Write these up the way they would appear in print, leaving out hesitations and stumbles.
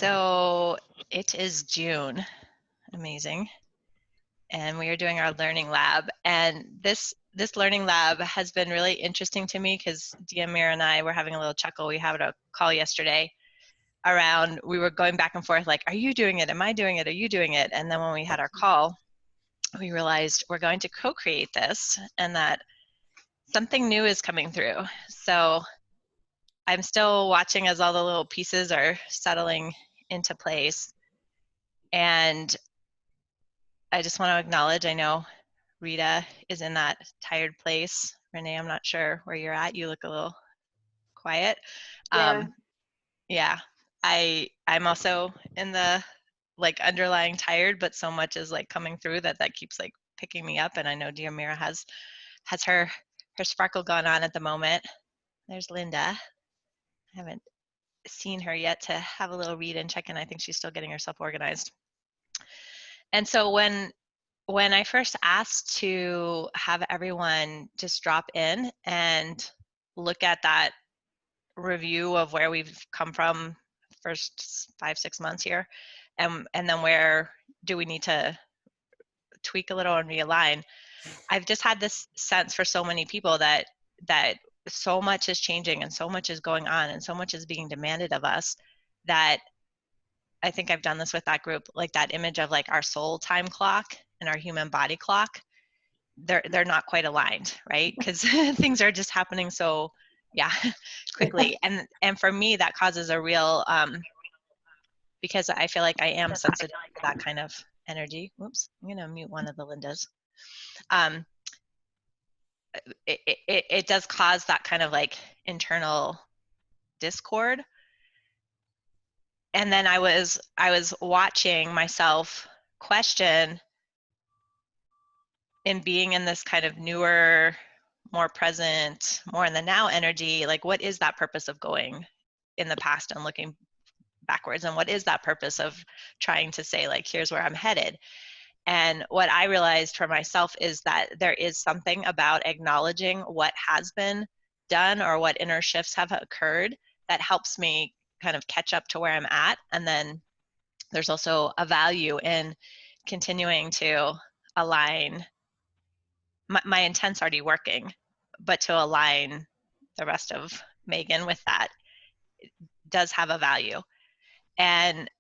So it is June. Amazing. And we are doing our learning lab. And this learning lab has been really interesting to me because Diamir and I were having a little chuckle. We had a call yesterday around, we were going back and forth like, are you doing it? Am I doing it? Are you doing it? And then when we had our call, we realized we're going to co-create this and that something new is coming through. So I'm still watching as all the little pieces are settling into place. And I just want to acknowledge, I know Rita is in that tired place. Renee, I'm not sure where you're at. You look a little quiet. Yeah. Yeah, I'm also in the like underlying tired, but so much is like coming through that keeps like picking me up. And I know Diamira has her sparkle going on at the moment. There's Linda. I haven't seen her yet to have a little read and check in. I think she's still getting herself organized. And so when I first asked to have everyone just drop in and look at that review of where we've come from first 5-6 months here, and then where do we need to tweak a little and realign, I've just had this sense for so many people that so much is changing and so much is going on and so much is being demanded of us that I think I've done this with that group, like that image of like our soul time clock and our human body clock. They're not quite aligned, right? Because things are just happening so quickly. And for me that causes a real because I feel like I am sensitive to that kind of energy. Whoops, I'm gonna mute one of the Lindas. um it does cause that kind of like internal discord. And then I was watching myself question in being in this kind of newer, more present, more in the now energy, like what is that purpose of going in the past and looking backwards, and what is that purpose of trying to say like here's where I'm headed? And what I realized for myself is that there is something about acknowledging what has been done or what inner shifts have occurred that helps me kind of catch up to where I'm at. And then there's also a value in continuing to align. My intent's already working, but to align the rest of Megan with that does have a value. And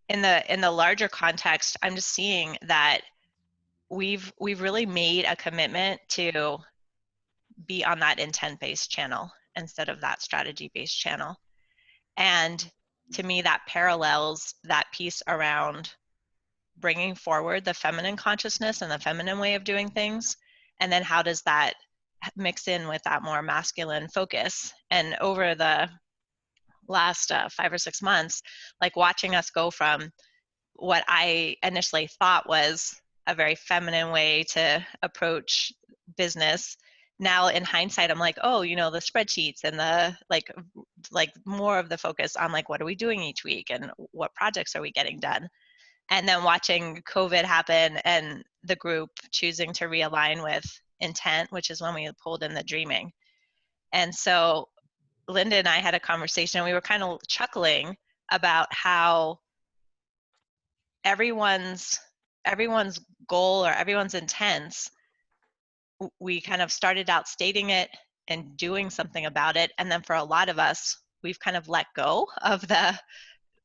in the larger context, I'm just seeing that we've really made a commitment to be on that intent-based channel instead of that strategy-based channel. And to me, that parallels that piece around bringing forward the feminine consciousness and the feminine way of doing things. And then how does that mix in with that more masculine focus? And over the last 5 or 6 months, like watching us go from what I initially thought was a very feminine way to approach business. Now in hindsight, I'm like, oh, you know, the spreadsheets and the like more of the focus on like, what are we doing each week and what projects are we getting done? And then watching COVID happen and the group choosing to realign with intent, which is when we pulled in the dreaming. And so Linda and I had a conversation and we were kind of chuckling about how everyone's goal or everyone's intents, we kind of started out stating it and doing something about it, and then for a lot of us we've kind of let go of the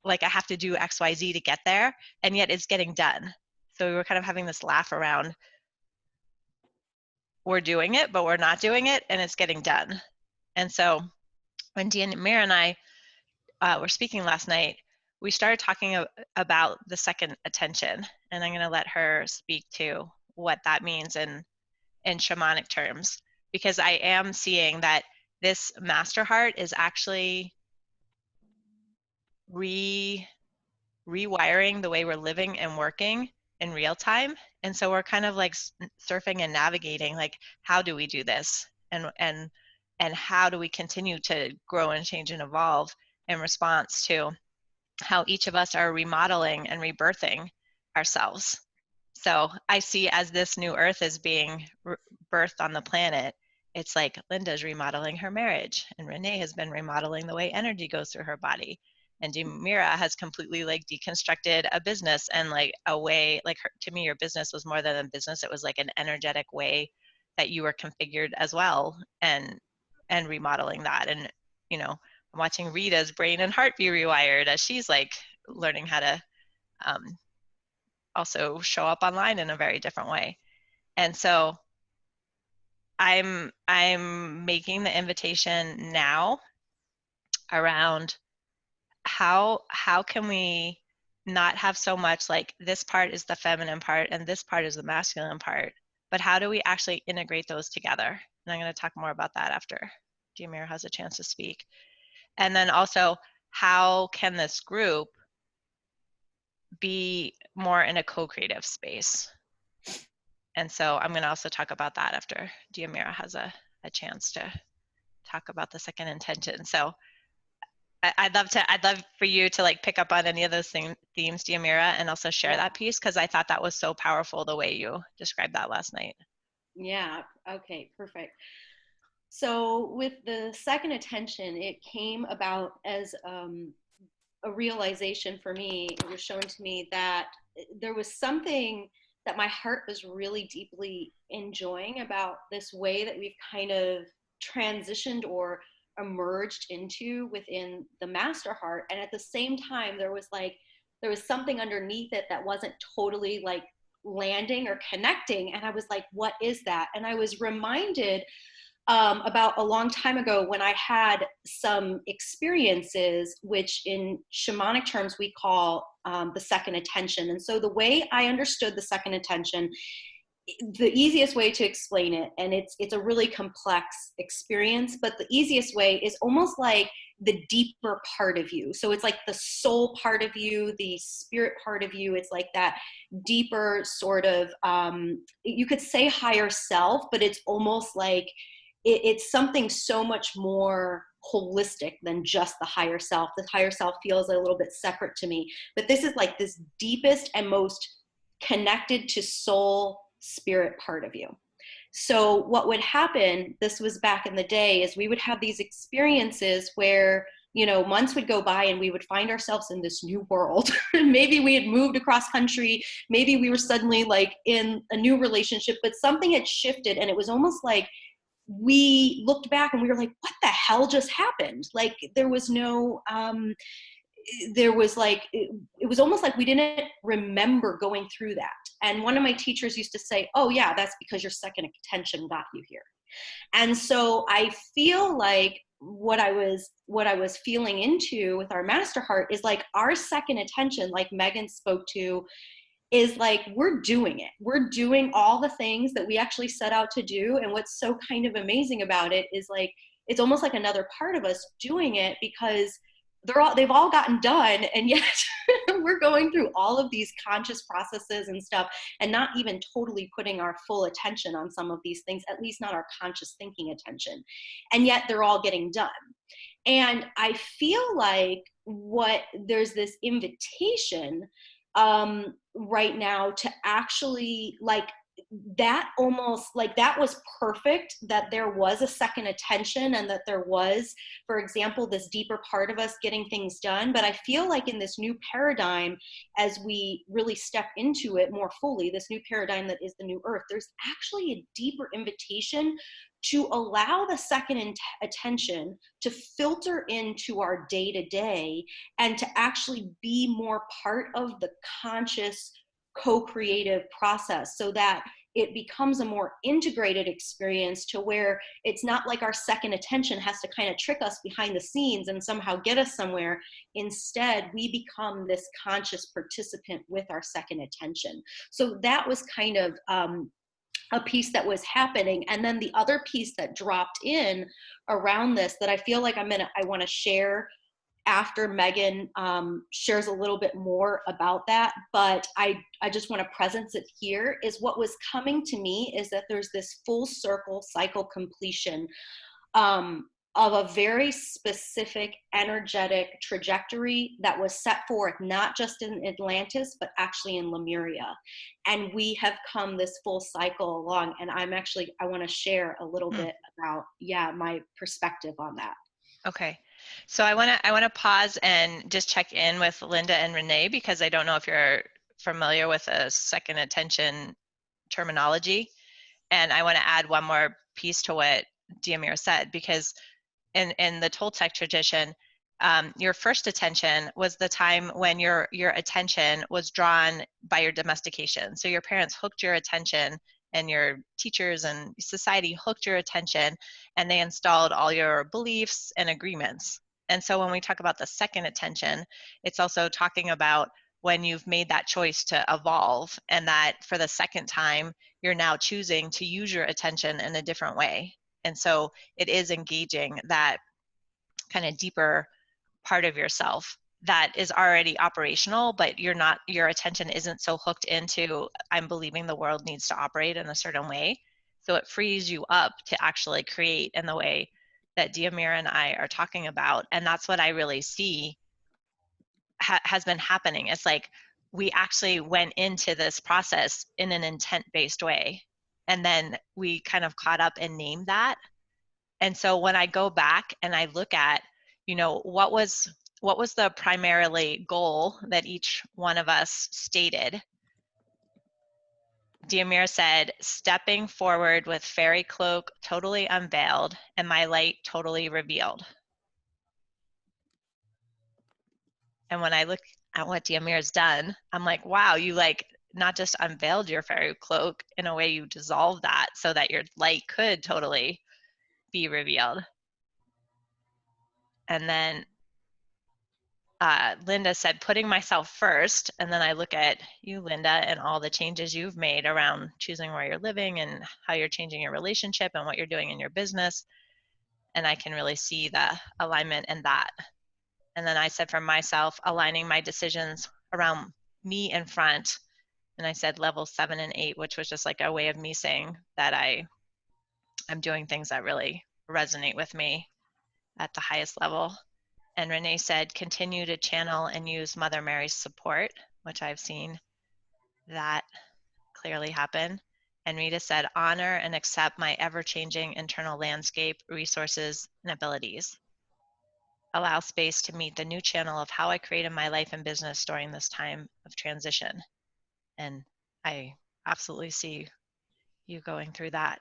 like I have to do XYZ to get there, and yet it's getting done. So we were kind of having this laugh around, we're doing it but we're not doing it and it's getting done. And so when Diamira and I were speaking last night, we started talking about the second attention, and I'm going to let her speak to what that means in shamanic terms, because I am seeing that this master heart is actually rewiring the way we're living and working in real time. And so we're kind of like surfing and navigating, like, how do we do this? And how do we continue to grow and change and evolve in response to how each of us are remodeling and rebirthing ourselves. So I see as this new earth is being birthed on the planet, it's like Linda's remodeling her marriage and Renee has been remodeling the way energy goes through her body. And Demira has completely like deconstructed a business and like a way, like to me, your business was more than a business. It was like an energetic way that you were configured as well, and remodeling that. And, you know, I'm watching Rita's brain and heart be rewired as she's like learning how to also show up online in a very different way. And so I'm making the invitation now around how can we not have so much like this part is the feminine part and this part is the masculine part, but how do we actually integrate those together? And I'm going to talk more about that after Demira has a chance to speak. And then also, how can this group be more in a co-creative space? And so I'm going to also talk about that after Demira has a chance to talk about the second intention. So I'd love for you to like pick up on any of those themes, Demira, and also share that piece, because I thought that was so powerful the way you described that last night. Yeah. Okay, perfect. So with the second attention, it came about as a realization for me. It was shown to me that there was something that my heart was really deeply enjoying about this way that we've kind of transitioned or emerged into within the master heart. And at the same time, there was something underneath it that wasn't totally like landing or connecting. And I was like, what is that? And I was reminded about a long time ago when I had some experiences, which in shamanic terms we call the second attention. And so the way I understood the second attention, the easiest way to explain it, and it's a really complex experience, but the easiest way is almost like the deeper part of you. So it's like the soul part of you, the spirit part of you. It's like that deeper sort of, you could say higher self, but it's almost like it's something so much more holistic than just the higher self. The higher self feels a little bit separate to me, but this is like this deepest and most connected to soul spirit part of you. So what would happen, this was back in the day, is we would have these experiences where, you know, months would go by and we would find ourselves in this new world. Maybe we had moved across country, maybe we were suddenly like in a new relationship, but something had shifted, and it was almost like we looked back and we were like, what the hell just happened? Like there was no there was like it was almost like we didn't remember going through that. And one of my teachers used to say, oh yeah, that's because your second attention got you here. And so I feel like what I was feeling into with our master heart is like our second attention, like Megan spoke to, is like we're doing it. We're doing all the things that we actually set out to do. And what's so kind of amazing about it is like it's almost like another part of us doing it, because they've all gotten done, and yet we're going through all of these conscious processes and stuff and not even totally putting our full attention on some of these things, at least not our conscious thinking attention, and yet they're all getting done. And I feel like there's this invitation right now to actually like that, almost like that was perfect, that there was a second attention and that there was, for example, this deeper part of us getting things done. But I feel like in this new paradigm, as we really step into it more fully, this new paradigm that is the new earth, there's actually a deeper invitation to allow the second attention to filter into our day to day and to actually be more part of the conscious co-creative process, so that it becomes a more integrated experience, to where it's not like our second attention has to kind of trick us behind the scenes and somehow get us somewhere. Instead, we become this conscious participant with our second attention. So that was kind of a piece that was happening. And then the other piece that dropped in around this that I feel like I want to share after Megan shares a little bit more about that, but I just want to presence it here, is what was coming to me is that there's this full circle cycle completion of a very specific energetic trajectory that was set forth not just in Atlantis, but actually in Lemuria. And we have come this full cycle along. And I want to share a little bit about, my perspective on that. Okay. So I want to pause and just check in with Linda and Renee, because I don't know if you're familiar with a second attention terminology. And I want to add one more piece to what Diamir said, because in the Toltec tradition, your first attention was the time when your attention was drawn by your domestication. So your parents hooked your attention, and your teachers and society hooked your attention, and they installed all your beliefs and agreements. And so when we talk about the second attention, it's also talking about when you've made that choice to evolve, and that for the second time, you're now choosing to use your attention in a different way. And so it is engaging that kind of deeper part of yourself that is already operational, but your attention isn't so hooked into, I'm believing the world needs to operate in a certain way. So it frees you up to actually create in the way that Diamir and I are talking about. And that's what I really see has been happening. It's like we actually went into this process in an intent-based way. And then we kind of caught up and named that. And so when I go back and I look at, what was the primarily goal that each one of us stated? Diamir said, stepping forward with fairy cloak totally unveiled and my light totally revealed. And when I look at what Diamir's done, I'm like, wow, you like not just unveiled your fairy cloak, in a way you dissolved that so that your light could totally be revealed. And then Linda said, putting myself first. And then I look at you, Linda, and all the changes you've made around choosing where you're living and how you're changing your relationship and what you're doing in your business. And I can really see the alignment in that. And then I said, for myself, aligning my decisions around me in front. And I said level 7 and 8, which was just like a way of me saying that I'm doing things that really resonate with me at the highest level. And Renee said, continue to channel and use Mother Mary's support, which I've seen that clearly happen. And Rita said, honor and accept my ever-changing internal landscape, resources, and abilities. Allow space to meet the new channel of how I created my life and business during this time of transition. And I absolutely see you going through that.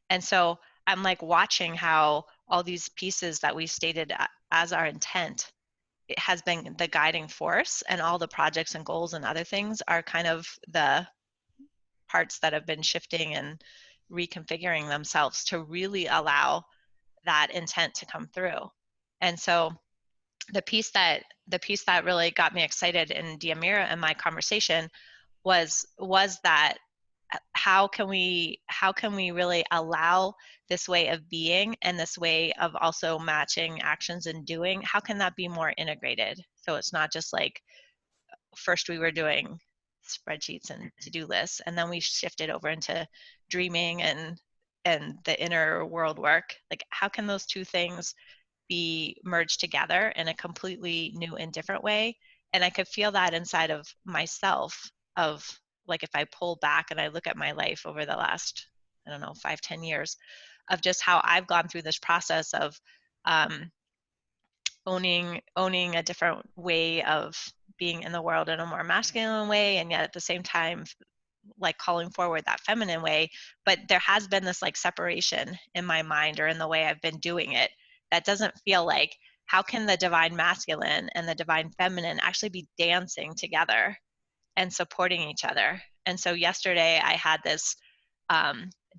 And so I'm like watching how all these pieces that we stated as our intent, it has been the guiding force, and all the projects and goals and other things are kind of the parts that have been shifting and reconfiguring themselves to really allow that intent to come through. And so the piece that really got me excited in Diamira and my conversation was that how can we really allow this way of being and this way of also matching actions and doing, how can that be more integrated? So it's not just like first we were doing spreadsheets and to-do lists, and then we shifted over into dreaming and the inner world work. Like, how can those two things be merged together in a completely new and different way? And I could feel that inside of myself, of like, if I pull back and I look at my life over the last, I don't know, 5-10 years, of just how I've gone through this process of owning a different way of being in the world in a more masculine way, and yet at the same time like calling forward that feminine way. But there has been this like separation in my mind or in the way I've been doing it that doesn't feel like, how can the divine masculine and the divine feminine actually be dancing together and supporting each other? And so yesterday I had this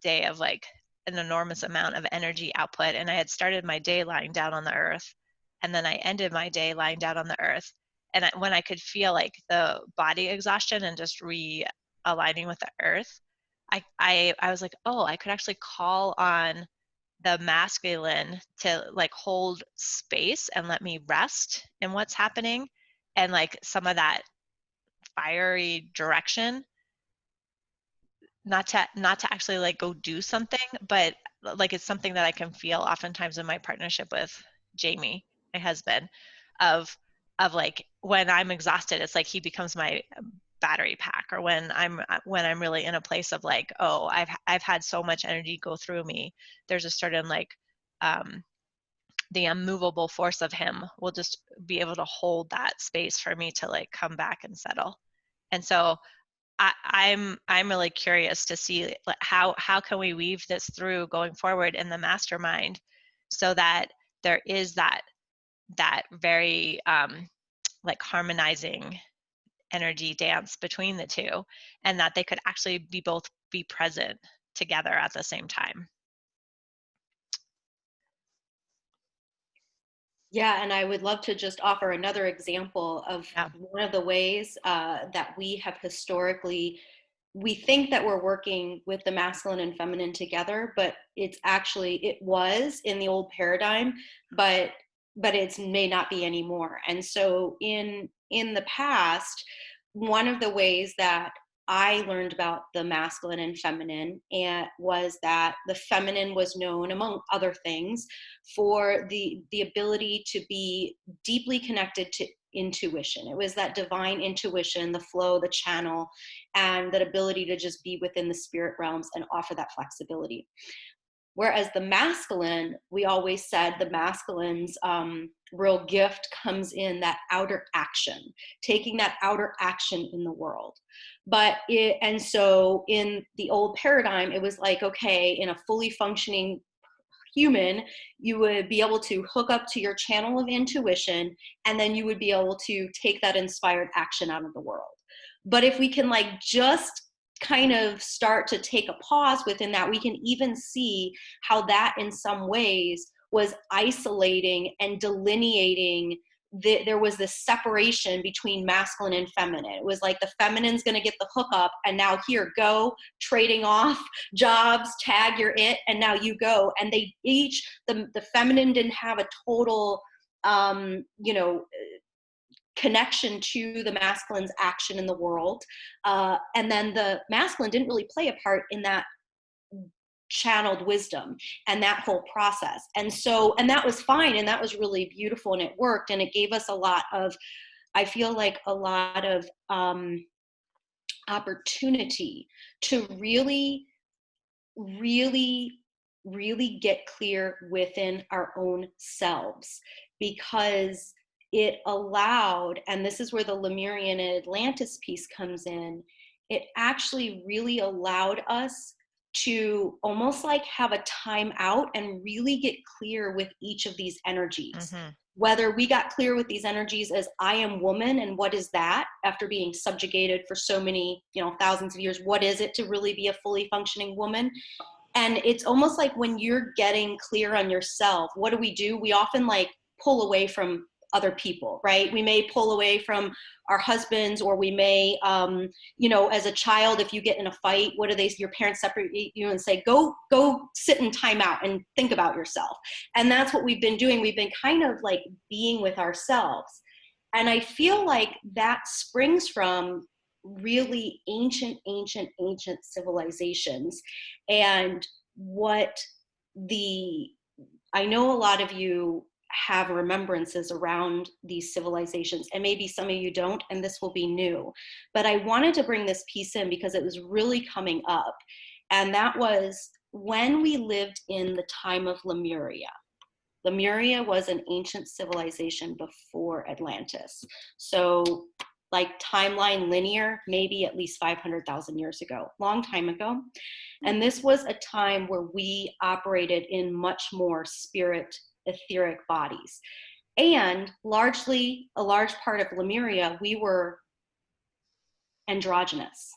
day of like an enormous amount of energy output, and I had started my day lying down on the earth, and then I ended my day lying down on the earth. And when I could feel like the body exhaustion and just realigning with the earth, I was like, oh, I could actually call on the masculine to like hold space and let me rest in what's happening, and like some of that fiery direction, not to actually like go do something, but like it's something that I can feel oftentimes in my partnership with Jamie, my husband, of like when I'm exhausted, it's like he becomes my battery pack. Or when I'm really in a place of like, oh, I've had so much energy go through me, there's a certain like the unmovable force of him will just be able to hold that space for me to like come back and settle. And so I'm really curious to see how can we weave this through going forward in the mastermind, so that there is that very like harmonizing energy dance between the two, and that they could actually be present together at the same time. Yeah, and I would love to just offer another example of one of the ways that we have historically, we think that we're working with the masculine and feminine together, but it's actually, it was in the old paradigm, but it may not be anymore. And so in the past, one of the ways that I learned about the masculine and feminine and was that the feminine was known, among other things, for the ability to be deeply connected to intuition. It was that divine intuition, the flow, the channel, and that ability to just be within the spirit realms and offer that flexibility. Whereas the masculine, we always said the masculine's real gift comes in that outer action, taking that outer action in the world. And so in the old paradigm, it was like, okay, in a fully functioning human, you would be able to hook up to your channel of intuition, and then you would be able to take that inspired action out of the world. But if we can like just kind of start to take a pause within that, we can even see how that in some ways was isolating and delineating. There was this separation between masculine and feminine. It was like the feminine's going to get the hookup, and now here, go, trading off jobs, tag, you're it, and now you go. And they each, the feminine didn't have a total, connection to the masculine's action in the world. And then the masculine didn't really play a part in that channeled wisdom and that whole process. And that was fine. And that was really beautiful, and it worked. And it gave us a lot of, I feel like a lot of opportunity to really, really, really get clear within our own selves, because it allowed, and this is where the Lemurian and Atlantis piece comes in, it actually really allowed us to almost like have a time out and really get clear with each of these energies. Mm-hmm. Whether we got clear with these energies as I am woman, and what is that after being subjugated for so many, thousands of years, what is it to really be a fully functioning woman? And it's almost like when you're getting clear on yourself, what do? We often like pull away from other people, right? We may pull away from our husbands, or we may, as a child, if you get in a fight, your parents separate you and say, go sit in timeout and think about yourself. And that's what we've been doing. We've been kind of like being with ourselves. And I feel like that springs from really ancient civilizations. And I know a lot of you have remembrances around these civilizations, and maybe some of you don't, and this will be new. But I wanted to bring this piece in because it was really coming up, and that was when we lived in the time of Lemuria. Lemuria was an ancient civilization before Atlantis. So like timeline linear, maybe at least 500,000 years ago, long time ago. And this was a time where we operated in much more spirit, etheric bodies. And a large part of Lemuria, we were androgynous.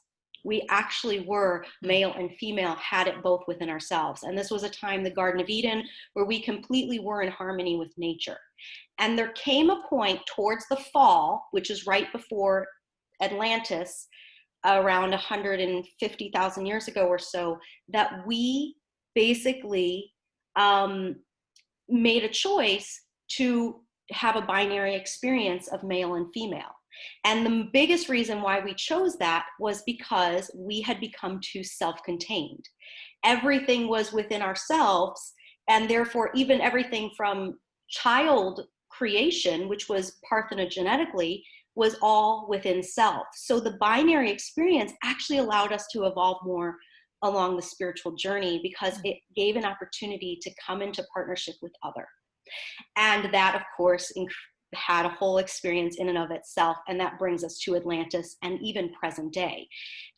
We actually were male and female, had it both within ourselves. And this was a time, the Garden of Eden, where we completely were in harmony with nature. And there came a point towards the fall, which is right before Atlantis, around 150,000 years ago or so, that we basically made a choice to have a binary experience of male and female. And the biggest reason why we chose that was because we had become too self-contained. Everything was within ourselves, and therefore even everything from child creation, which was parthenogenetically, was all within self. So the binary experience actually allowed us to evolve more along the spiritual journey, because it gave an opportunity to come into partnership with other. And that, of course, had a whole experience in and of itself. And that brings us to Atlantis and even present day.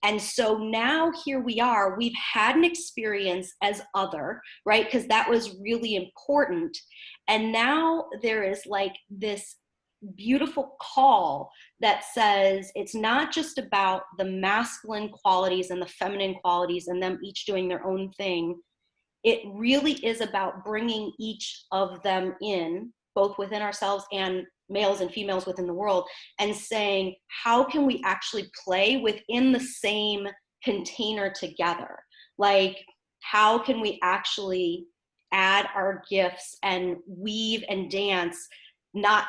And so now here we are, we've had an experience as other, right? Because that was really important. And now there is like this beautiful call that says it's not just about the masculine qualities and the feminine qualities and them each doing their own thing. It really is about bringing each of them in, both within ourselves and males and females within the world, and saying, how can we actually play within the same container together? Like, how can we actually add our gifts and weave and dance, not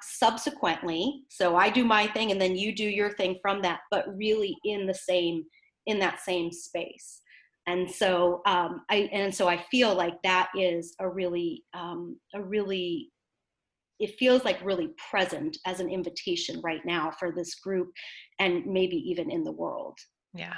subsequently, so I do my thing and then you do your thing from that, but really in that same space. And so I feel like that is a really it feels like really present as an invitation right now for this group and maybe even in the world. Yeah.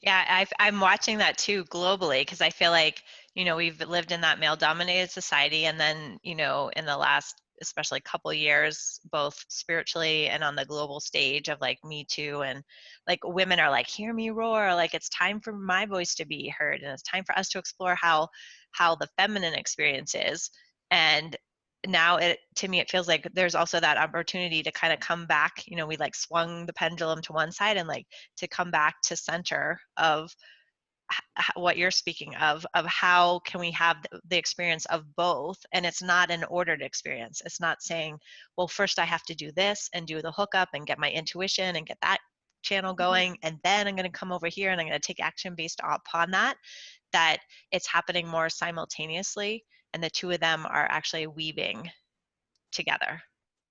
Yeah, I'm watching that too globally, because I feel like, we've lived in that male-dominated society, and then, in the last, especially couple years, both spiritually and on the global stage of like Me Too, and like women are like, hear me roar, like it's time for my voice to be heard, and it's time for us to explore how the feminine experience is. And now to me it feels like there's also that opportunity to kind of come back, we like swung the pendulum to one side, and like to come back to center of what you're speaking of how can we have the experience of both. And it's not an ordered experience. It's not saying, well, first I have to do this and do the hookup and get my intuition and get that channel going, and then I'm going to come over here and I'm going to take action based upon that. That it's happening more simultaneously, and the two of them are actually weaving together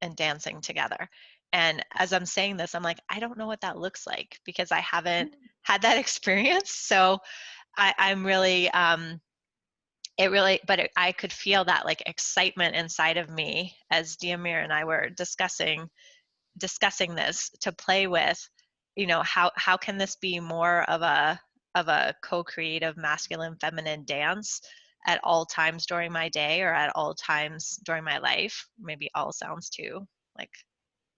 and dancing together. And as I'm saying this, I'm like, I don't know what that looks like, because I haven't had that experience. So I'm really, I could feel that like excitement inside of me as Diamir and I were discussing this, to play with, how can this be more of a co-creative masculine feminine dance at all times during my day, or at all times during my life. Maybe all sounds too like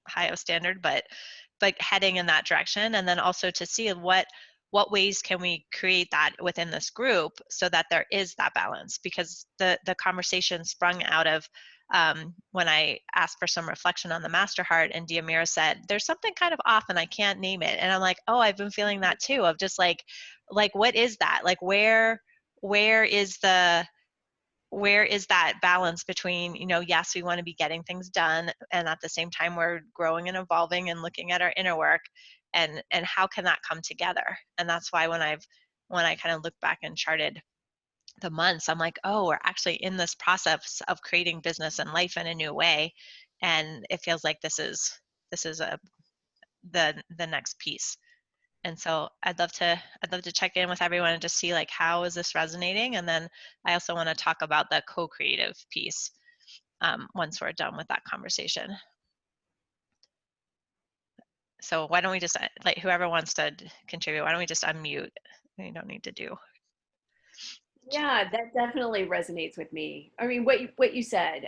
high of standard, but heading in that direction. And then also to see what ways can we create that within this group so that there is that balance. Because the conversation sprung out of when I asked for some reflection on the Master Heart, and Diamira said, there's something kind of off and I can't name it. And I'm like, oh, I've been feeling that too, of just like what is that? Like where is that balance between, yes, we want to be getting things done, and at the same time we're growing and evolving and looking at our inner work, and how can that come together? And that's why when I kind of look back and charted the months, I'm like, oh, we're actually in this process of creating business and life in a new way, and it feels like this is the next piece. And so I'd love to check in with everyone and just see like, how is this resonating? And then I also want to talk about the co-creative piece once we're done with that conversation. So why don't we just, like, whoever wants to contribute, why don't we just unmute? We don't need to do. Yeah, that definitely resonates with me. I mean, what you said,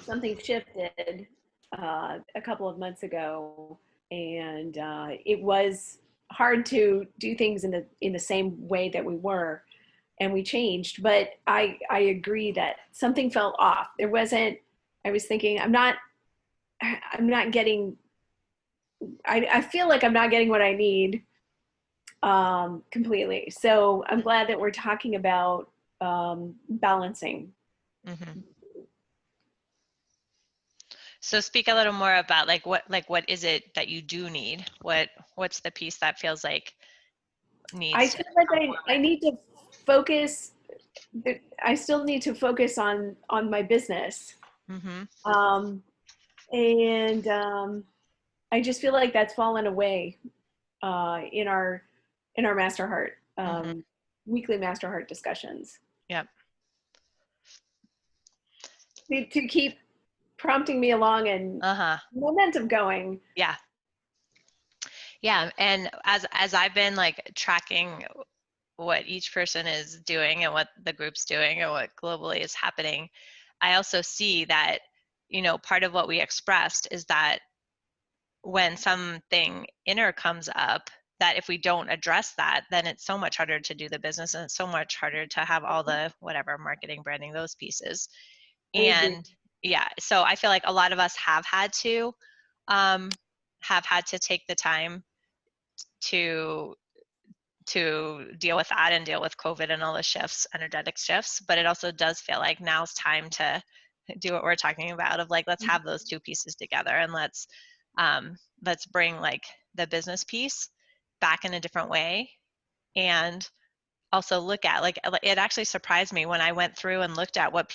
something shifted a couple of months ago, and it was hard to do things in the same way that we were, and we changed. But I agree that something felt off. There wasn't. I was thinking, I'm not getting. I feel like I'm not getting what I need completely. So I'm glad that we're talking about balancing. Mm-hmm. So speak a little more about what is it that you do need? What's the piece that feels like needs? I feel like I need to focus. I still need to focus on my business. Mm-hmm. I just feel like that's fallen away in our Master Heart Mm-hmm. weekly Master Heart discussions. Yep. To keep prompting me along and momentum going. Yeah. And as I've been like tracking what each person is doing and what the group's doing and what globally is happening, I also see that, part of what we expressed is that when something inner comes up, that if we don't address that, then it's so much harder to do the business, and it's so much harder to have all the whatever marketing, branding, those pieces. And yeah, so I feel like a lot of us have had to take the time to deal with that and deal with COVID and all the shifts, energetic shifts. But it also does feel like now's time to do what we're talking about, of like, let's have those two pieces together, and let's bring like the business piece back in a different way. And also look at, like, it actually surprised me when I went through and looked at what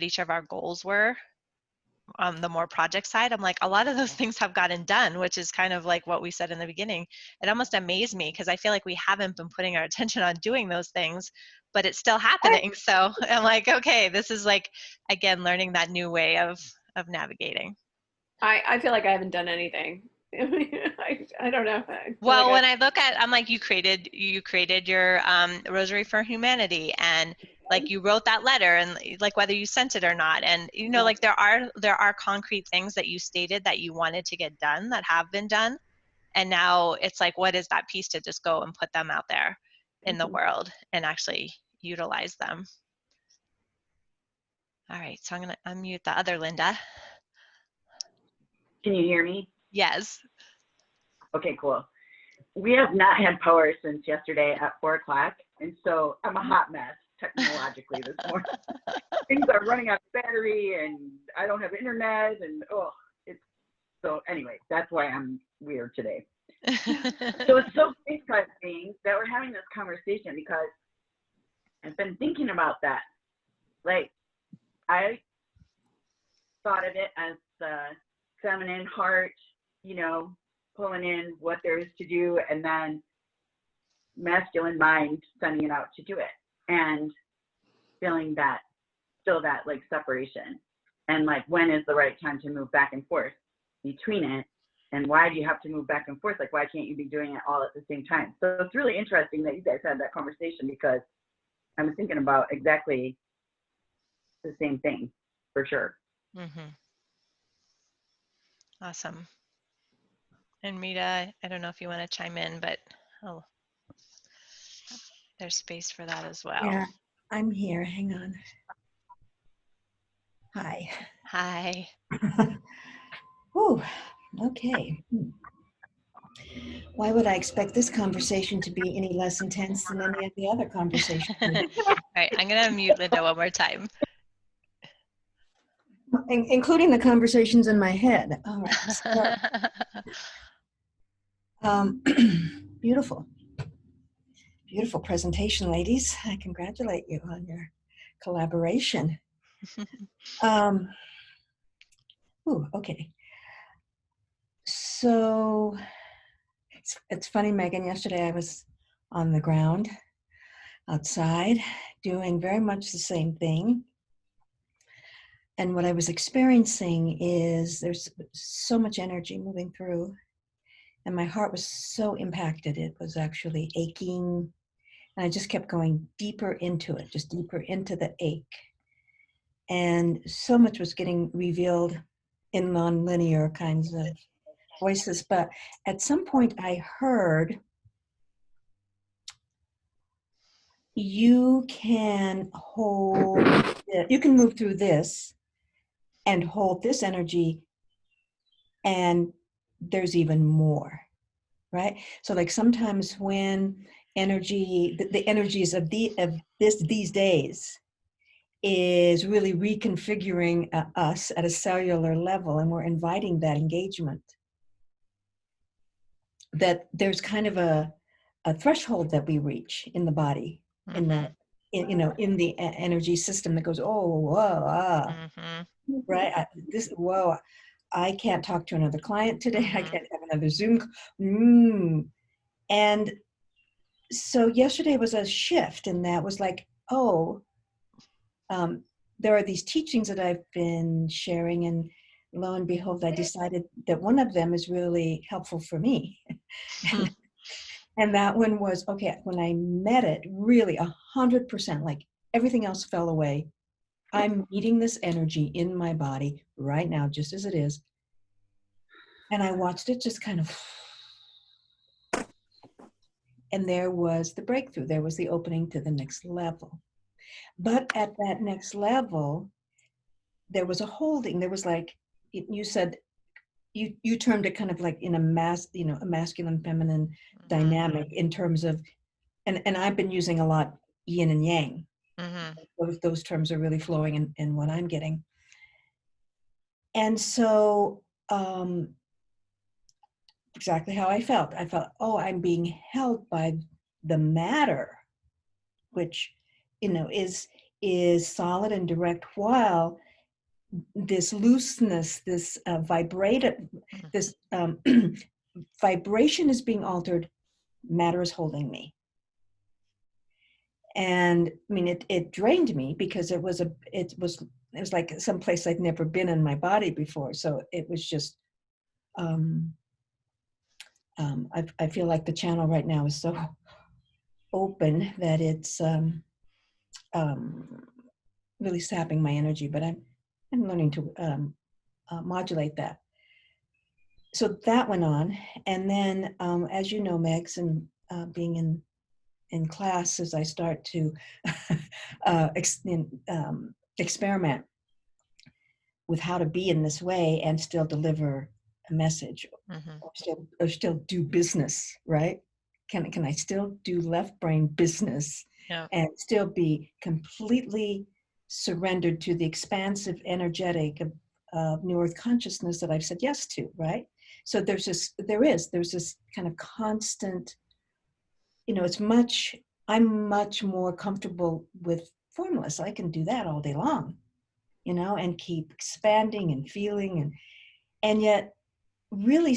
each of our goals were on the more project side. I'm like, a lot of those things have gotten done, which is kind of like what we said in the beginning. It almost amazed me, because I feel like we haven't been putting our attention on doing those things, but it's still happening. So I'm like, okay, this is like, again, learning that new way of navigating. I feel like I haven't done anything. I don't know. Well, when I look at, I'm like, you created your Rosary for Humanity, and like you wrote that letter, and like whether you sent it or not, and like there are concrete things that you stated that you wanted to get done that have been done, and now it's like, what is that piece to just go and put them out there in the world and actually utilize them? All right, so I'm gonna unmute the other Linda. Can you hear me? Yes. Okay, cool. We have not had power since yesterday at 4 o'clock, and so I'm a hot mess technologically this morning. Things are running out of battery, and I don't have internet, and so anyway, that's why I'm weird today. So it's so interesting that we're having this conversation, because I've been thinking about that. Like, I thought of it as the feminine heart, pulling in what there is to do, and then masculine mind sending it out to do it, and feeling that, still that like separation, and like, when is the right time to move back and forth between it, and why do you have to move back and forth? Like, why can't you be doing it all at the same time? So it's really interesting that you guys had that conversation, because I was thinking about exactly the same thing, for sure. Mm-hmm. Awesome. And Mita, I don't know if you want to chime in, but there's space for that as well. Yeah, I'm here. Hang on. Hi. Hi. Whew. Okay. Why would I expect this conversation to be any less intense than any of the other conversations? All right, I'm going to mute Linda one more time. Including the conversations in my head. All right. So, beautiful. Beautiful presentation, ladies. I congratulate you on your collaboration. Okay. So it's funny, Megan, yesterday I was on the ground outside doing very much the same thing. And what I was experiencing is there's so much energy moving through, and my heart was so impacted. It was actually aching, and I just kept going deeper into it, just deeper into the ache. And so much was getting revealed in non-linear kinds of voices. But at some point I heard, you can move through this and hold this energy, and there's even more, right? So like sometimes when energy, the energies of these days is really reconfiguring us at a cellular level, and we're inviting that engagement, that there's kind of a threshold that we reach in the body, in the energy system that goes, oh, whoa, right? I can't talk to another client today. I can't have another Zoom. And so yesterday was a shift, and that was like, there are these teachings that I've been sharing, and lo and behold, I decided that one of them is really helpful for me. And that one was, okay, when I met it, really 100%, like everything else fell away. I'm meeting this energy in my body right now, just as it is. And I watched it just kind of, and there was the breakthrough. There was the opening to the next level. But at that next level, there was a holding. There was like, you said, you termed it kind of like in a a masculine, feminine dynamic in terms of, and I've been using a lot yin and yang. Those terms are really flowing in what I'm getting. And so, exactly how I felt. I felt, oh, I'm being held by the matter, which, is solid and direct, while this looseness, this this vibration is being altered, matter is holding me. And I mean, it drained me because it was like some place I'd never been in my body before. So it was just, I feel like the channel right now is so open that it's really sapping my energy, but I'm learning to modulate that. So that went on. And then, as you know, Megs, and being in class, as I start to experiment with how to be in this way and still deliver a message, or still do business, right? Can I still do left brain business and still be completely surrendered to the expansive energetic of New Earth consciousness that I've said yes to, right? So there's this kind of constant, I'm much more comfortable with formless. I can do that all day long, and keep expanding and feeling, and yet really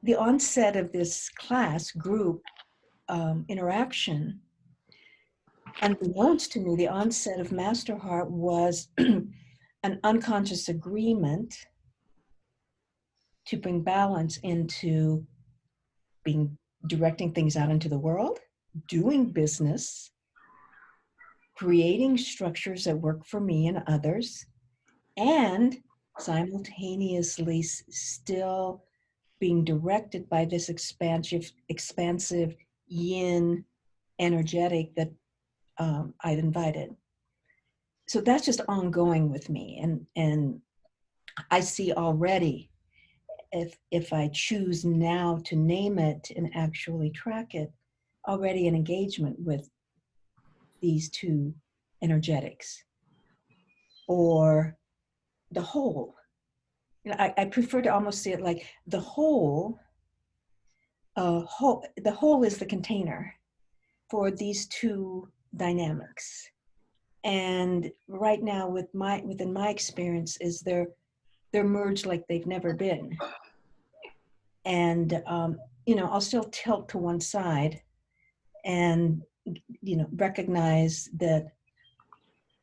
the onset of this class group interaction, unbeknownst to me, the onset of Master Heart was an unconscious agreement to bring balance into directing things out into the world, doing business, creating structures that work for me and others, and simultaneously still being directed by this expansive yin energetic that I've invited. So that's just ongoing with me. And I see already, if I choose now to name it and actually track it, already an engagement with these two energetics, or the whole. I prefer to almost see it like the whole. The whole is the container for these two dynamics. And right now, within my experience, is they're merged like they've never been. And I'll still tilt to one side, and recognize that.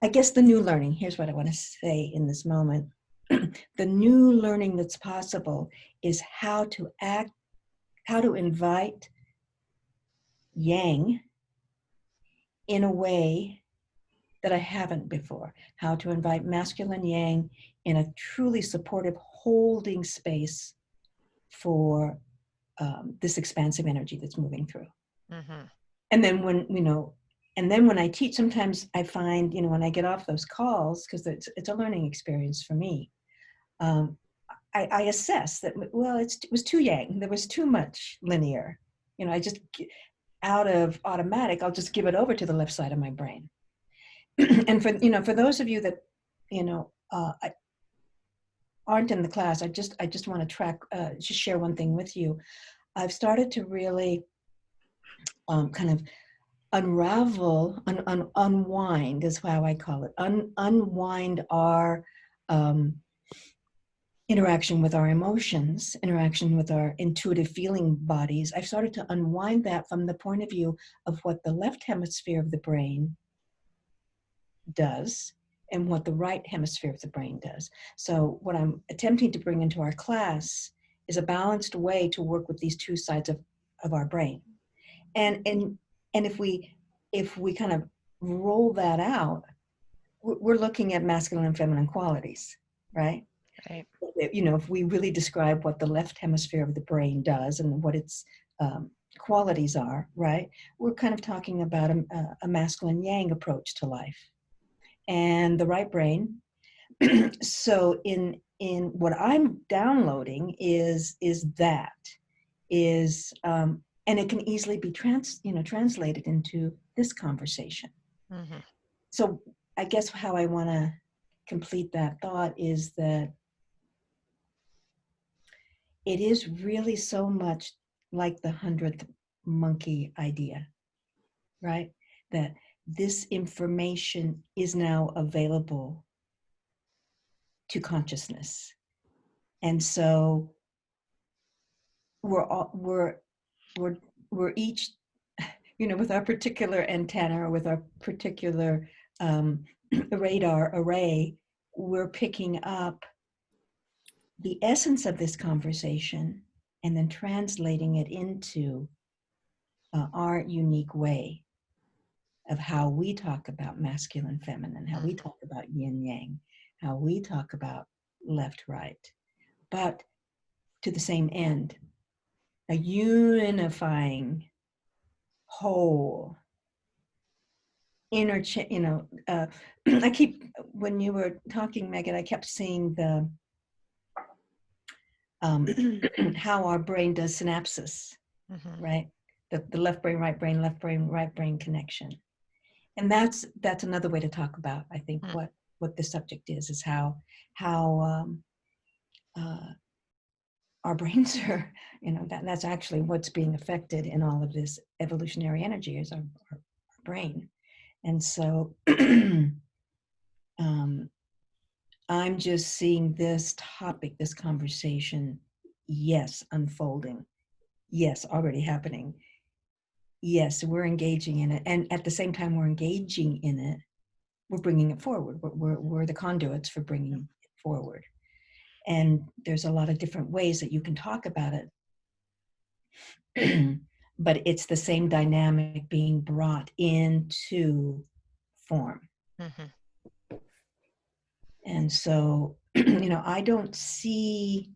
I guess the new learning. Here's what I want to say in this moment. The new learning that's possible is how to invite yang in a way that I haven't before. How to invite masculine yang in a truly supportive holding space for this expansive energy that's moving through. And then when I teach, sometimes I find, when I get off those calls, because it's a learning experience for me, I assess that, well, it was too yang. There was too much linear. I just, out of automatic, I'll just give it over to the left side of my brain. And for those of you that, aren't in the class, I just want to just share one thing with you. I've started to really kind of unravel, unwind is how I call it, unwind our interaction with our emotions, interaction with our intuitive feeling bodies. I've started to unwind that from the point of view of what the left hemisphere of the brain does and what the right hemisphere of the brain does. So what I'm attempting to bring into our class is a balanced way to work with these two sides of our brain. And if we kind of roll that out, we're looking at masculine and feminine qualities, right? Right. You know, if we really describe what the left hemisphere of the brain does and what its qualities are, right? We're kind of talking about a masculine yang approach to life, and the right brain. So in what I'm downloading is and it can easily be translated into this conversation. Mm-hmm. So I guess how I want to complete that thought is that it is really so much like the 100th monkey idea, right? That this information is now available to consciousness. And so we're each, you know, with our particular antenna or with our particular radar array, we're picking up the essence of this conversation and then translating it into our unique way of how we talk about masculine, feminine, how we talk about yin yang, how we talk about left, right, but to the same end, a unifying whole I keep, when you were talking, Megan, I kept seeing the how our brain does synapses, Mm-hmm. right? The left brain, right brain, left brain, right brain connection. And that's another way to talk about, I think, what the subject is how our brains are, you know, that's actually what's being affected in all of this evolutionary energy is our brain. And so I'm just seeing this topic, this conversation, yes, unfolding. Yes, already happening. Yes, we're engaging in it. And at the same time we're engaging in it, we're bringing it forward. We're the conduits for bringing it forward. And there's a lot of different ways that you can talk about it. But it's the same dynamic being brought into form. Mm-hmm. And so, you know, I don't see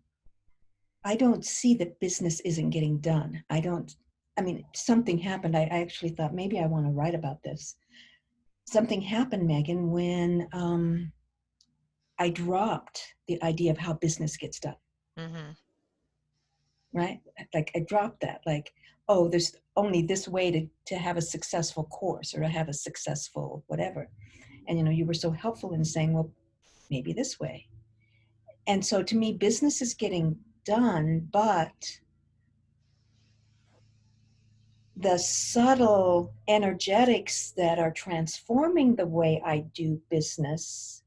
that business isn't getting done. I mean, something happened. I actually thought maybe I want to write about this. Something happened, Megan, when I dropped the idea of how business gets done. Mm-hmm. Right? Like I dropped that, like, oh, there's only this way to have a successful course or to have a successful whatever. And, you know, you were so helpful in saying, well, maybe this way. And so to me, business is getting done, but the subtle energetics that are transforming the way I do business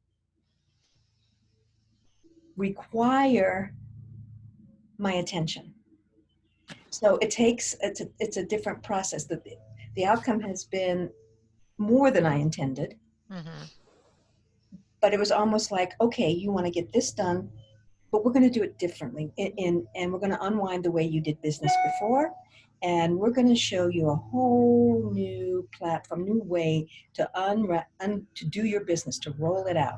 require my attention. So it's a different process. The outcome has been more than I intended, Mm-hmm. but it was almost like, okay, you want to get this done, but we're going to do it differently. And we're going to unwind the way you did business before. And we're going to show you a whole new platform, new way to to do your business, to roll it out.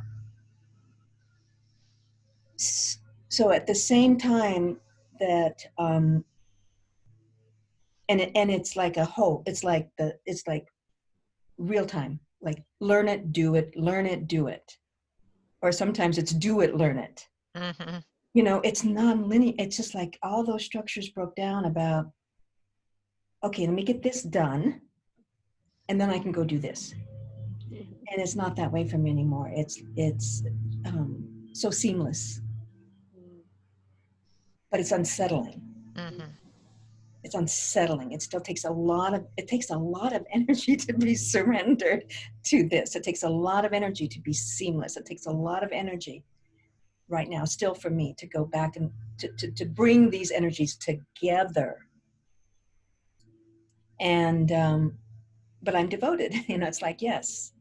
So at the same time that, and it's like a whole, it's like real time, like learn it, do it, learn it, do it. Or sometimes it's do it, learn it. Mm-hmm. You know, it's non-linear. It's just like all those structures broke down about, okay, let me get this done, and then I can go do this. And it's not that way for me anymore. It's so seamless, but it's unsettling. Mm-hmm. It's unsettling. It still takes a lot of energy to be surrendered to this. It takes a lot of energy to be seamless. It takes a lot of energy right now, still for me, to go back and to bring these energies together. And but I'm devoted. You know, it's like yes.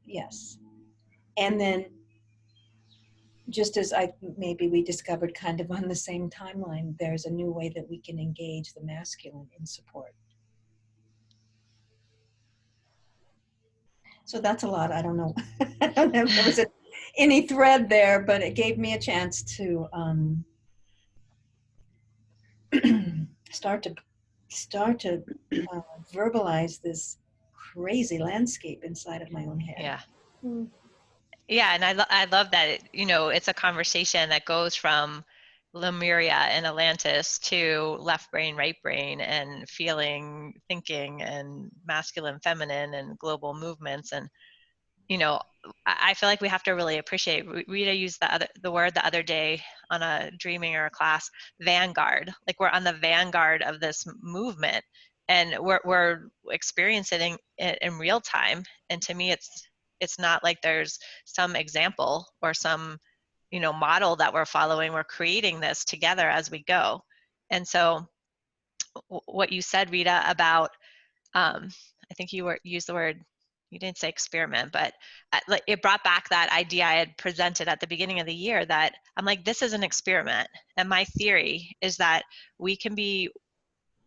And then just as maybe we discovered kind of on the same timeline, there's a new way that we can engage the masculine in support. So that's a lot. I don't know. I don't know if there was any thread there, but it gave me a chance to start to verbalize this crazy landscape inside of my own head. Yeah. Mm. Yeah, and I love that it's a conversation that goes from Lemuria and Atlantis to left brain, right brain, and feeling, thinking, and masculine, feminine, and global movements. And I feel like we have to really appreciate. Rita used the word the other day on a dreaming or a class, vanguard. Like we're on the vanguard of this movement, and we're experiencing it in real time. And to me, it's not like there's some example or some model that we're following. We're creating this together as we go. And so what you said, Rita, about I think you used the word, you didn't say experiment, but it brought back that idea I had presented at the beginning of the year, that I'm like, this is an experiment. And my theory is that we can be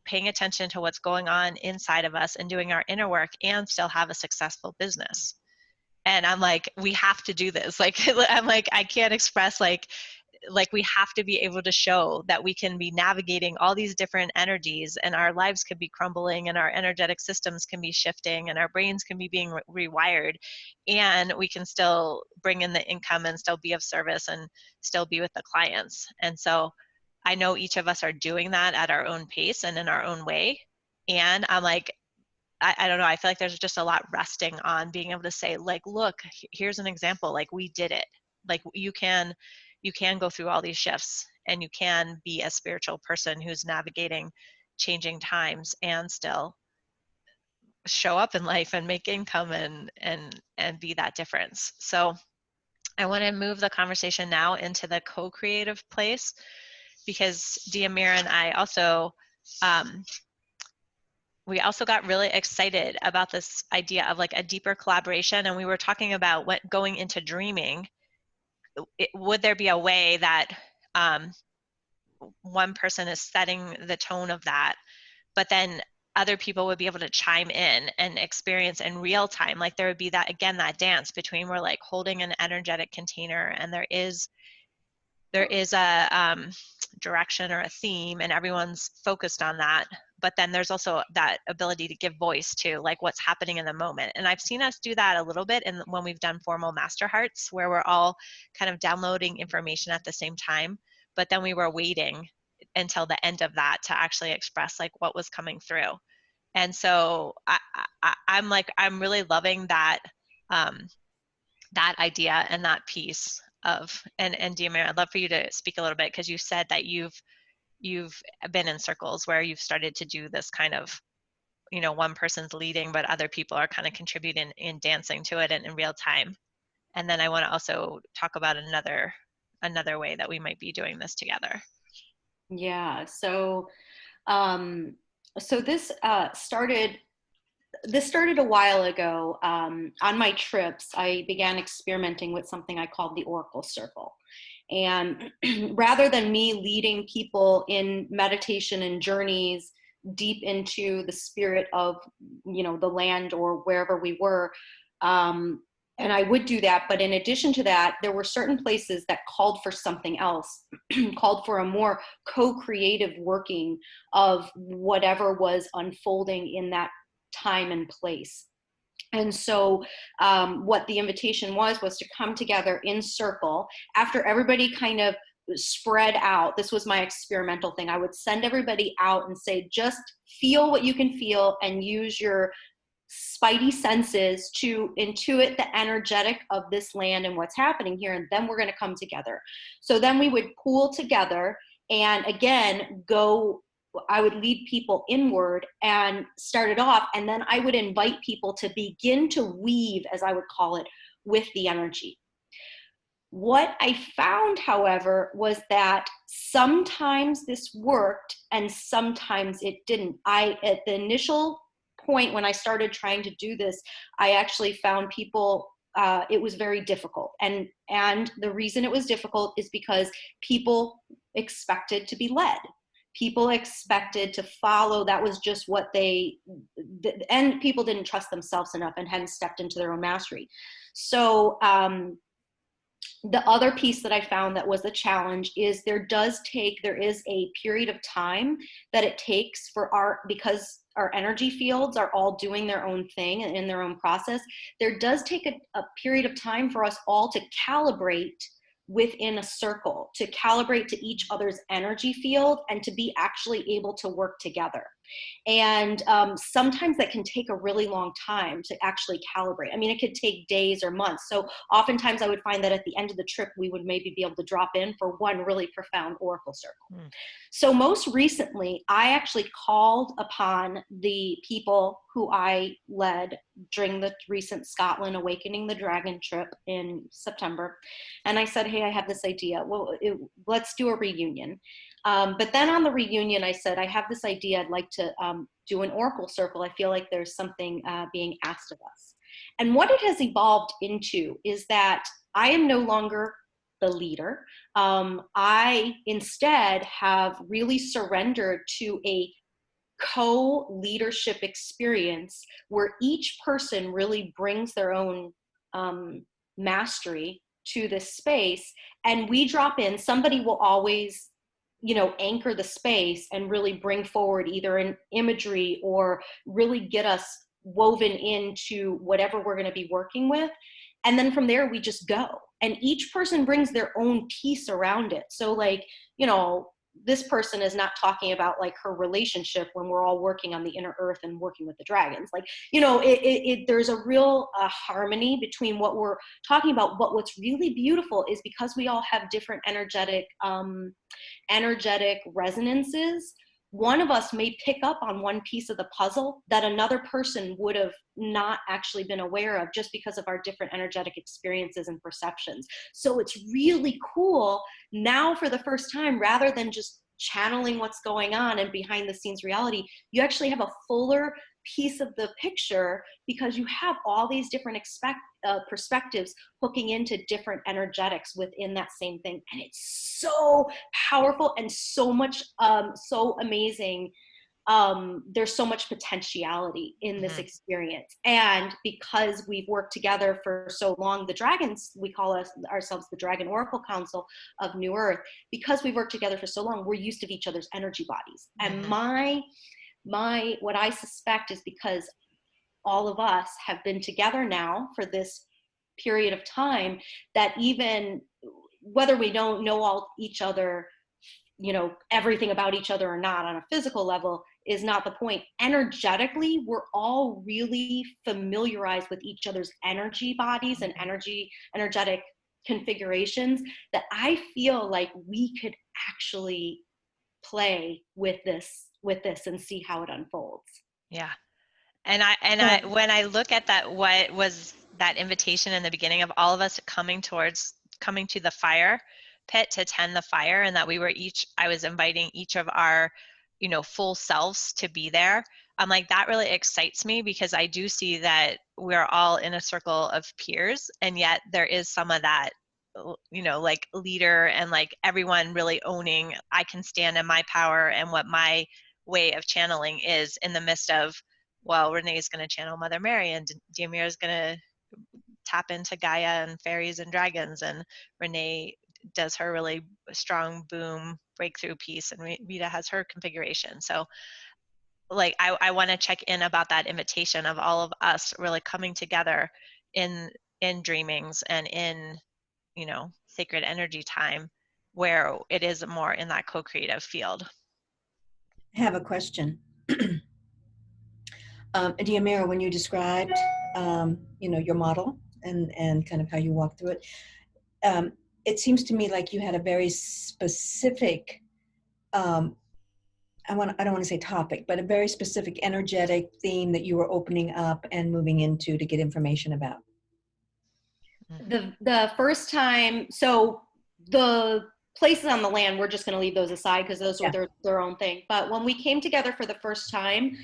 paying attention to what's going on inside of us and doing our inner work and still have a successful business. And I'm like, we have to do this. Like, I'm like, I can't express like we have to be able to show that we can be navigating all these different energies, and our lives could be crumbling, and our energetic systems can be shifting, and our brains can be being rewired, and we can still bring in the income and still be of service and still be with the clients. And so I know each of us are doing that at our own pace and in our own way. And I'm like, I don't know, I feel like there's just a lot resting on being able to say, like, look, here's an example, like we did it. Like you can go through all these shifts, and you can be a spiritual person who's navigating changing times and still show up in life and make income and be that difference. So I want to move the conversation now into the co-creative place, because Diamir and I also we also got really excited about this idea of like a deeper collaboration. And we were talking about what going into dreaming, would there be a way that one person is setting the tone of that, but then other people would be able to chime in and experience in real time? Like there would be that, again, that dance between, we're like holding an energetic container, and there is a direction or a theme, and everyone's focused on that. But then there's also that ability to give voice to like what's happening in the moment. And I've seen us do that a little bit when we've done formal master hearts, where we're all kind of downloading information at the same time, but then we were waiting until the end of that to actually express like what was coming through. And so I'm like, I'm really loving that that idea and that piece of, and Diamir, I'd love for you to speak a little bit, because you said that you've been in circles where you've started to do this kind of, one person's leading, but other people are kind of contributing in dancing to it in real time. And then I want to also talk about another way that we might be doing this together. Yeah. So, so this started a while ago. On my trips, I began experimenting with something I called the Oracle Circle. And rather than me leading people in meditation and journeys deep into the spirit of, the land or wherever we were, and I would do that, but in addition to that, there were certain places that called for something else, called for a more co-creative working of whatever was unfolding in that time and place. And so what the invitation was to come together in circle after everybody kind of spread out. This was my experimental thing. I would send everybody out and say, just feel what you can feel and use your spidey senses to intuit the energetic of this land and what's happening here. And then we're going to come together. So then we would pool together and again, I would lead people inward and start it off. And then I would invite people to begin to weave, as I would call it, with the energy. What I found, however, was that sometimes this worked and sometimes it didn't. At the initial point when I started trying to do this, I actually found people, it was very difficult. And the reason it was difficult is because people expected to be led. People expected to follow. That was just what and people didn't trust themselves enough and hadn't stepped into their own mastery. So the other piece that I found that was a challenge is there is a period of time that it takes because our energy fields are all doing their own thing and in their own process. There does take a period of time for us all to calibrate within a circle, to calibrate to each other's energy field and to be actually able to work together. And sometimes that can take a really long time to actually calibrate. I mean, it could take days or months. So oftentimes I would find that at the end of the trip, we would maybe be able to drop in for one really profound oracle circle. So most recently, I actually called upon the people who I led during the recent Scotland Awakening the Dragon trip in September. And I said, hey, I have this idea. Well, let's do a reunion. But then on the reunion, I said, I have this idea. I'd like to do an oracle circle. I feel like there's something being asked of us. And what it has evolved into is that I am no longer the leader. I instead have really surrendered to a co-leadership experience where each person really brings their own mastery to this space. And we drop in. Somebody will always anchor the space and really bring forward either an imagery or really get us woven into whatever we're going to be working with. And then from there, we just go. And each person brings their own piece around it. So this person is not talking about like her relationship when we're all working on the inner earth and working with the dragons. There's a real harmony between what we're talking about. But what's really beautiful is because we all have different energetic resonances, one of us may pick up on one piece of the puzzle that another person would have not actually been aware of just because of our different energetic experiences and perceptions. So it's really cool now for the first time, rather than just channeling what's going on and behind the scenes reality, you actually have a fuller piece of the picture because you have all these different perspectives hooking into different energetics within that same thing. And it's so powerful and so much, so amazing. There's so much potentiality in this experience. And because we've worked together for so long, the dragons, we call ourselves the Dragon Oracle Council of New Earth, because we've worked together for so long, we're used to each other's energy bodies. And what I suspect is because all of us have been together now for this period of time, that even whether we don't know each other, everything about each other or not on a physical level is not the point. Energetically, we're all really familiarized with each other's energy bodies and energetic configurations, that I feel like we could actually play with this and see how it unfolds. Yeah. And I when I look at that, what was that invitation in the beginning of all of us coming to the fire pit to tend the fire, and that I was inviting each of our, full selves to be there. I'm like, that really excites me, because I do see that we're all in a circle of peers, and yet there is some of that, like leader and like everyone really owning, I can stand in my power and what my way of channeling is, in the midst of, well, Renee's going to channel Mother Mary, and Diamir is going to tap into Gaia and fairies and dragons, and Renee does her really strong boom breakthrough piece, and Rita has her configuration. So like I want to check in about that invitation of all of us really coming together in dreamings and in sacred energy time, where it is more in that co-creative field. I have a question. Diamira, when you described, your model and kind of how you walk through it, it seems to me like you had a very specific, I don't want to say topic, but a very specific energetic theme that you were opening up and moving into to get information about. The first time, so the places on the land, we're just going to leave those aside because those were their own thing. But when we came together for the first time,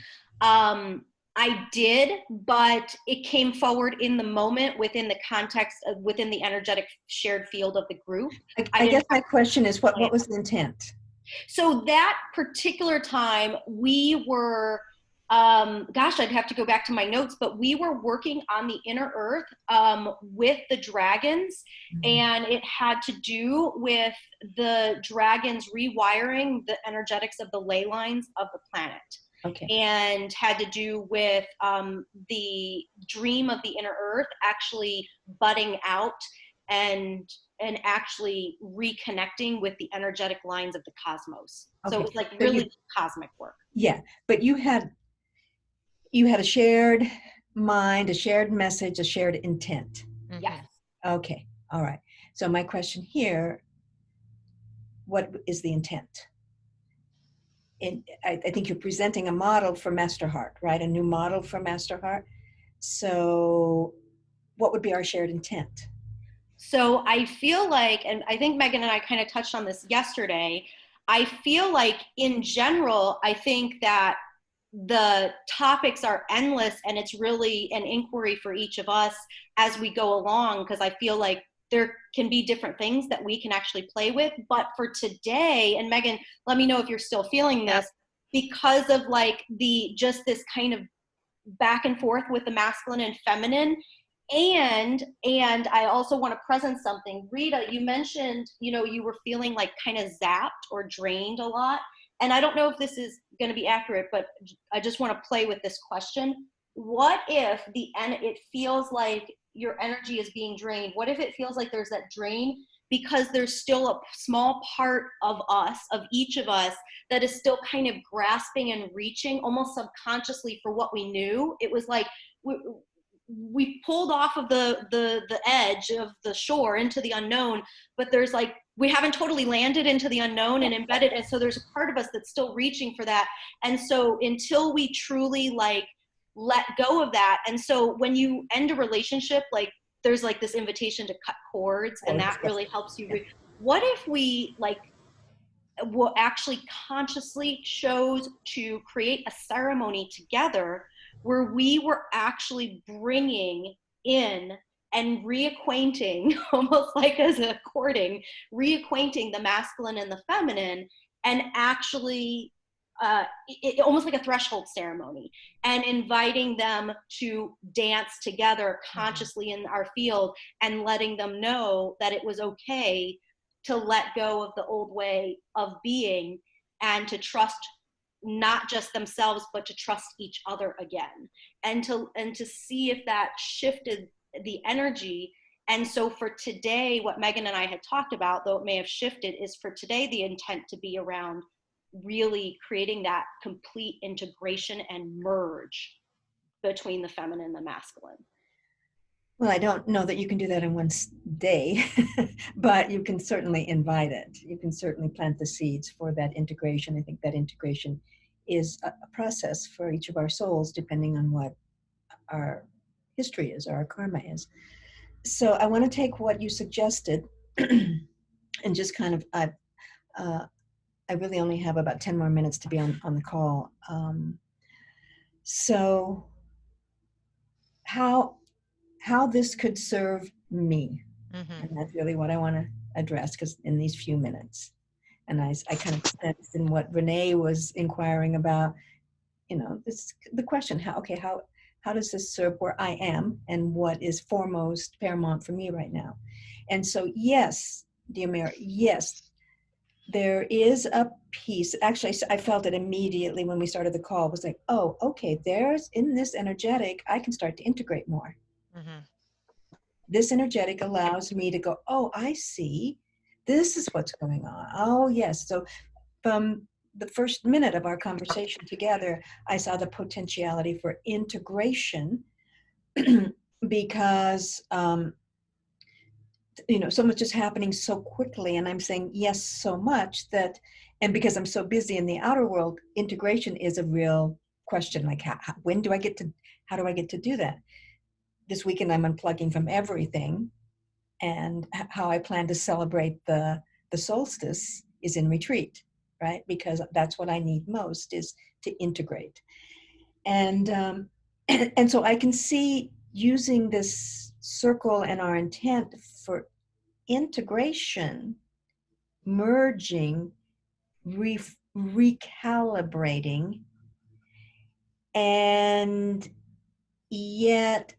I did, but it came forward in the moment within the context of, within the energetic shared field of the group. I guess my question is, what was the intent? So that particular time, we were, gosh, I'd have to go back to my notes, but we were working on the inner earth with the dragons, and it had to do with the dragons rewiring the energetics of the ley lines of the planet. Okay. And had to do with the dream of the inner earth actually budding out and actually reconnecting with the energetic lines of the cosmos. So Okay. it was like So really cosmic work. Yeah, but you had a shared mind, a shared message, a shared intent. Yes. Okay. All right. So my question here, what is the intent? I think you're presenting a model for Master Heart, right? A new model for Master Heart. So what would be our shared intent? So I feel like, and I think Megan and I kind of touched on this yesterday, I feel like in general, I think that the topics are endless, and it's really an inquiry for each of us as we go along, because I feel like there can be different things that we can actually play with. But for today, and Megan, let me know if you're still feeling this, because of like just this kind of back and forth with the masculine and feminine. And I also want to present something. Rita, you mentioned, you were feeling like kind of zapped or drained a lot. And I don't know if this is going to be accurate, but I just want to play with this question. What if it feels like your energy is being drained? What if it feels like there's that drain because there's still a small part of us, of each of us, that is still kind of grasping and reaching almost subconsciously for what we knew? It was like we pulled off of the edge of the shore into the unknown, but there's like, we haven't totally landed into the unknown and embedded. And so there's a part of us that's still reaching for that. And so until we truly like let go of that. And so when you end a relationship, like there's like this invitation to cut cords, and that really helps you. What if we like will actually consciously chose to create a ceremony together where we were actually bringing in and reacquainting, almost like as a courting, reacquainting the masculine and the feminine, and actually almost like a threshold ceremony, and inviting them to dance together consciously in our field, and letting them know that it was okay to let go of the old way of being, and to trust not just themselves, but to trust each other again, and to see if that shifted the energy. And so for today, what Megan and I had talked about, though it may have shifted, is for today the intent to be around really creating that complete integration and merge between the feminine and the masculine. Well, I don't know that you can do that in one day, but you can certainly invite it. You can certainly plant the seeds for that integration. I think that integration is a process for each of our souls, depending on what our history is or our karma is. So I want to take what you suggested and just kind of, I really only have about 10 more minutes to be on the call. So how this could serve me. And that's really what I want to address, because in these few minutes. And I kind of sensed in what Renee was inquiring about, the question, how does this serve where I am and what is foremost, paramount for me right now? And so, yes, dear Mary, yes, there is a piece. Actually, I felt it immediately when we started the call. It was like, oh, okay, there's in this energetic, I can start to integrate more. This energetic allows me to go, oh, I see. This is what's going on. Oh, yes. So from the first minute of our conversation together, I saw the potentiality for integration because, so much is happening so quickly, and I'm saying yes so much that, and because I'm so busy in the outer world, integration is a real question. Like, how do I get to do that? This weekend, I'm unplugging from everything, and how I plan to celebrate the solstice is in retreat, right? Because that's what I need most, is to integrate. And and so I can see using this circle and our intent for integration, merging, recalibrating, and yet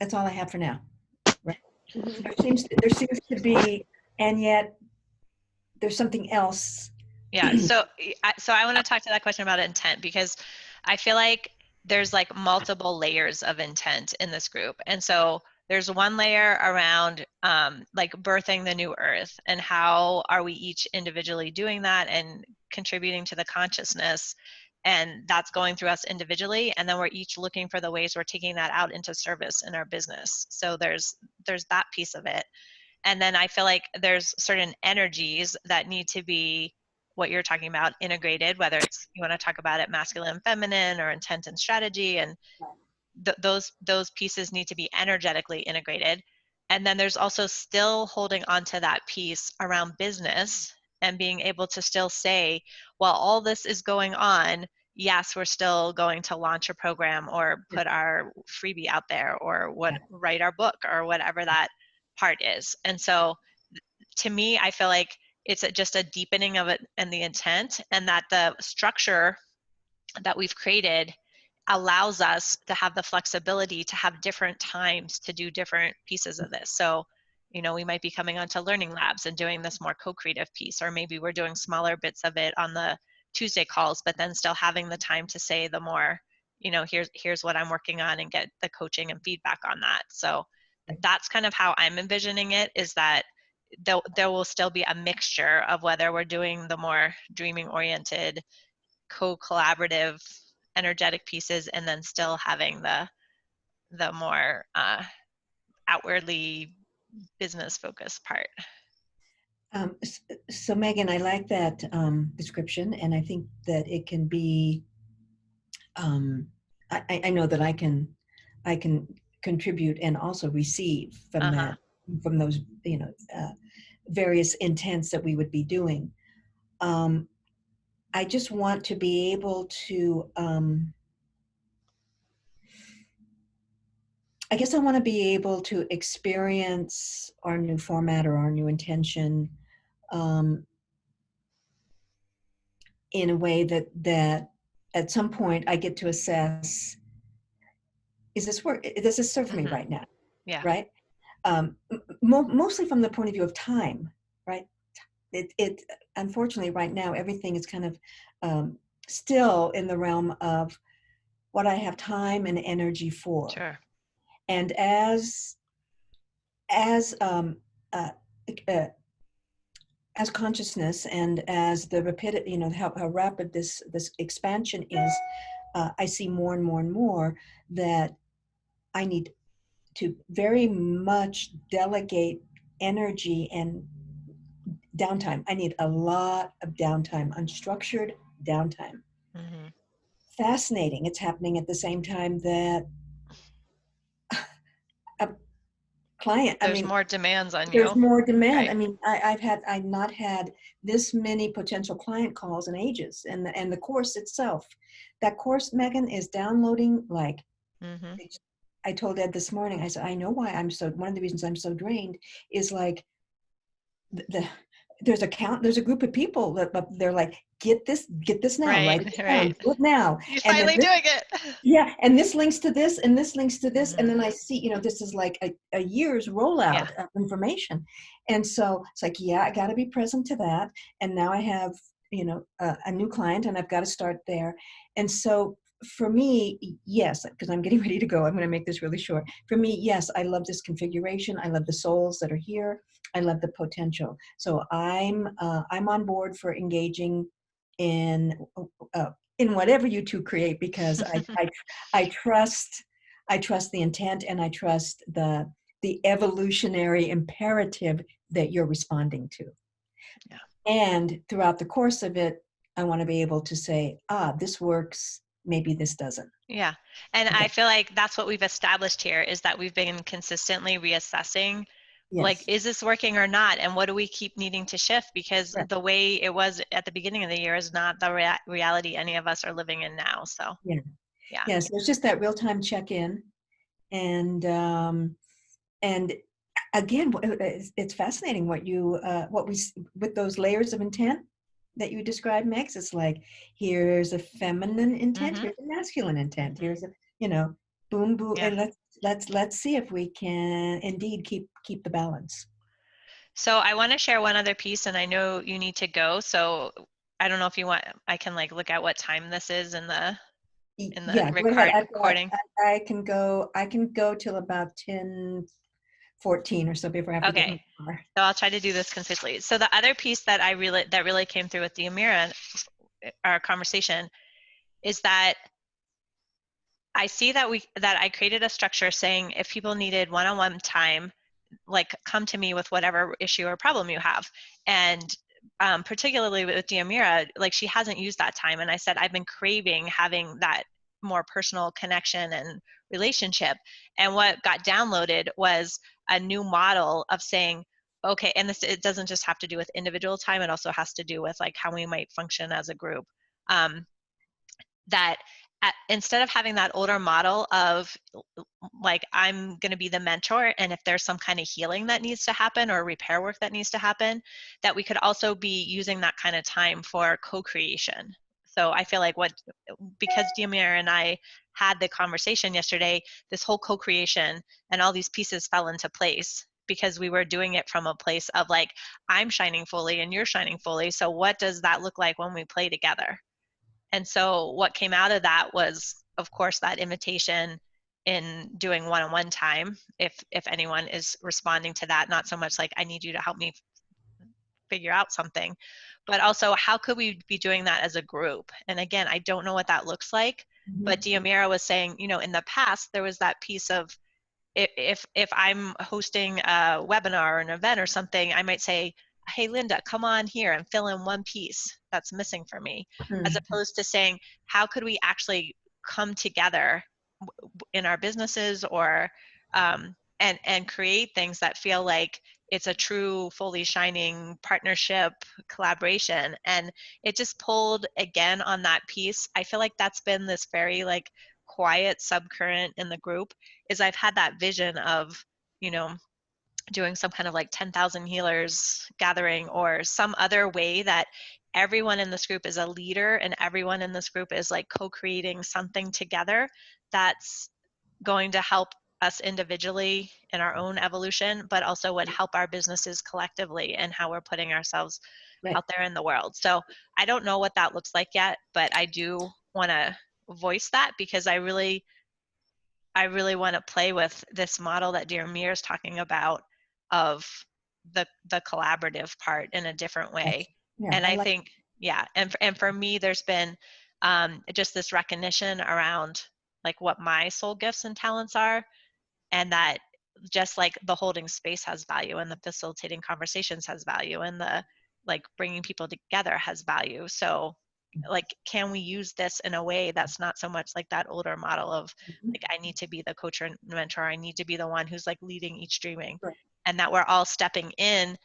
that's all I have for now. Right? Mhm. There seems to be, and yet there's something else. Yeah. So I want to talk to that question about intent, because I feel like there's like multiple layers of intent in this group. And so there's one layer around like birthing the new earth, and how are we each individually doing that and contributing to the consciousness. And that's going through us individually. And then we're each looking for the ways we're taking that out into service in our business. So there's that piece of it. And then I feel like there's certain energies that need to be, what you're talking about, integrated, whether it's, you want to talk about it masculine, feminine, or intent and strategy. And those pieces need to be energetically integrated. And then there's also still holding on to that piece around business, and being able to still say, while all this is going on, yes, we're still going to launch a program or put our freebie out there, or write our book, or whatever that part is. And so to me, I feel like it's just a deepening of it and the intent, and that the structure that we've created allows us to have the flexibility to have different times to do different pieces of this. So, we might be coming onto learning labs and doing this more co-creative piece, or maybe we're doing smaller bits of it on the Tuesday calls, but then still having the time to say the more, here's what I'm working on, and get the coaching and feedback on that. So that's kind of how I'm envisioning it, is that there will still be a mixture of whether we're doing the more dreaming oriented, co-collaborative, energetic pieces, and then still having the more outwardly business focused part. So Megan, I like that description, and I think that it can be. I know that I can contribute and also receive from that, from those various intents that we would be doing. I just want to be able to. I guess I want to be able to experience our new format or our new intention in a way that at some point I get to assess, is this work? Does this serve me right now? Yeah. Right. Mostly from the point of view of time. Right. It unfortunately right now everything is kind of still in the realm of what I have time and energy for. Sure. And as consciousness and as the rapidity, how rapid this expansion is, I see more and more and more that I need to very much delegate energy and downtime. I need a lot of downtime, unstructured downtime. Mm-hmm. Fascinating. It's happening at the same time that a client, there's more demands on there's you. more demand. Right. I mean, I've not had this many potential client calls in ages. And the course itself, that course, Megan, is downloading like, Mm-hmm. I told Ed this morning, I said, I know why one of the reasons I'm so drained is like there's a group of people that they're like, get this now, Right. write it down, Right. do it now. You're And finally doing it. yeah, and this links to this, and this links to this, and Mm-hmm. then I see, this is like a year's rollout of information, and so it's like, yeah, I got to be present to that, and now I have, a new client, and I've got to start there, and so for me, yes, because I'm getting ready to go, I'm going to make this really short. For me, yes, I love this configuration. I love the souls that are here. I love the potential. So I'm on board for engaging in whatever you two create, because I trust the intent, and I trust the evolutionary imperative that you're responding to. Yeah. And throughout the course of it, I want to be able to say, this works, maybe this doesn't. Yeah. And Okay. I feel like that's what we've established here, is that we've been consistently reassessing, like, Yes. is this working or not? And what do we keep needing to shift? Because Right. the way it was at the beginning of the year is not the reality any of us are living in now. So, Yeah. yeah. Yes. It's just that real-time check-in, and again, it's fascinating what you with those layers of intent that you described, Max. It's like, here's a feminine intent, Mm-hmm. here's a masculine intent, here's a, boom boom, Yeah. and let's see if we can indeed keep the balance. So I want to share one other piece, and I know you need to go. So I don't know if you want, I can like look at what time this is in the Yeah, go ahead. recording. I can go till about 10:14 or so before I have to get in Okay. the car. So I'll try to do this concisely. So the other piece that really came through with Diamira, our conversation, is that I see that I created a structure saying if people needed one-on-one time, like come to me with whatever issue or problem you have. And particularly with Diamira, like she hasn't used that time. And I said, I've been craving having that more personal connection and relationship. And what got downloaded was a new model of saying, okay, and it doesn't just have to do with individual time, it also has to do with like how we might function as a group. That instead of having that older model of like I'm going to be the mentor, and if there's some kind of healing that needs to happen or repair work that needs to happen, that we could also be using that kind of time for co-creation. So I feel like because Diamira and I had the conversation yesterday, this whole co-creation and all these pieces fell into place because we were doing it from a place of like, I'm shining fully and you're shining fully. So what does that look like when we play together? And so what came out of that was, of course, that invitation in doing one-on-one time, if anyone is responding to that, not so much like, I need you to help me figure out something, but also how could we be doing that as a group? And again, I don't know what that looks like, but Diamira was saying, in the past, there was that piece of, if I'm hosting a webinar or an event or something, I might say, hey, Linda, come on here and fill in one piece that's missing for me, as opposed to saying, how could we actually come together in our businesses or and create things that feel like it's a true, fully shining partnership, collaboration. And it just pulled again on that piece. I feel like that's been this very like quiet subcurrent in the group, is I've had that vision of, doing some kind of like 10,000 healers gathering or some other way that everyone in this group is a leader and everyone in this group is like co-creating something together that's going to help us individually in our own evolution, but also would help our businesses collectively and how we're putting ourselves out there in the world. So I don't know what that looks like yet, but I do want to voice that because I really want to play with this model that Diamira is talking about of the collaborative part in a different way. Yeah, And I like think, yeah, and for me, there's been just this recognition around like what my soul gifts and talents are, and that just like the holding space has value and the facilitating conversations has value and the like bringing people together has value. So like, can we use this in a way that's not so much like that older model of like, I need to be the coach or mentor, I need to be the one who's like leading each dreaming, Right. and that we're all stepping in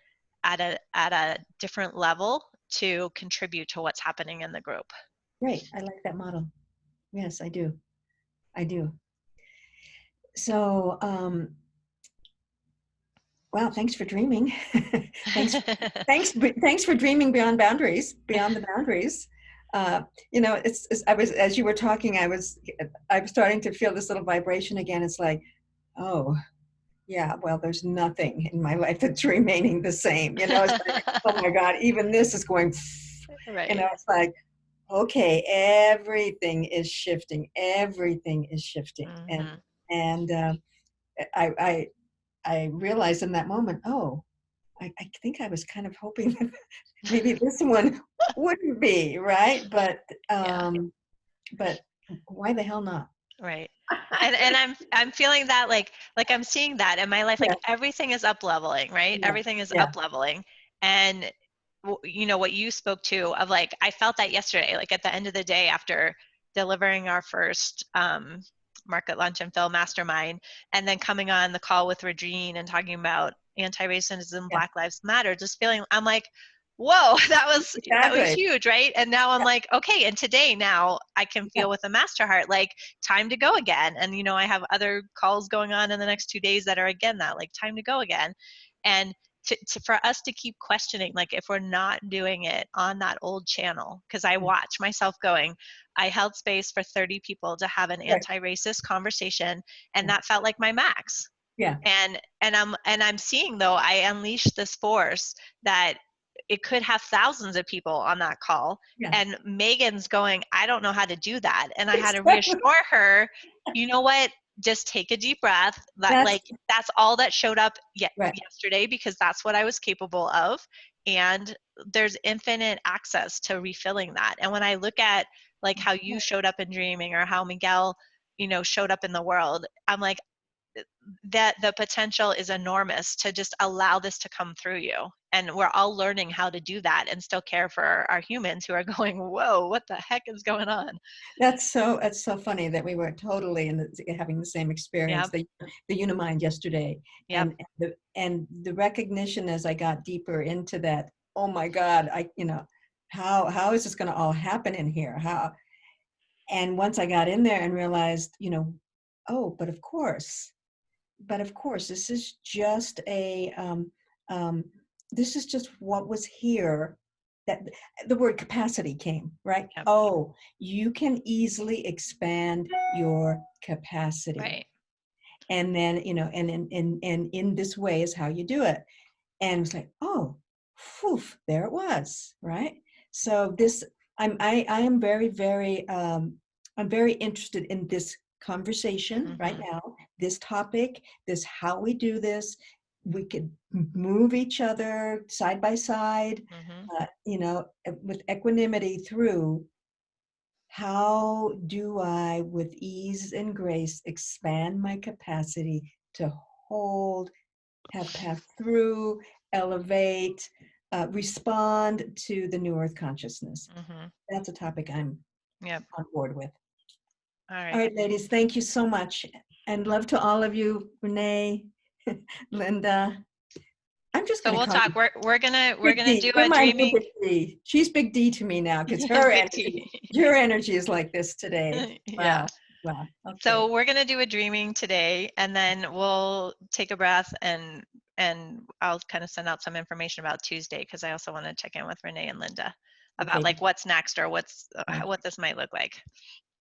at a different level to contribute to what's happening in the group. Great. I like that model. Yes, I do. So, wow, thanks for dreaming. Thanks for dreaming beyond the boundaries. I was, as you were talking, I was starting to feel this little vibration again. It's like, oh, yeah, well, there's nothing in my life that's remaining the same. It's like, oh my God, even this is going, right. It's like, okay, everything is shifting. Mm-hmm. And I realized in that moment, oh, I think I was kind of hoping that maybe this one wouldn't be, right? But but why the hell not? Right. And I'm feeling that like I'm seeing that in my life, like everything is up leveling, right? Everything is up leveling. And what you spoke to of like, I felt that yesterday, like at the end of the day after delivering our first Market Lunch and Phil Mastermind, and then coming on the call with Regine and talking about anti-racism, Black Lives Matter, just feeling, I'm like, whoa, that was Exactly. huge, right? And now I'm like, okay, and today now I can feel with a master heart, like time to go again. And I have other calls going on in the next 2 days that are again that like time to go again. And for us to keep questioning, like if we're not doing it on that old channel, because I watch myself going, I held space for 30 people to have an anti-racist conversation, and that felt like my max. Yeah. And I'm seeing, though, I unleashed this force that it could have thousands of people on that call. Yeah. And Megan's going, I don't know how to do that. And I had to reassure her, you know what? Just take a deep breath. That's all that showed up yesterday, because that's what I was capable of. And there's infinite access to refilling that. And when I look at like how you showed up in dreaming, or how Miguel, showed up in the world, I'm like, that the potential is enormous to just allow this to come through you. And we're all learning how to do that and still care for our humans who are going, whoa, what the heck is going on? That's so funny that we were totally having the same experience. The Unimind yesterday, and the recognition as I got deeper into that. Oh my God! How is this going to all happen in here? How? And once I got in there and realized, oh, but of course, this is just this is just what was here. That the word capacity came, right? Yep. Oh, you can easily expand your capacity. Right. And then, and in this way is how you do it. And it's like, oh, whew, there it was, right? So I am very, very, I'm very interested in this conversation right now, this topic, this how we do this. We could move each other side by side, with equanimity through. How do I, with ease and grace, expand my capacity to hold, have pass through, elevate, respond to the new earth consciousness? That's a topic I'm on board with. All right, ladies, thank you so much. And love to all of you, Renee, Linda. I'm just so we'll talk. We're gonna do a dreaming. Big D. She's Big D to me now, because her energy is like this today. Wow. Wow. Okay. So we're gonna do a dreaming today, and then we'll take a breath, and I'll kind of send out some information about Tuesday, because I also want to check in with Renee and Linda about like what's next, or what this might look like.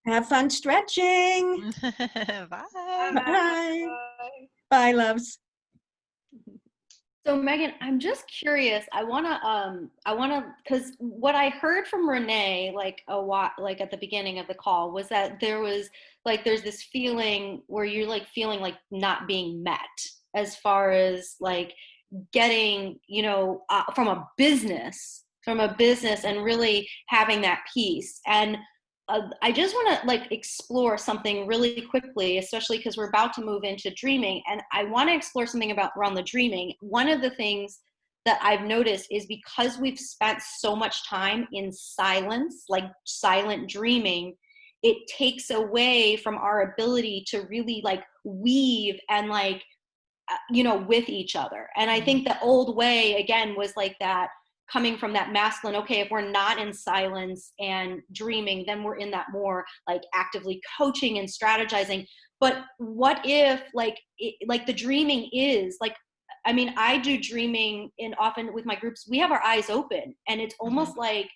Have fun stretching. Bye. Bye. Bye, loves. So Megan, I'm just curious. I wanna, because what I heard from Renee, like at the beginning of the call, was that there's this feeling where you're like feeling like not being met, as far as like getting, from a business, and really having that piece. And I just want to like explore something really quickly, especially because we're about to move into dreaming. And I want to explore something around the dreaming. One of the things that I've noticed is because we've spent so much time in silence, like silent dreaming, it takes away from our ability to really like weave and like, with each other. And I think the old way, again, was like that, coming from that masculine, okay, if we're not in silence and dreaming, then we're in that more like actively coaching and strategizing. But what if like the dreaming is like, I mean, I do dreaming often with my groups, we have our eyes open, and it's almost like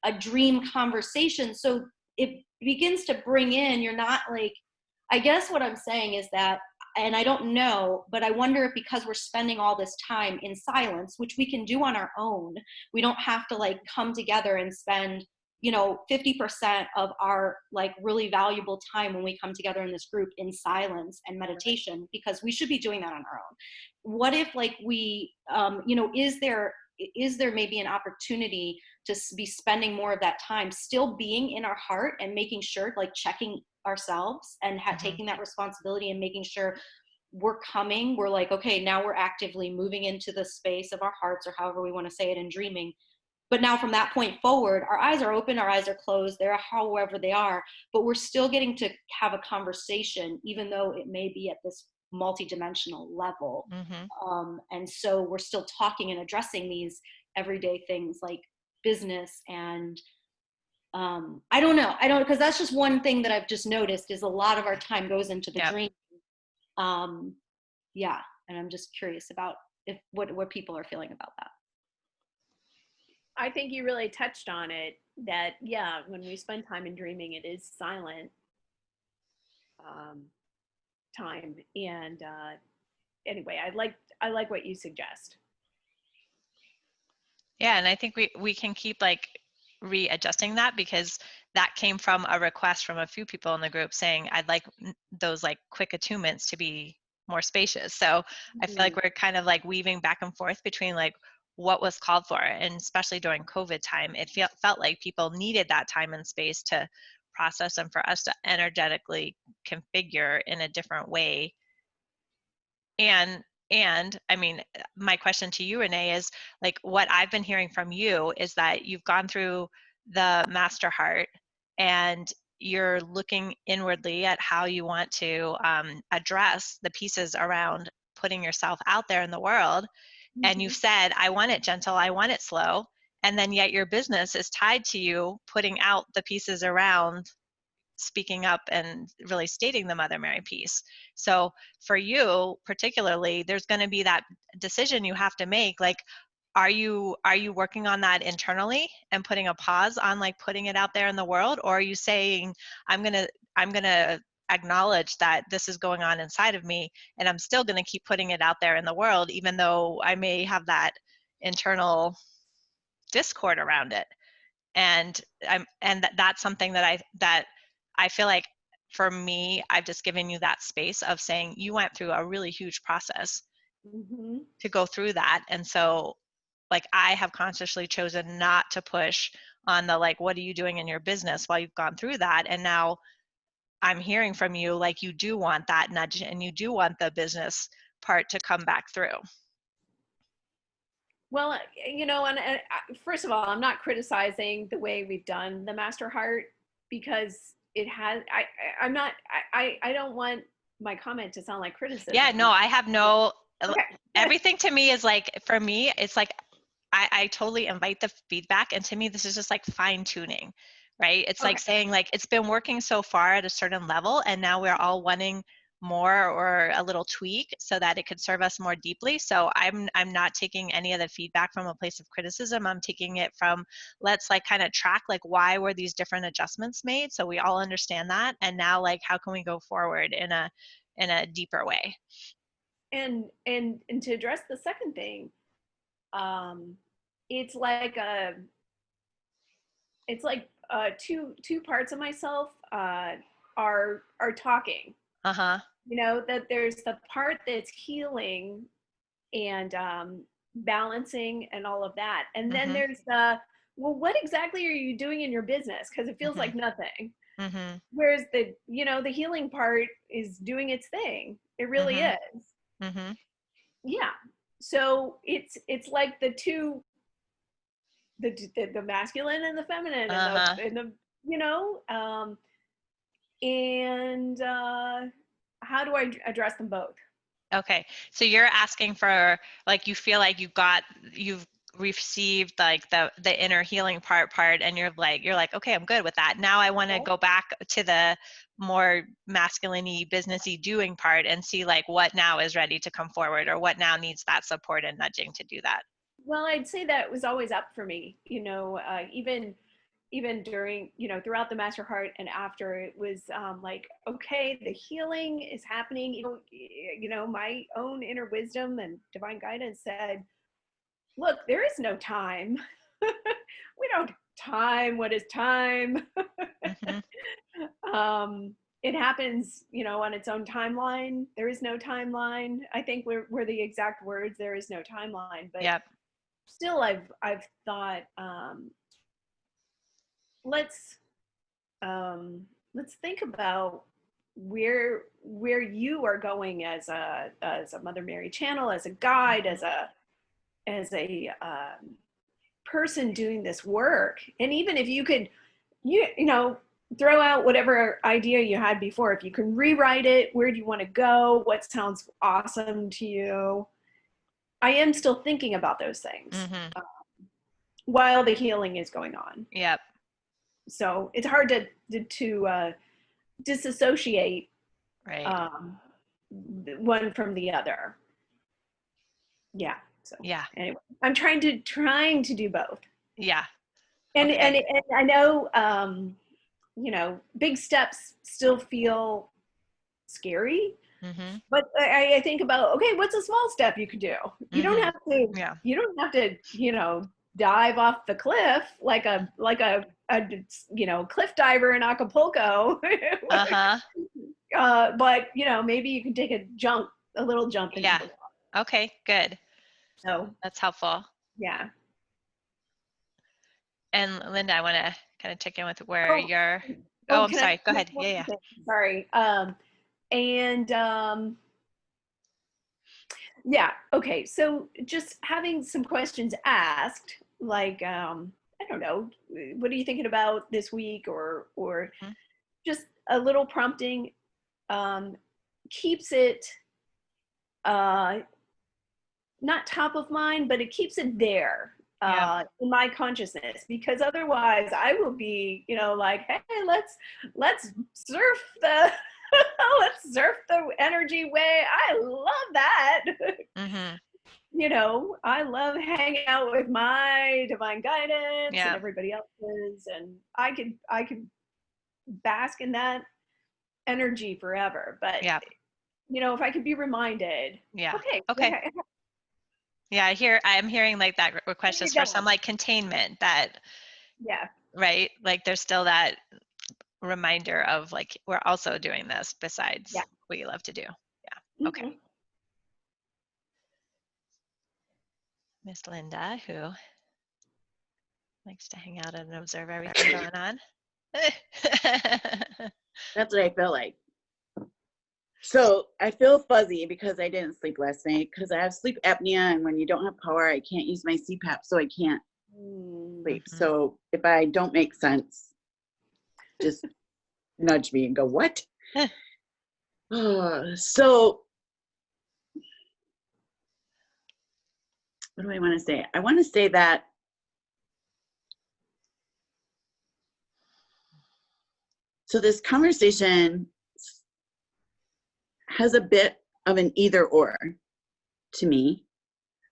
a dream conversation. So it begins to bring in, you're not like, I guess what I'm saying is that, and I don't know, but I wonder if because we're spending all this time in silence, which we can do on our own, we don't have to like come together and spend, 50% of our like really valuable time when we come together in this group in silence and meditation, because we should be doing that on our own. What if like we, is there maybe an opportunity to be spending more of that time still being in our heart and making sure, like checking ourselves and taking that responsibility and making sure we're like, okay, now we're actively moving into the space of our hearts, or however we want to say it, in dreaming. But now from that point forward, our eyes are open, our eyes are closed, they're however they are, but we're still getting to have a conversation, even though it may be at this multidimensional level. Mm-hmm. And so we're still talking and addressing these everyday things like business and I don't know, because that's just one thing that I've just noticed is a lot of our time goes into the Yep. dream. Yeah, and I'm just curious about what people are feeling about that. I think you really touched on it, that, yeah, when we spend time in dreaming, it is silent time. And anyway, I like what you suggest. Yeah, and I think we can keep like readjusting that, because that came from a request from a few people in the group saying, I'd like those like quick attunements to be more spacious. So I feel like we're kind of like weaving back and forth between like what was called for, and especially during COVID time, it felt like people needed that time and space to process, and for us to energetically configure in a different way. And I mean, my question to you, Renee, is like, what I've been hearing from you is that you've gone through the master heart and you're looking inwardly at how you want to address the pieces around putting yourself out there in the world. And you've said, I want it gentle, I want it slow. And then yet your business is tied to you putting out the pieces around speaking up and really stating the Mother Mary piece. So for you particularly, there's going to be that decision you have to make. Like, are you working on that internally and putting a pause on like putting it out there in the world, or are you saying, I'm gonna acknowledge that this is going on inside of me, and I'm still going to keep putting it out there in the world, even though I may have that internal discord around it? And that's something that I feel like, for me, I've just given you that space of saying you went through a really huge process to go through that. And so like I have consciously chosen not to push on the like, what are you doing in your business while you've gone through that? And now I'm hearing from you like you do want that nudge and you do want the business part to come back through. Well, you know, and first of all, I'm not criticizing the way we've done the Master Heart, because it has, I'm not, I don't want my comment to sound like criticism. Yeah, no, I have no, Okay. Everything to me is like, for me, it's like, I totally invite the feedback. And to me, this is just like fine tuning, right? It's like saying like, it's been working so far at a certain level, and now we're all wanting more or a little tweak so that it could serve us more deeply. So I'm not taking any of the feedback from a place of criticism. I'm taking it from, let's like kind of track like, why were these different adjustments made, so we all understand that, and now like how can we go forward in a deeper way. And to address the second thing, it's like two parts of myself are talking. You know, that there's the part that's healing and balancing and all of that, and then there's the, well, what exactly are you doing in your business, because it feels like nothing. Whereas the, you know, the healing part is doing its thing. It really is. Yeah. So it's like the two, the masculine and the feminine, and the you know, and how do I address them both? Okay, so you're asking for like, you feel like you've received like the inner healing part, and you're like, okay, I'm good with that. Now I want to go back to the more masculine-y, businessy doing part and see like what now is ready to come forward, or what now needs that support and nudging to do that. Well, I'd say that was always up for me, you know, even during, you know, throughout the Master Heart and after, it was like, okay, the healing is happening. You know, my own inner wisdom and divine guidance said, look, there is no time. We don't time what is time. It happens, you know, on its own timeline. There is no timeline. I think we're the exact words, there is no timeline. But still, I've thought, let's think about where you are going as a Mother Mary channel, as a guide, as a person doing this work. And even if you could, you know, throw out whatever idea you had before. If you can rewrite it, where do you want to go? What sounds awesome to you? I am still thinking about those things Mm-hmm. while the healing is going on. Yep. So it's hard to disassociate Right. one from the other. Yeah. So Yeah. anyway, I'm trying to do both. Yeah. And Okay. and I know big steps still feel scary, Mm-hmm. but I think about, okay, what's a small step you could do? You don't Mm-hmm. have to. Yeah. You don't have to. Dive off the cliff like a cliff diver in Acapulco. Uh-huh. But maybe you can take a little jump into Yeah. the water. Okay, good. So That's helpful. yeah. And Linda, I want to kind of check in with where you're. Oh, I'm can sorry. Go I? ahead. Yeah, yeah. Sorry. And yeah. Okay. So just having some questions asked, like, I don't know, what are you thinking about this week, or Mhm. just a little prompting, keeps it not top of mind, but it keeps it there Yeah. in my consciousness, because otherwise I will be, like, hey, let's surf the let's surf the energy way. I love that. Mm-hmm. I love hanging out with my divine guidance and Yeah. everybody else's, and I could bask in that energy forever. But Yeah. if I could be reminded, Yeah. okay, Okay. Yeah, I'm hearing like that request just for some like containment, that, yeah. right? Like there's still that reminder of like, we're also doing this besides Yeah. what you love to do. Yeah. Okay. Mhm. Miss Linda, who likes to hang out and observe everything going on. That's what I feel like. So I feel fuzzy because I didn't sleep last night, because I have sleep apnea, and when you don't have power, I can't use my CPAP, so I can't sleep. Mhm. So if I don't make sense, just nudge me and go, what? So what do I want to say? I want to say that so this conversation has a bit of an either or to me.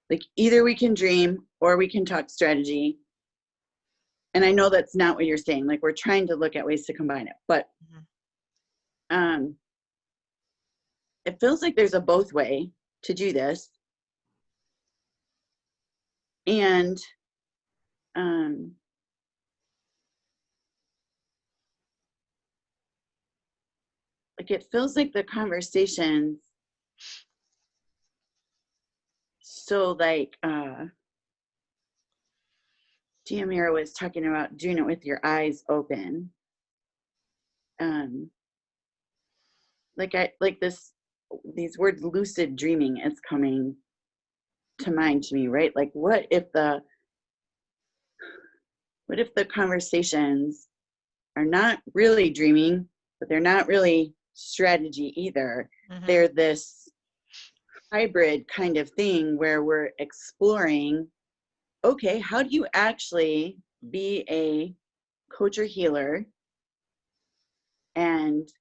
Like, either we can dream or we can talk strategy. And I know that's not what you're saying. Like, we're trying to look at ways to combine it, but it feels like there's a both way to do this. And like, it feels like the conversations, so like Giamira was talking about doing it with your eyes open. These words, lucid dreaming, is coming to mind to me, right? Like, what if the conversations are not really dreaming, but they're not really strategy either? Mhm. They're this hybrid kind of thing where we're exploring, okay, how do you actually be a coach or healer and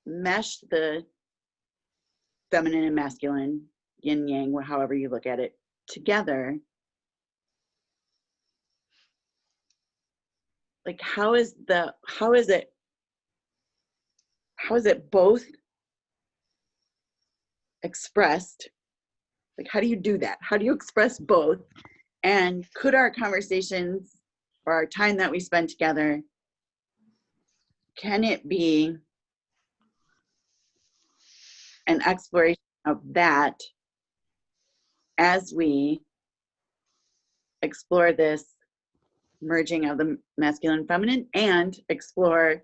mesh the feminine and masculine, yin yang, however you look at it, together. Like, how is it both expressed? Like, how do you do that? How do you express both? And could our conversations or our time that we spend together, can it be an exploration of that as we explore this merging of the masculine and feminine, and explore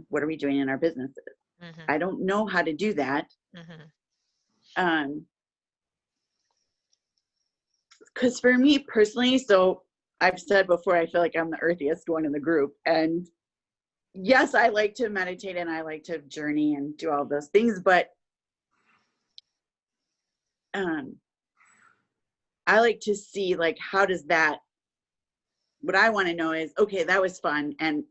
what are we doing in our businesses? Mhm. I don't know how to do that. Mhm. Because for me personally, so I've said before, I feel like I'm the earthiest one in the group. And yes, I like to meditate and I like to journey and do all those things, but I like to see, like, how does that, what I want to know is, okay, that was fun. And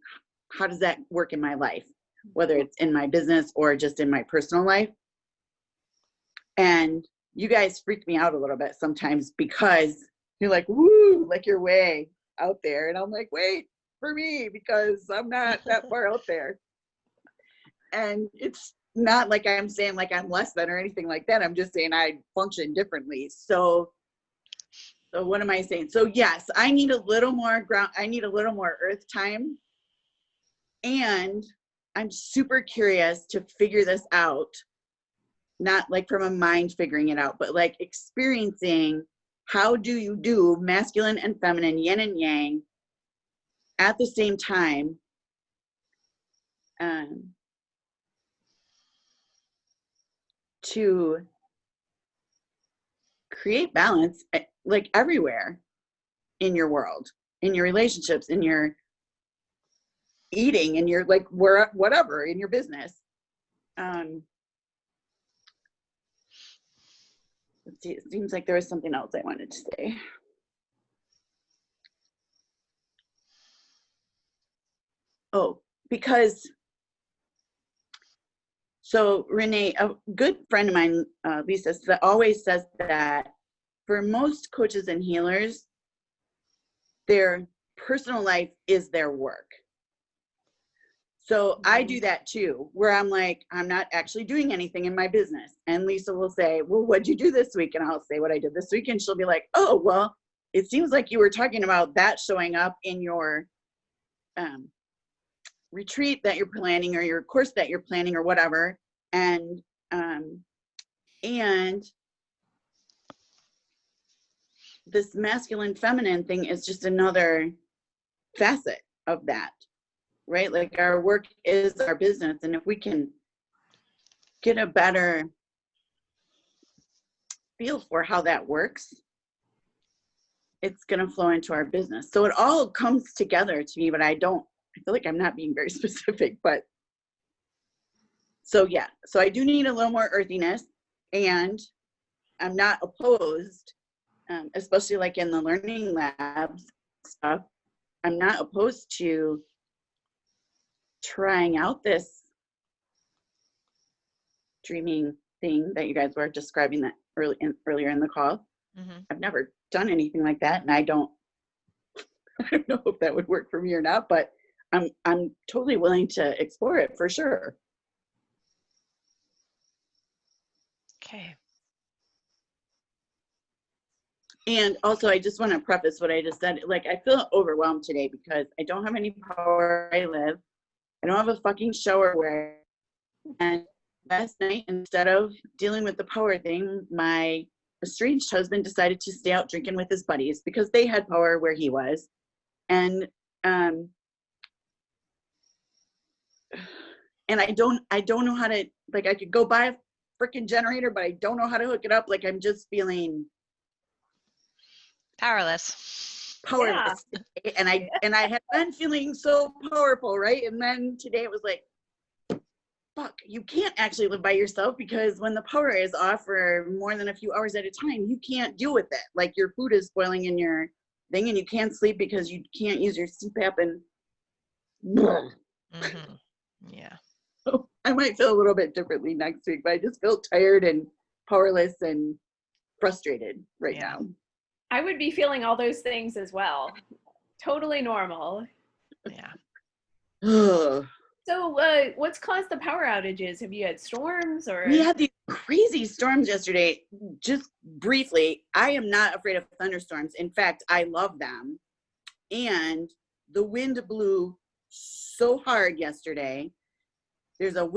how does that work in my life, whether it's in my business or just in my personal life? And you guys freak me out a little bit sometimes because you're like, woo, like you're way out there. And I'm like, wait for me, because I'm not that far out there. And it's not like I'm saying like I'm less than or anything like that. I'm just saying I function differently. So what am I saying? So yes, I need a little more ground. I need a little more earth time. And I'm super curious to figure this out. Not like from a mind figuring it out, but like experiencing how do you do masculine and feminine, yin and yang at the same time, to create balance, like everywhere in your world, in your relationships, in your eating, in your like whatever, in your business. Let's see, it seems like there was something else I wanted to say. Oh, because, so Renee, a good friend of mine, Lisa, always says that for most coaches and healers, their personal life is their work. So I do that too, where I'm like, I'm not actually doing anything in my business. And Lisa will say, well, what'd you do this week? And I'll say what I did this week. And she'll be like, oh, well, it seems like you were talking about that showing up in your retreat that you're planning, or your course that you're planning, or whatever. And this masculine feminine thing is just another facet of that, right? Like our work is our business. And if we can get a better feel for how that works, it's going to flow into our business. So it all comes together to me, but I feel like I'm not being very specific, but so yeah, so I do need a little more earthiness, and I'm not opposed, especially like in the learning labs stuff, I'm not opposed to trying out this dreaming thing that you guys were describing that earlier in the call. Mm-hmm. I've never done anything like that, and I don't know if that would work for me or not, but I'm totally willing to explore it for sure. Okay. And also, I just want to preface what I just said. Like, I feel overwhelmed today because I don't have any power where I live. I don't have a fucking shower where. And last night, instead of dealing with the power thing, my estranged husband decided to stay out drinking with his buddies because they had power where he was. And I don't know how to, like, I could go buy a freaking generator, but I don't know how to hook it up. Like, I'm just feeling powerless. Yeah. And I had been feeling so powerful, right? And then today it was like, fuck, you can't actually live by yourself, because when the power is off for more than a few hours at a time, you can't deal with it. Like, your food is spoiling in your thing, and you can't sleep because you can't use your CPAP, and Mm-hmm. Yeah. So I might feel a little bit differently next week, but I just feel tired and powerless and frustrated right now. I would be feeling all those things as well. Totally normal. Yeah. So what's caused the power outages? Have you had storms or? We had these crazy storms yesterday. Just briefly, I am not afraid of thunderstorms. In fact, I love them. And the wind blew so hard yesterday. There's a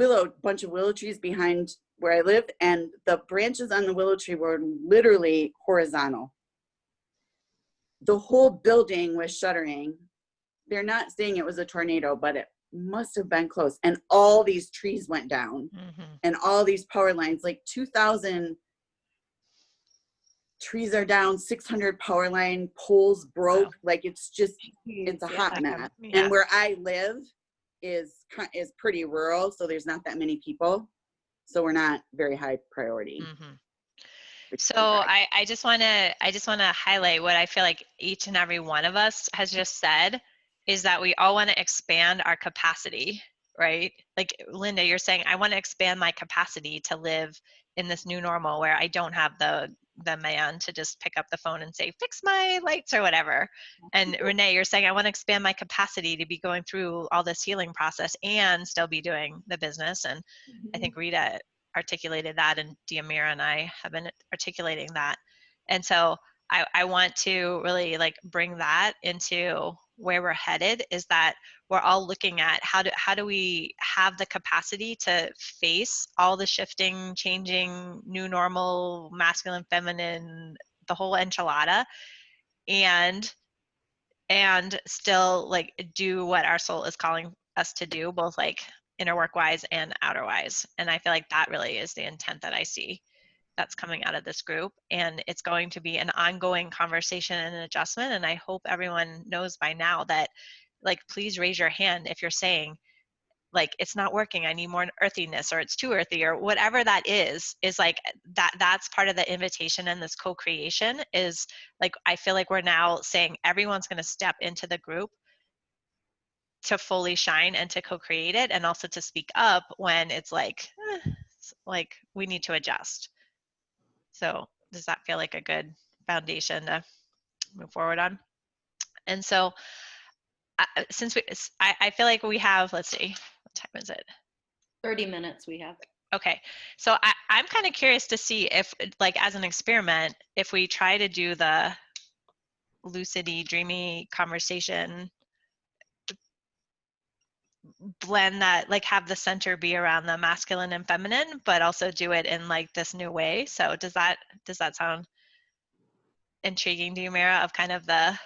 bunch of willow trees behind where I live, and the branches on the willow tree were literally horizontal. The whole building was shuddering. They're not saying it was a tornado, but it must have been close. And all these trees went down, and all these power lines, like 2,000 trees are down, 600 power line poles broke. Wow. Like it's just, it's a Yeah. hot mess. Yeah. And where I live is pretty rural, so there's not that many people. So we're not very high priority. Mhm. So I just want to highlight what I feel like each and every one of us has just said is that we all want to expand our capacity, right? Like Linda, you're saying I want to expand my capacity to live in this new normal where I don't have the man to just pick up the phone and say fix my lights or whatever. And Renee, you're saying I want to expand my capacity to be going through all this healing process and still be doing the business. And I think Rita articulated that, and Diamira and I have been articulating that. And so I want to really like bring that into where we're headed, is that we're all looking at how do we have the capacity to face all the shifting, changing, new normal, masculine, feminine, the whole enchilada, and still like do what our soul is calling us to do, both like inner work wise and outer wise. And I feel like that really is the intent that I see that's coming out of this group. And it's going to be an ongoing conversation and an adjustment. And I hope everyone knows by now that, like, please raise your hand if you're saying, like, it's not working, I need more earthiness, or it's too earthy, or whatever that is like that's part of the invitation and this co-creation is like, I feel like we're now saying everyone's going to step into the group to fully shine and to co-create it, and also to speak up when it's like we need to adjust. So does that feel like a good foundation to move forward on? And so since I feel like we have, let's see, what time is it? 30 minutes we have. Okay, so I'm kind of curious to see if, like, as an experiment, if we try to do the lucidy, dreamy conversation, blend that, like have the center be around the masculine and feminine, but also do it in like this new way. So does that sound intriguing to you, Mira, of kind of that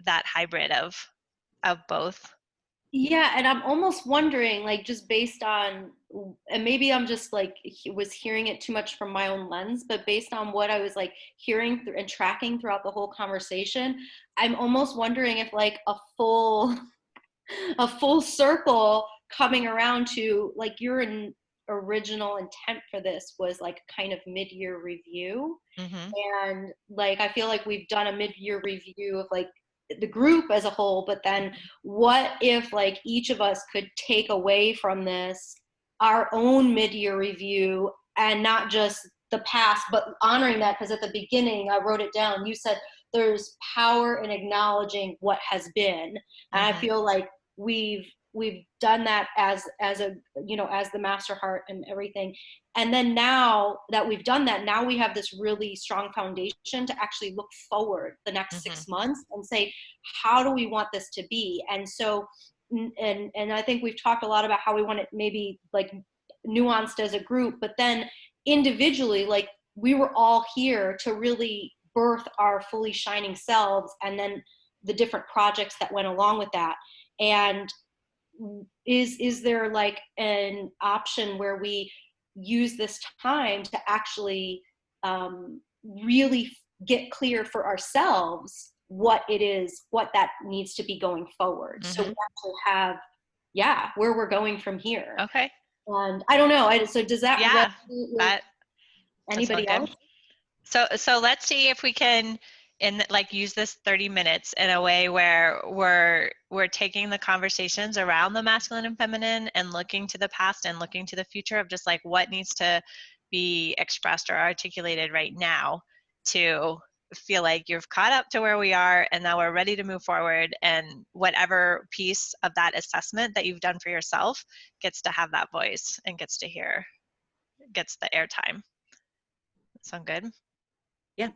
hybrid of both? Yeah, and I'm almost wondering, like, just based on, and maybe I'm just like was hearing it too much from my own lens, but based on what I was like hearing and tracking throughout the whole conversation, I'm almost wondering if like a full circle coming around to like your original intent for this was like kind of mid-year review. Mm-hmm. And like I feel like we've done a mid-year review of like the group as a whole, but then what if like each of us could take away from this our own mid-year review, and not just the past, but honoring that, because at the beginning I wrote it down, you said there's power in acknowledging what has been. And I feel like we've done that as a, you know, as the master heart and everything. And then now that we've done that, now we have this really strong foundation to actually look forward the next 6 months and say, how do we want this to be? And so, and I think we've talked a lot about how we want it maybe like nuanced as a group, but then individually, like we were all here to really birth our fully shining selves, and then the different projects that went along with that. And is there like an option where we use this time to actually really get clear for ourselves what it is, what that needs to be going forward? So we actually have, where we're going from here. Okay. And I don't know. So does that resonate with anybody else? So let's see if we can like use this 30 minutes in a way where we're taking the conversations around the masculine and feminine and looking to the past and looking to the future of just like what needs to be expressed or articulated right now to feel like you've caught up to where we are and now we're ready to move forward, and whatever piece of that assessment that you've done for yourself gets to have that voice and gets the airtime. Sound good? Yeah.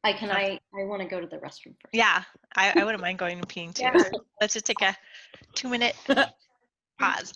I want to go to the restroom first. Yeah, I wouldn't mind going and peeing too. Yeah. Let's just take a 2-minute pause.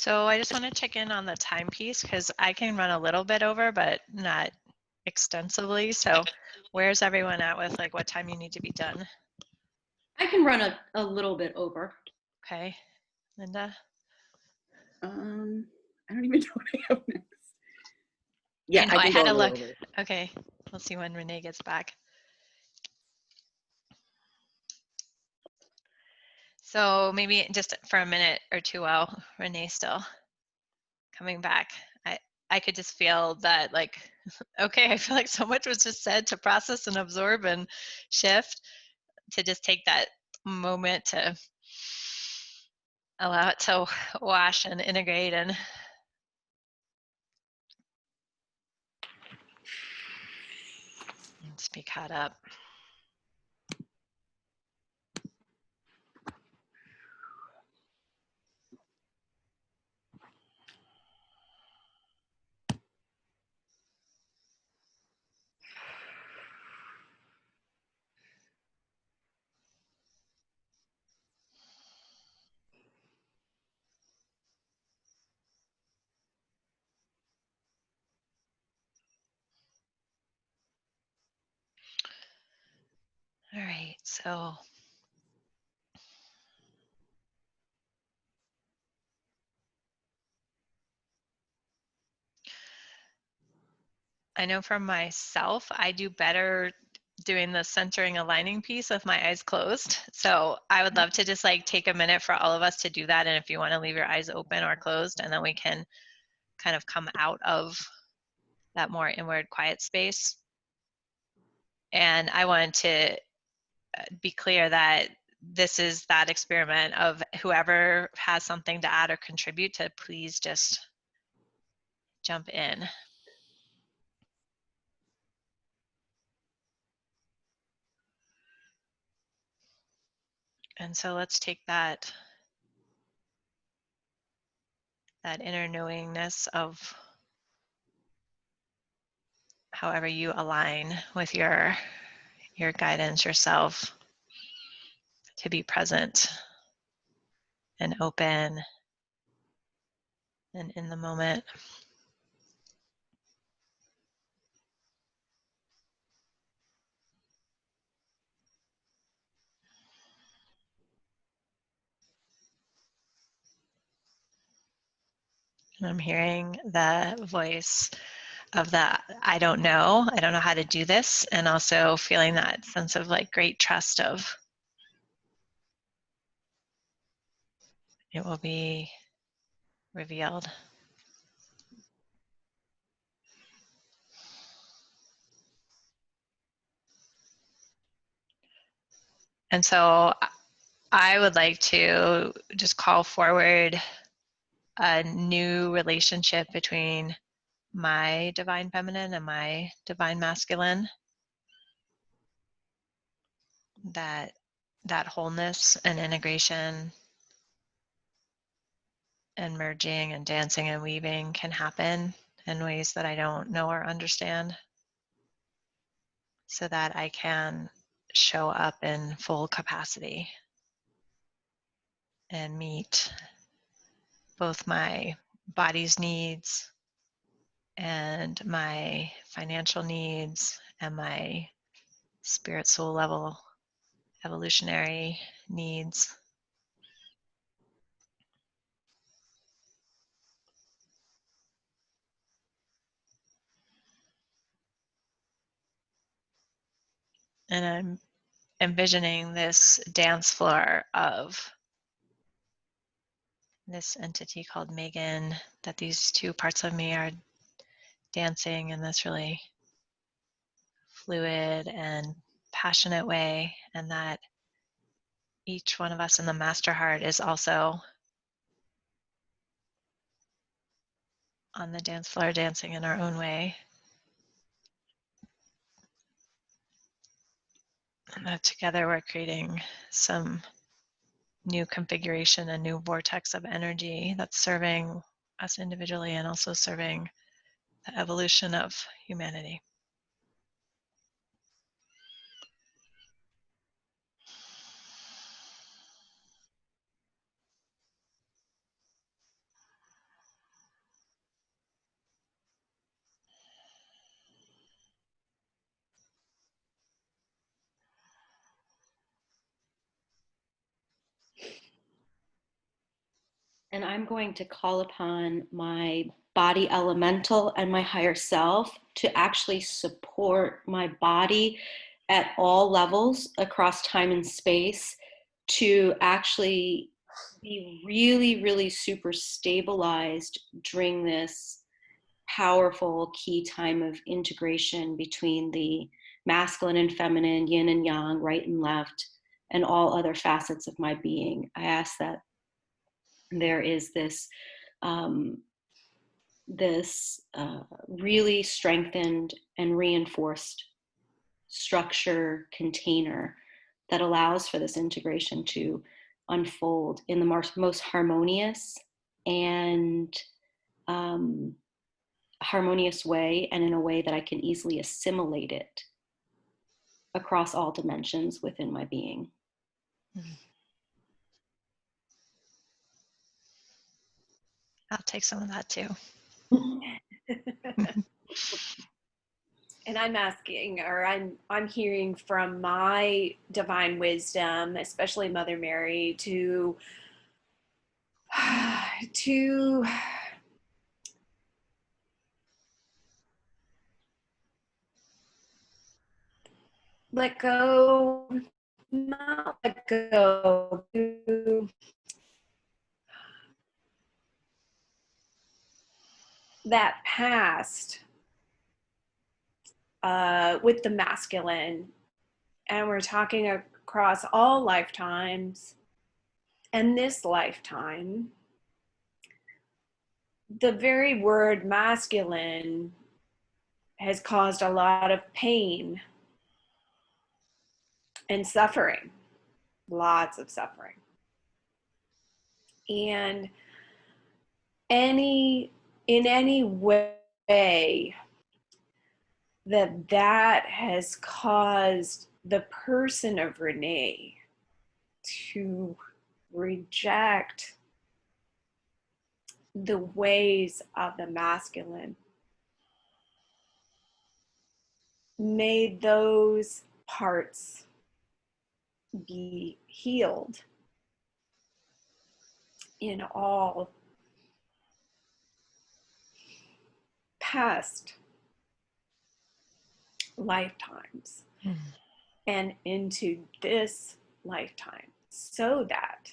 So I just want to check in on the timepiece because I can run a little bit over, but not extensively. So where's everyone at with like what time you need to be done? I can run a little bit over. Okay, Linda? I don't even know what I have next. Yeah, know, I I can had go a to little look. over. Okay, we'll see when Renee gets back. So maybe just for a minute or two while Renee's still coming back, I could just feel that like, okay, I feel like so much was just said to process and absorb and shift, to just take that moment to allow it to wash and integrate and just be caught up. All right, so I know for myself, I do better doing the centering aligning piece with my eyes closed. So I would love to just like take a minute for all of us to do that. And if you want to leave your eyes open or closed, and then we can kind of come out of that more inward quiet space. And I wanted to be clear that this is that experiment of whoever has something to add or contribute to please just jump in. And so let's take that inner knowingness of however you align with your guidance yourself, to be present and open and in the moment. And I'm hearing the voice of the I don't know how to do this, and also feeling that sense of like great trust of it will be revealed. And so I would like to just call forward a new relationship between my divine feminine and my divine masculine, that wholeness and integration and merging and dancing and weaving can happen in ways that I don't know or understand, so that I can show up in full capacity and meet both my body's needs and my financial needs and my spirit soul level evolutionary needs. And I'm envisioning this dance floor of this entity called Megan, that these two parts of me are dancing in this really fluid and passionate way, and that each one of us in the master heart is also on the dance floor dancing in our own way. And that together we're creating some new configuration, a new vortex of energy that's serving us individually and also serving the evolution of humanity. and I'm going to call upon my body elemental and my higher self to actually support my body at all levels across time and space to actually be really, really super stabilized during this powerful key time of integration between the masculine and feminine, yin and yang, right and left, and all other facets of my being. I ask that there is this really strengthened and reinforced structure container that allows for this integration to unfold in the most harmonious and harmonious way, and in a way that I can easily assimilate it across all dimensions within my being. I'll take some of that too. And I'm asking, or I'm hearing from my divine wisdom, especially Mother Mary, to let go, not let go, to that past with the masculine. And we're talking across all lifetimes and this lifetime. The very word masculine has caused a lot of pain and suffering, lots of suffering. And in any way that has caused the person of Renee to reject the ways of the masculine, may those parts be healed in all past lifetimes and into this lifetime, so that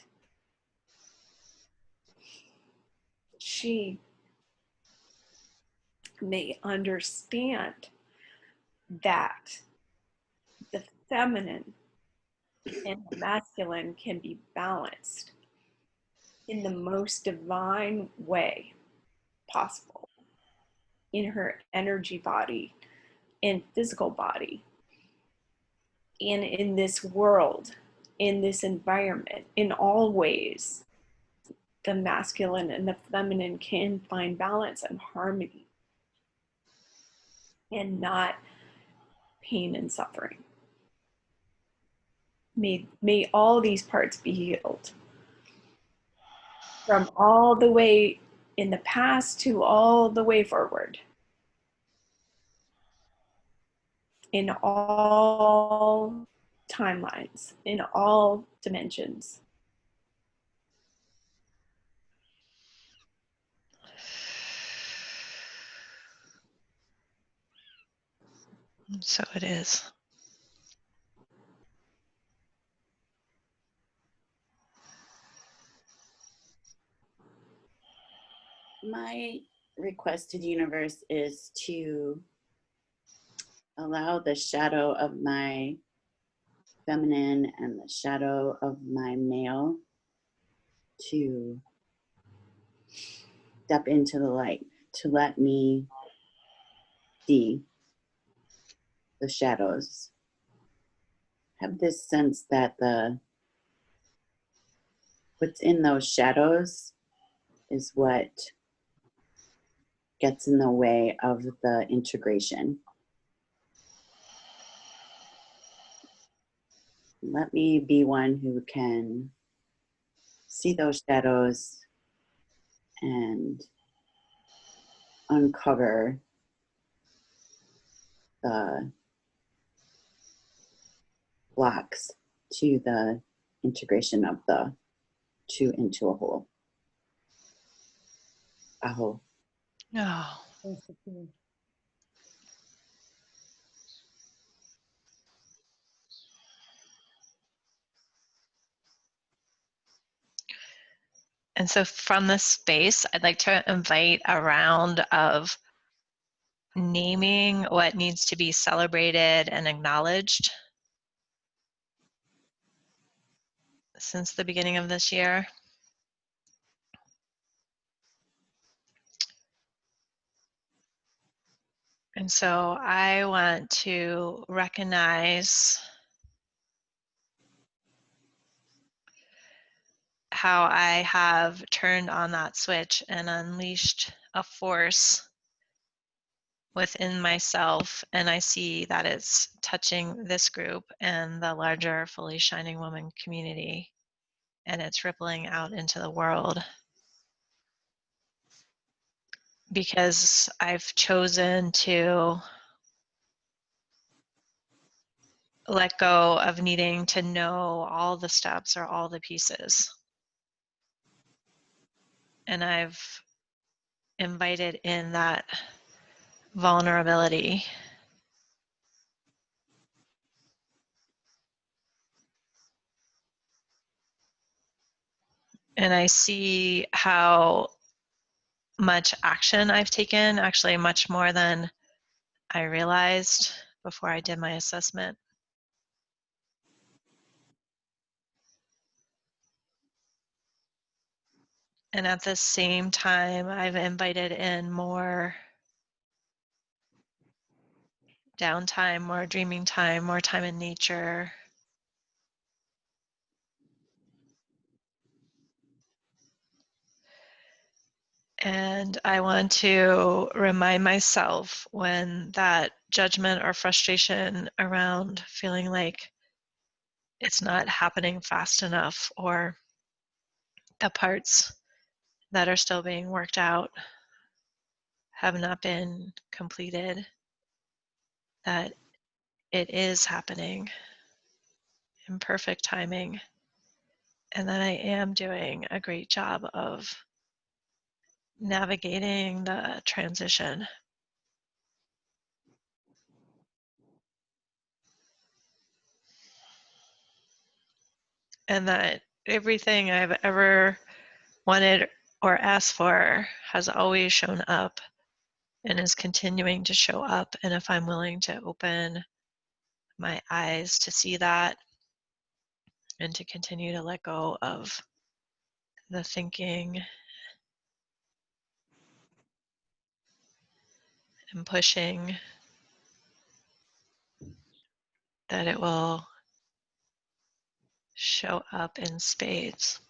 she may understand that the feminine and the masculine can be balanced in the most divine way possible in her energy body and physical body, and in this world, in this environment, in all ways. The masculine and the feminine can find balance and harmony, and not pain and suffering. May all these parts be healed, from all the way in the past to all the way forward, in all timelines, in all dimensions. So it is. My request to the universe is to allow the shadow of my feminine and the shadow of my male to step into the light, to let me see the shadows. Have this sense that what's in those shadows is what gets in the way of the integration. Let me be one who can see those shadows and uncover the blocks to the integration of the two into a whole. Aho. Oh. And so from this space, I'd like to invite a round of naming what needs to be celebrated and acknowledged since the beginning of this year. And so I want to recognize how I have turned on that switch and unleashed a force within myself, and I see that it's touching this group and the larger Fully Shining Woman community, and it's rippling out into the world because I've chosen to let go of needing to know all the steps or all the pieces. And I've invited in that vulnerability. And I see how much action I've taken, actually much more than I realized before I did my assessment. And at the same time, I've invited in more downtime, more dreaming time, more time in nature. And I want to remind myself when that judgment or frustration around feeling like it's not happening fast enough, or the parts that are still being worked out have not been completed, that it is happening in perfect timing, and that I am doing a great job of navigating the transition. And that everything I've ever wanted or asked for has always shown up and is continuing to show up. And if I'm willing to open my eyes to see that and to continue to let go of the thinking and pushing, that it will show up in spades.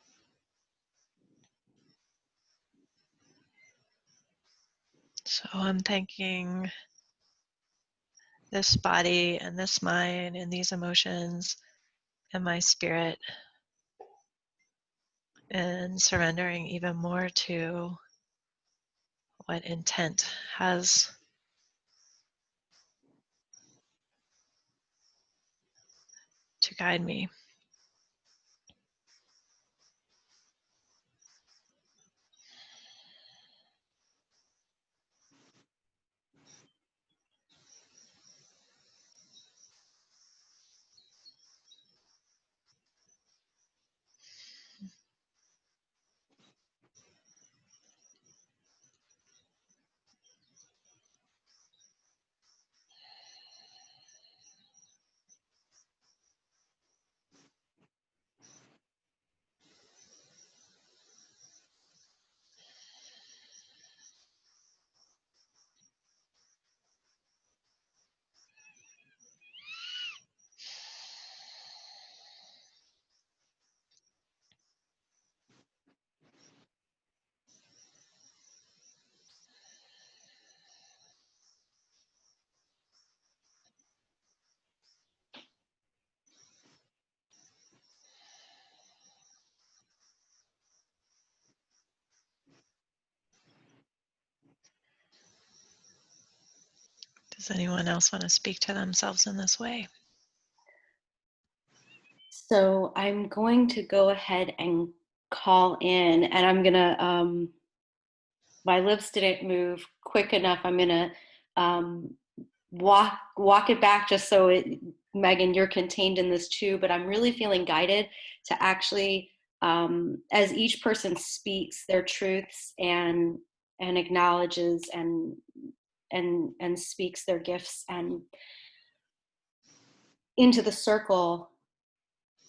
So I'm thanking this body and this mind and these emotions and my spirit, and surrendering even more to what intent has to guide me. Does anyone else want to speak to themselves in this way? So I'm going to go ahead and call in, and I'm gonna My lips didn't move quick enough. I'm gonna um, walk it back just so it, Megan, you're contained in this too. But I'm really feeling guided to actually, as each person speaks their truths and acknowledges and speaks their gifts and into the circle,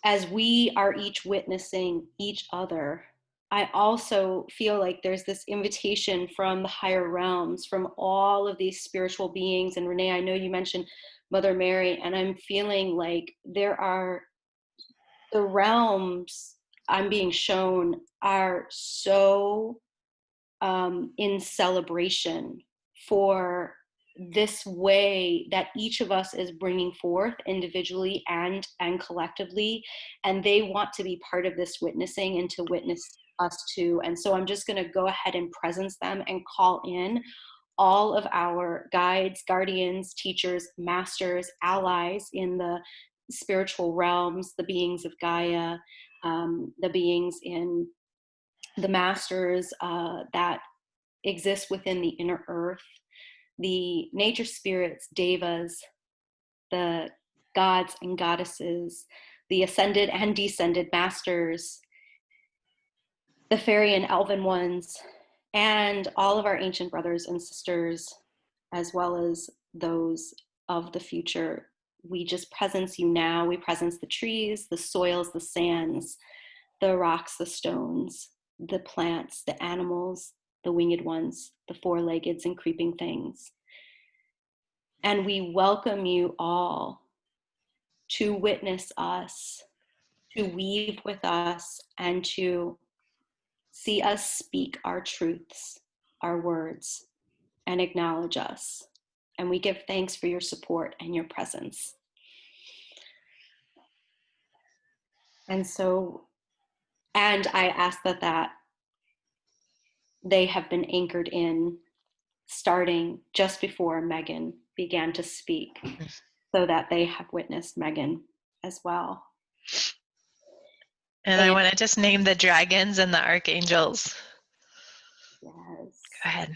as we are each witnessing each other, I also feel like there's this invitation from the higher realms, from all of these spiritual beings. And Renee, I know you mentioned Mother Mary, and I'm feeling like there are the realms I'm being shown are so in celebration for this way that each of us is bringing forth individually and collectively, and they want to be part of this witnessing and to witness us too. And so I'm just going to go ahead and presence them and call in all of our guides, guardians, teachers, masters, allies in the spiritual realms, the beings of Gaia, the beings in the masters that exist within the inner earth, the nature spirits, devas, the gods and goddesses, the ascended and descended masters, the fairy and elven ones, and all of our ancient brothers and sisters, as well as those of the future. We just presence you now. We presence the trees, the soils, the sands, the rocks, the stones, the plants, the animals, the winged ones, the four-leggeds and creeping things. And we welcome you all to witness us, to weave with us, and to see us speak our truths, our words, and acknowledge us. And we give thanks for your support and your presence. And so, and I ask that they have been anchored in starting just before Megan began to speak, so that they have witnessed Megan as well. And I want to just name the dragons and the archangels. Yes. Go ahead.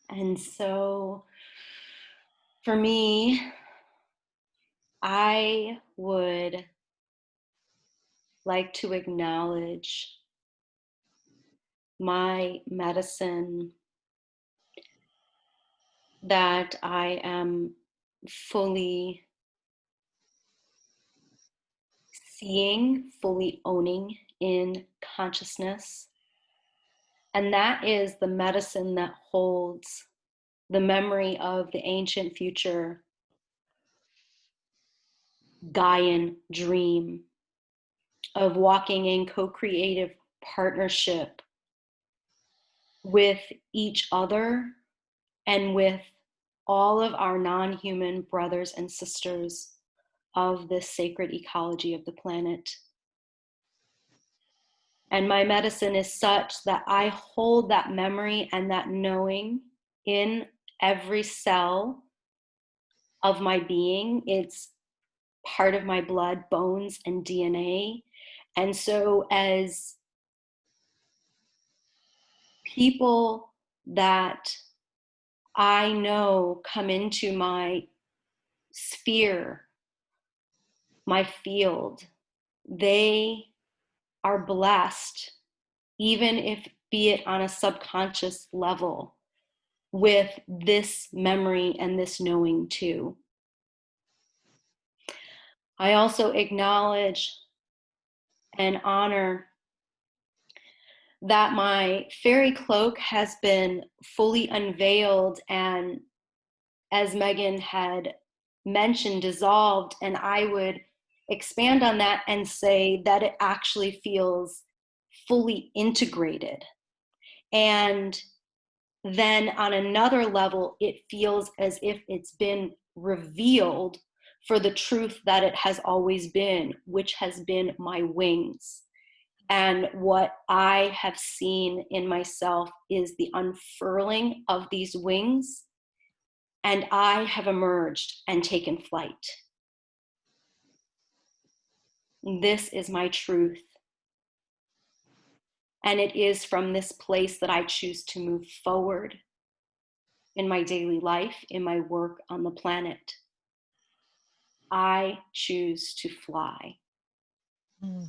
And so for me, I would like to acknowledge my medicine that I am fully seeing, fully owning in consciousness. And that is the medicine that holds the memory of the ancient future Gaian dream of walking in co-creative partnership with each other and with all of our non-human brothers and sisters of this sacred ecology of the planet. And my medicine is such that I hold that memory and that knowing in every cell of my being. It's part of my blood, bones, and DNA. And so as people that I know come into my sphere, my field, they are blessed, even if be it on a subconscious level, with this memory and this knowing too. I also acknowledge and honor that my fairy cloak has been fully unveiled and, as Megan had mentioned, dissolved. And I would expand on that and say that it actually feels fully integrated. And then on another level, it feels as if it's been revealed for the truth that it has always been, which has been my wings. And what I have seen in myself is the unfurling of these wings, and I have emerged and taken flight. This is my truth. And it is from this place that I choose to move forward in my daily life, in my work on the planet. I choose to fly. Mm.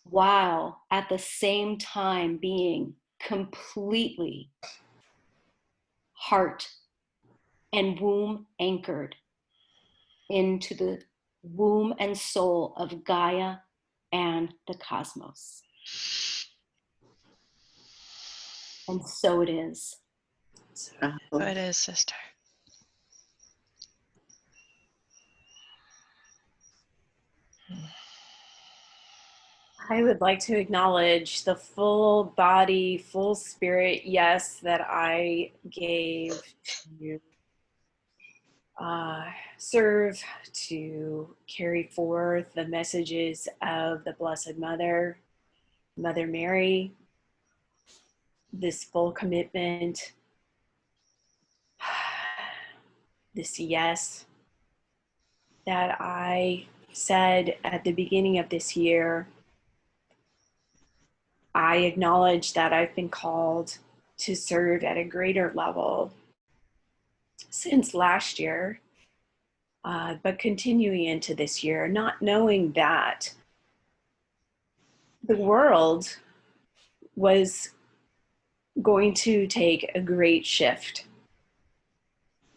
While at the same time being completely heart and womb anchored into the womb and soul of Gaia and the cosmos. And so it is. So it is, sister. I would like to acknowledge the full body, full spirit yes that I gave to serve, to carry forth the messages of the Blessed Mother, Mother Mary, this full commitment, this yes that I said at the beginning of this year. I acknowledge that I've been called to serve at a greater level since last year, but continuing into this year, not knowing that the world was going to take a great shift,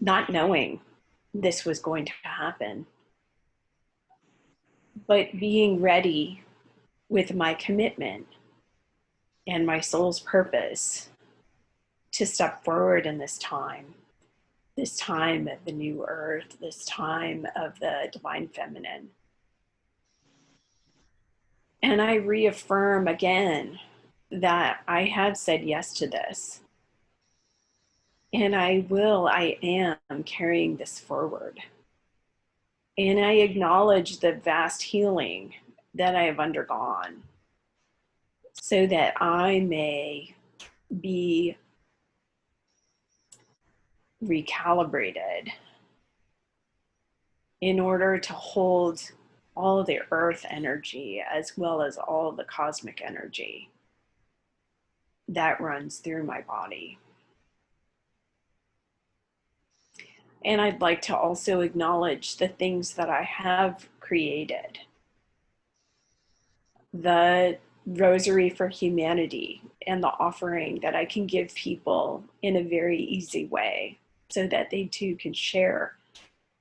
not knowing this was going to happen, but being ready with my commitment and my soul's purpose to step forward in this time of the new earth, this time of the divine feminine. And I reaffirm again that I have said yes to this. And I am carrying this forward. And I acknowledge the vast healing that I have undergone so that I may be recalibrated in order to hold all the earth energy as well as all the cosmic energy that runs through my body. And I'd like to also acknowledge the things that I have created. The Rosary for Humanity and the offering that I can give people in a very easy way so that they too can share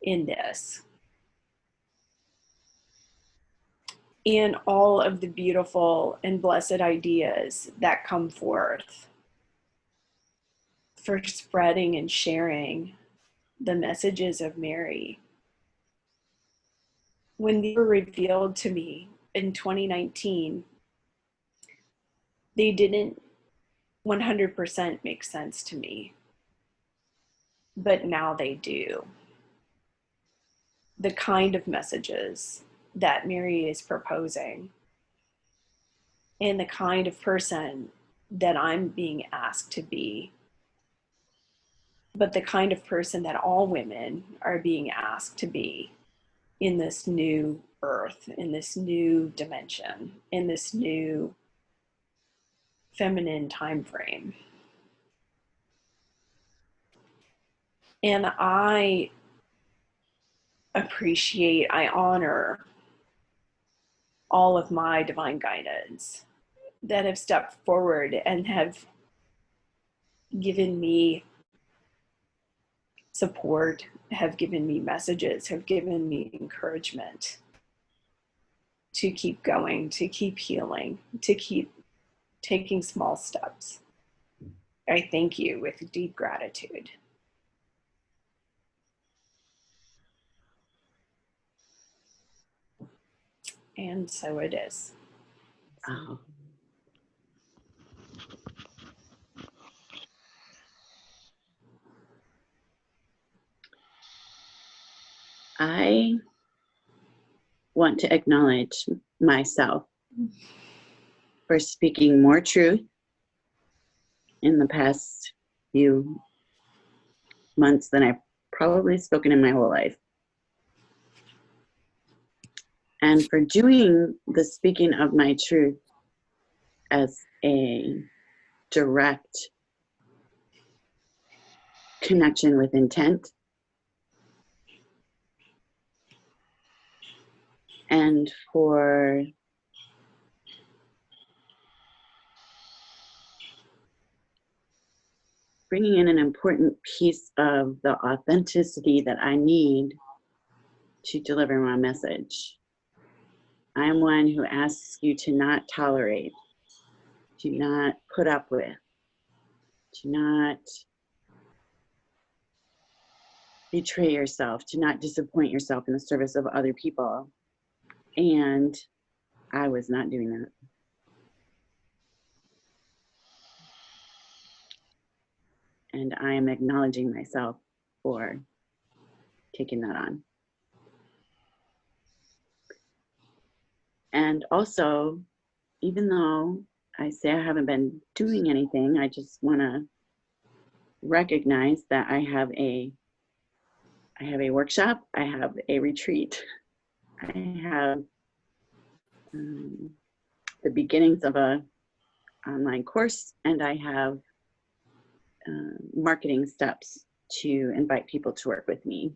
in this. And all of the beautiful and blessed ideas that come forth for spreading and sharing the messages of Mary. When they were revealed to me in 2019, they didn't 100% make sense to me, but now they do. The kind of messages that Mary is proposing and the kind of person that I'm being asked to be, but the kind of person that all women are being asked to be in this new earth, in this new dimension, in this new feminine time frame. And I appreciate, I honor all of my divine guidance that have stepped forward and have given me support, have given me messages, have given me encouragement to keep going, to keep healing, to keep taking small steps. I thank you with deep gratitude. And so it is. Wow. I want to acknowledge myself for speaking more truth in the past few months than I've probably spoken in my whole life. And for doing the speaking of my truth as a direct connection with intent, and for bringing in an important piece of the authenticity that I need to deliver my message. I am one who asks you to not tolerate, to not put up with, to not betray yourself, to not disappoint yourself in the service of other people. And I was not doing that. And I am acknowledging myself for taking that on. And also, even though I say I haven't been doing anything, I just want to recognize that I have a workshop, I have a retreat, I have the beginnings of a online course, and I have marketing steps to invite people to work with me.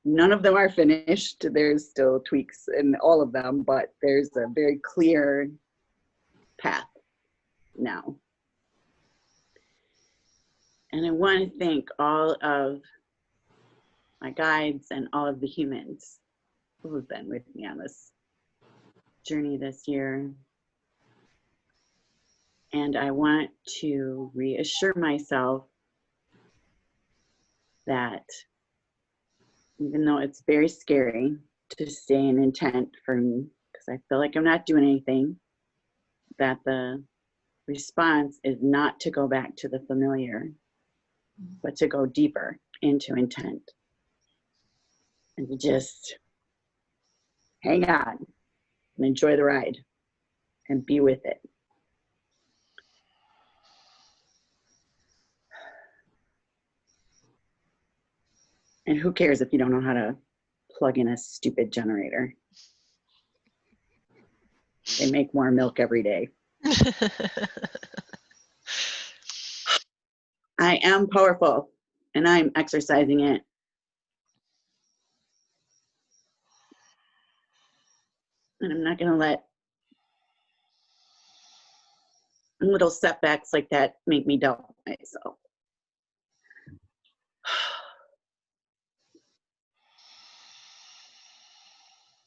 None of them are finished. There's still tweaks in all of them, but there's a very clear path now. And I want to thank all of my guides and all of the humans who have been with me on this journey this year. And I want to reassure myself that even though it's very scary to stay in intent for me, because I feel like I'm not doing anything, that the response is not to go back to the familiar, but to go deeper into intent and to just hang on and enjoy the ride and be with it. And who cares if you don't know how to plug in a stupid generator? They make more milk every day. I am powerful and I'm exercising it. And I'm not going to let little setbacks like that make me doubt myself.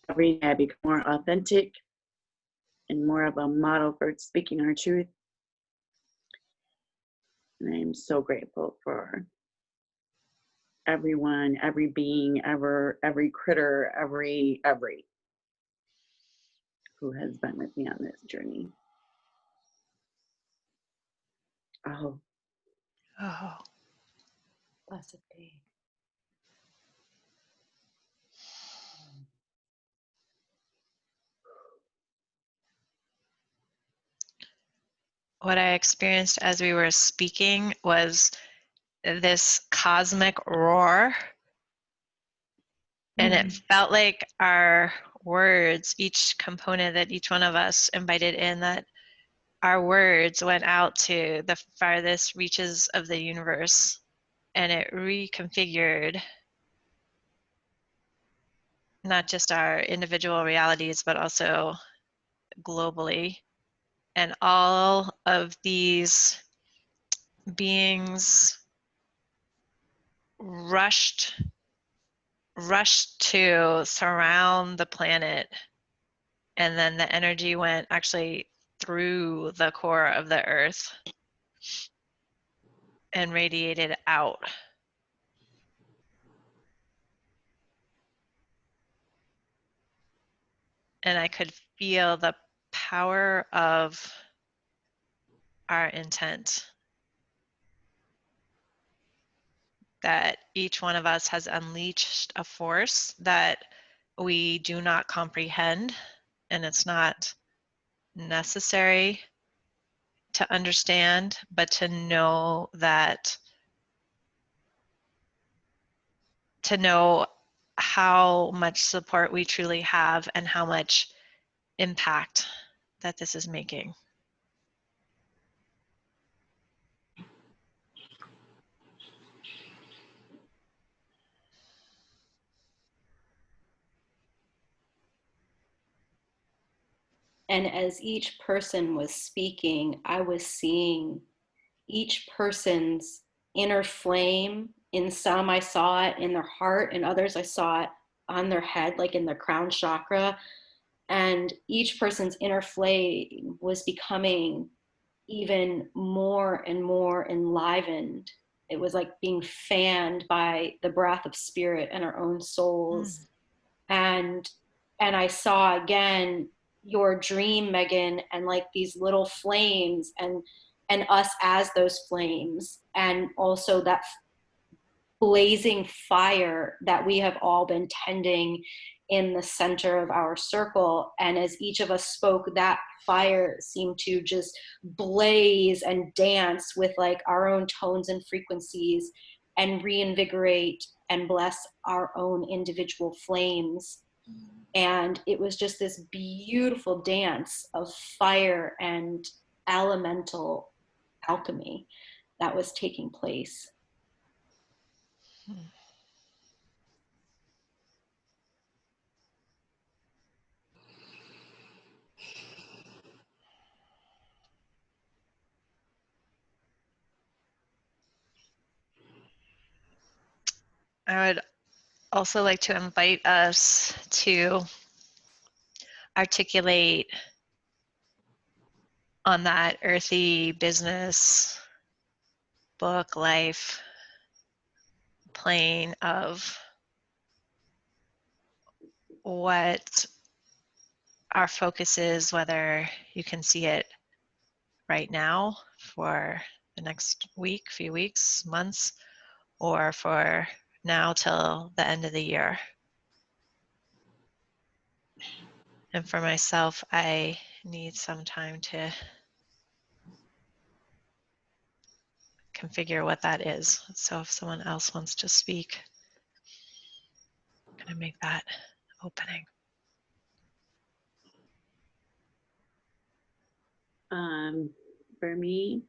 Every day I become more authentic and more of a model for speaking our truth. And I am so grateful for everyone, every being, every critter, every who has been with me on this journey. Oh. Blessed be. What I experienced as we were speaking was this cosmic roar. And it felt like our words, each component that each one of us invited in, that our words went out to the farthest reaches of the universe, and it reconfigured not just our individual realities, but also globally. And all of these beings rushed to surround the planet, and then the energy went actually through the core of the earth and radiated out. And I could feel the power of our intent, that each one of us has unleashed a force that we do not comprehend, and it's not necessary to understand, but to know how much support we truly have and how much impact that this is making. And as each person was speaking, I was seeing each person's inner flame. In some, I saw it in their heart, and others, I saw it on their head, like in their crown chakra. And each person's inner flame was becoming even more and more enlivened. It was like being fanned by the breath of spirit and our own souls. And I saw again your dream, Megan, and like these little flames, and us as those flames, and also that blazing fire that we have all been tending in the center of our circle. And as each of us spoke, that fire seemed to just blaze and dance with like our own tones and frequencies, and reinvigorate and bless our own individual flames. And it was just this beautiful dance of fire and elemental alchemy that was taking place. I would also like to invite us to articulate on that earthy business book life plane of what our focus is, whether you can see it right now for the next week, few weeks, months, or for now till the end of the year. And for myself, I need some time to configure what that is. So if someone else wants to speak, I'm going to make that opening. For me,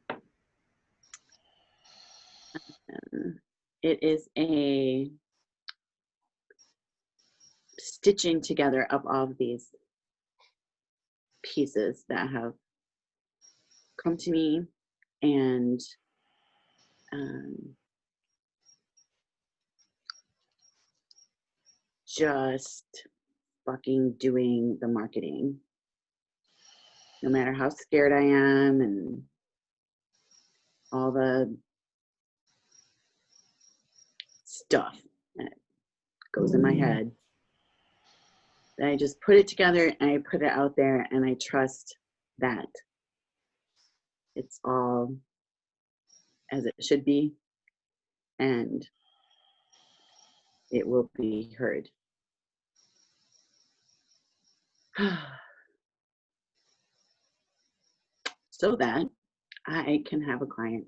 it is a stitching together of all of these pieces that have come to me, and just fucking doing the marketing, no matter how scared I am and all the stuff that goes in my head. That I just put it together and I put it out there, and I trust that it's all as it should be, and it will be heard. So that I can have a client.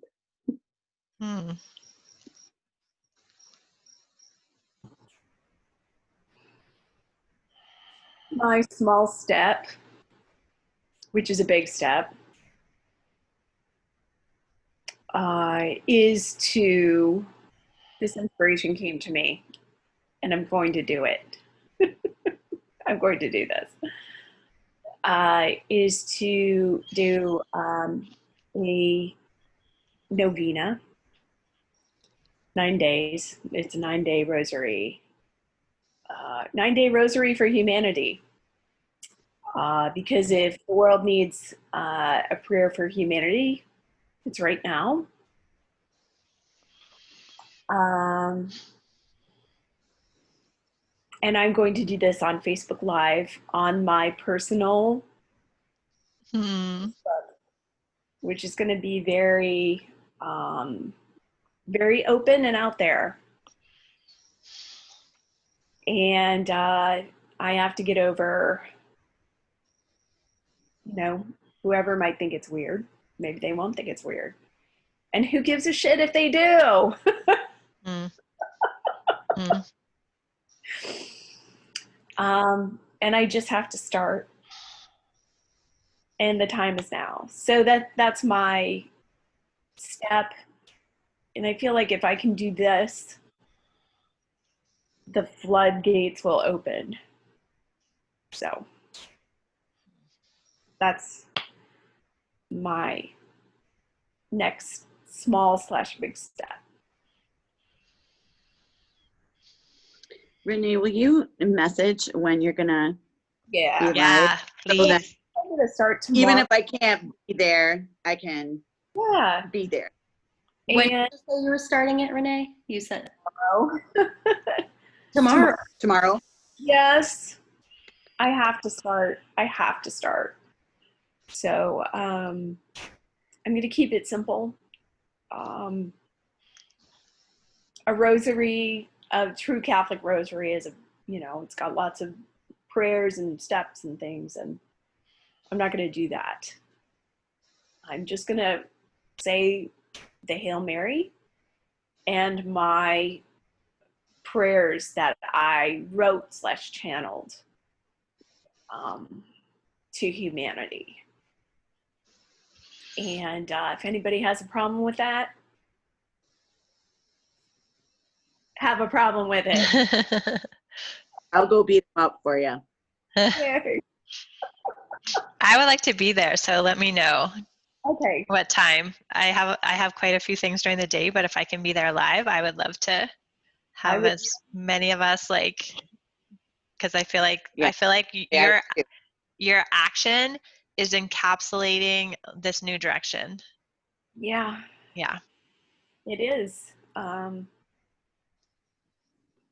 My small step, which is a big step, is to, this inspiration came to me, and I'm going to do it. I'm going to do this. Is to do a novena, 9 days. It's a 9-day rosary. 9-day rosary for humanity. Because if the world needs a prayer for humanity, it's right now. And I'm going to do this on Facebook Live on my personal, which is going to be very, very open and out there. And I have to get over, whoever might think it's weird. Maybe they won't think it's weird. And who gives a shit if they do? And I just have to start. And the time is now. So that's my step. And I feel like if I can do this, the floodgates will open. So that's my next small/big step. Renee, will you message when you're gonna Yeah. be Yeah, live? So that please. I'm going to start tomorrow. even if I can't be there, I can Yeah. be there. When did And you say you were starting it, Renee? You said tomorrow. tomorrow. Tomorrow? Yes. I have to start. So I'm going to keep it simple. A rosary, a true Catholic rosary is it's got lots of prayers and steps and things, and I'm not going to do that. I'm just going to say the Hail Mary and my prayers that I wrote/channeled to humanity. And if anybody has a problem with that, have a problem with it. I'll go beat them up for you. Okay. I would like to be there, so let me know Okay. what time. I have quite a few things during the day, but if I can be there live, I would love to have would- as many of us, like, because I feel like Yeah. Yeah, your action is encapsulating this new direction. Yeah, Yeah. it is.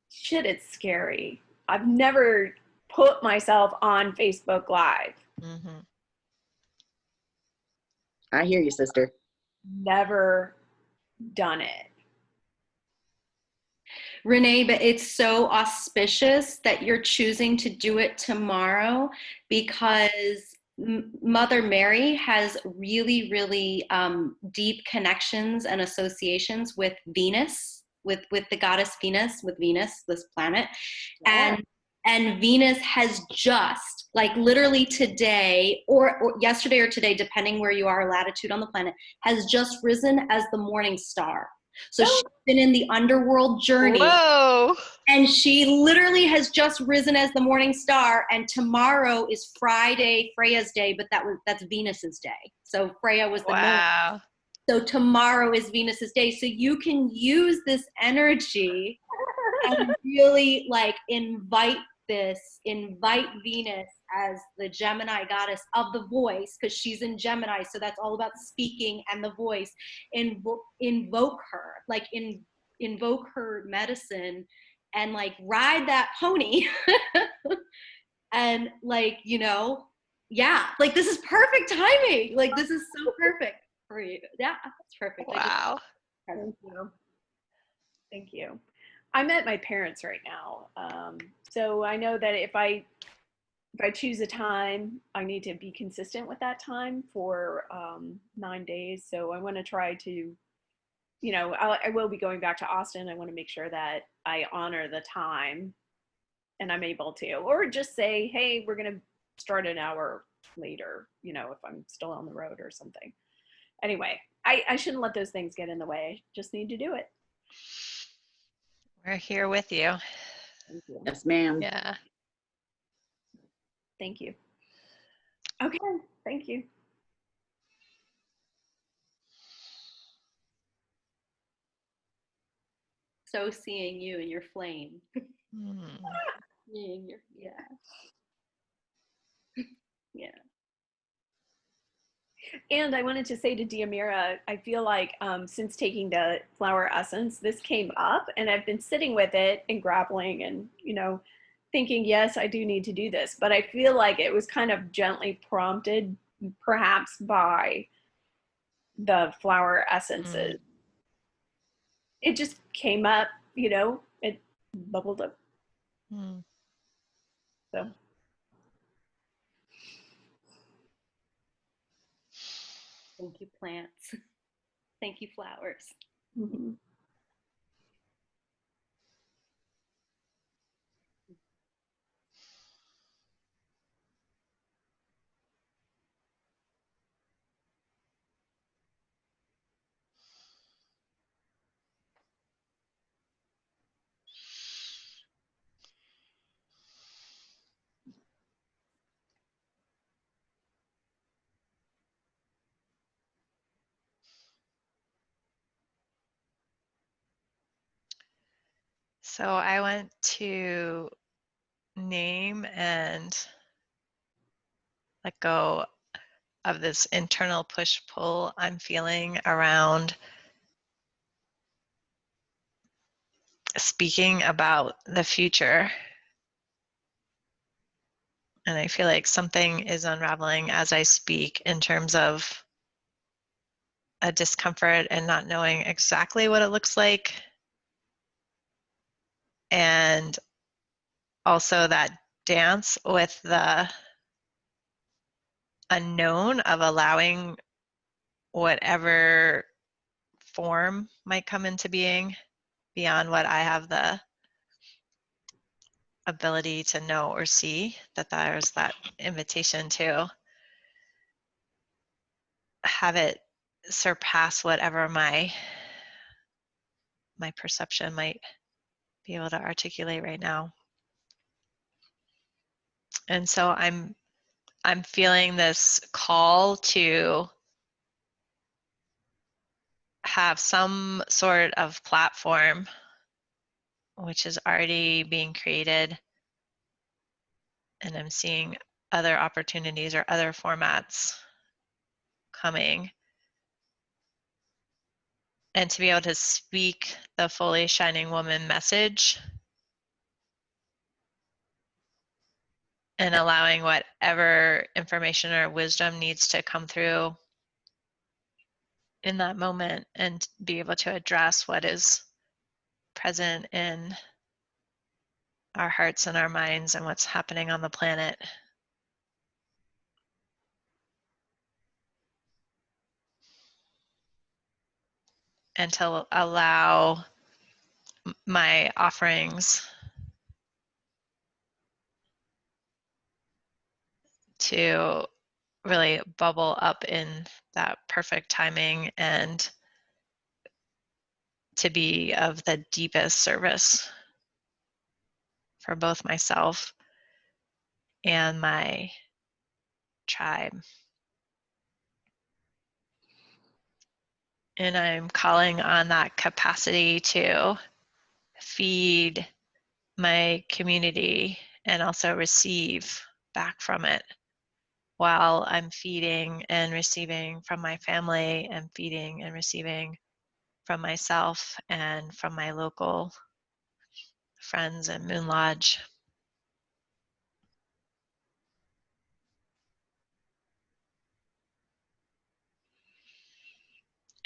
Shit, it's scary. I've never put myself on Facebook Live. Hmm. I hear you, sister. Never done it. Renee, but it's so auspicious that you're choosing to do it tomorrow because Mother Mary has really, really deep connections and associations with Venus, with the goddess Venus, with Venus, this planet. Yeah. And Venus has just, like literally today or yesterday or today, depending where you are, latitude on the planet, has just risen as the morning star. So she's been in the underworld journey. Whoa. And she literally has just risen as the morning star. And tomorrow is Friday, Freya's day, but that's Venus's day. So Freya was the moon. Wow. So tomorrow is Venus's day. So you can use this energy and really like invite Venus as the Gemini goddess of the voice, because she's in Gemini, so that's all about speaking and the voice. Invoke her, like invoke her medicine, and like ride that pony, and like yeah, like this is perfect timing. Like this is so perfect for you. Yeah, it's perfect. Wow. Thank you. Thank you. I'm at my parents' right now. So I know that if I choose a time, I need to be consistent with that time for 9 days. So I want to try to, I will be going back to Austin. I want to make sure that I honor the time and I'm able to, or just say, hey, we're going to start an hour later, if I'm still on the road or something. Anyway, I shouldn't let those things get in the way. I just need to do it. We're here with you. Thank you. Yes, ma'am. Yeah. Thank you. Okay, thank you. So seeing you in your flame. Hmm. Seeing your, yeah. Yeah. And I wanted to say to Diamira, I feel like since taking the flower essence, this came up and I've been sitting with it and grappling and, thinking, yes, I do need to do this. But I feel like it was kind of gently prompted, perhaps by the flower essences. It just came up, it bubbled up. So. Thank you, plants. Thank you, flowers. Mm-hmm. So I want to name and let go of this internal push-pull I'm feeling around speaking about the future. And I feel like something is unraveling as I speak in terms of a discomfort and not knowing exactly what it looks like. And also that dance with the unknown of allowing whatever form might come into being beyond what I have the ability to know or see, that there's that invitation to have it surpass whatever my perception might be able to articulate right now. And so I'm feeling this call to have some sort of platform which is already being created, and I'm seeing other opportunities or other formats coming, and to be able to speak the fully shining woman message and allowing whatever information or wisdom needs to come through in that moment and be able to address what is present in our hearts and our minds and what's happening on the planet. And to allow my offerings to really bubble up in that perfect timing and to be of the deepest service for both myself and my tribe. And I'm calling on that capacity to feed my community and also receive back from it, while I'm feeding and receiving from my family and feeding and receiving from myself and from my local friends and Moon Lodge.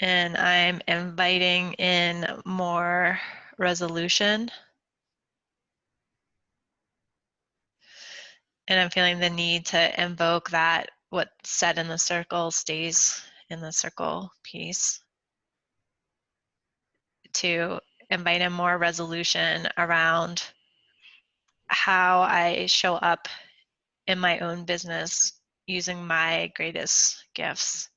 And I'm inviting in more resolution. And I'm feeling the need to invoke that what's said in the circle stays in the circle piece. To invite in more resolution around how I show up in my own business using my greatest gifts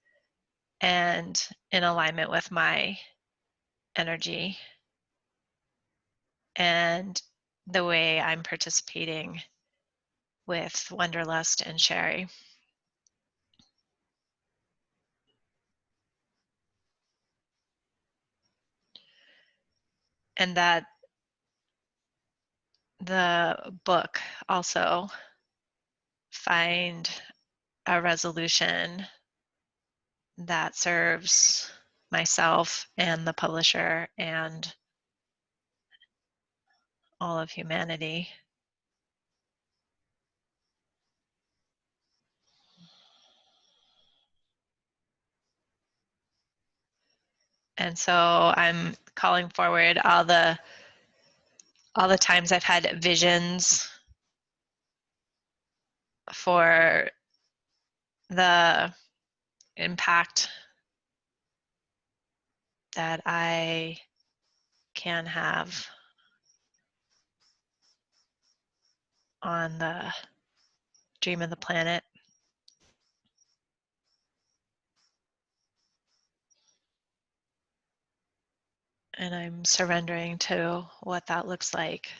and in alignment with my energy and the way I'm participating with Wonderlust and Sherry. And that the book also find a resolution that serves myself and the publisher and all of humanity. And so I'm calling forward all the times I've had visions for the impact that I can have on the dream of the planet. And I'm surrendering to what that looks like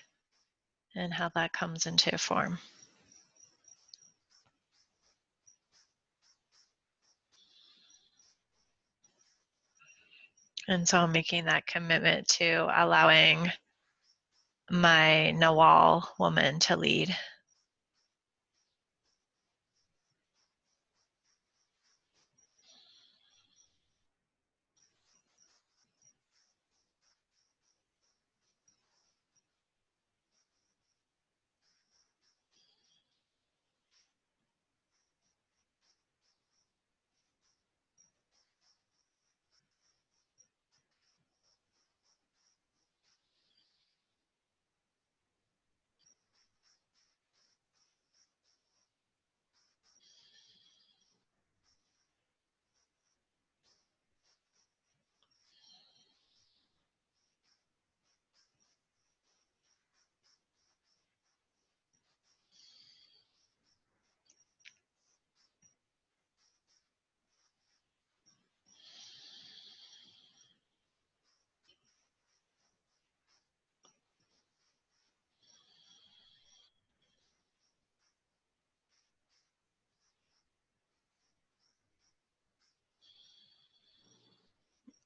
and how that comes into form. And so I'm making that commitment to allowing my Nawal woman to lead.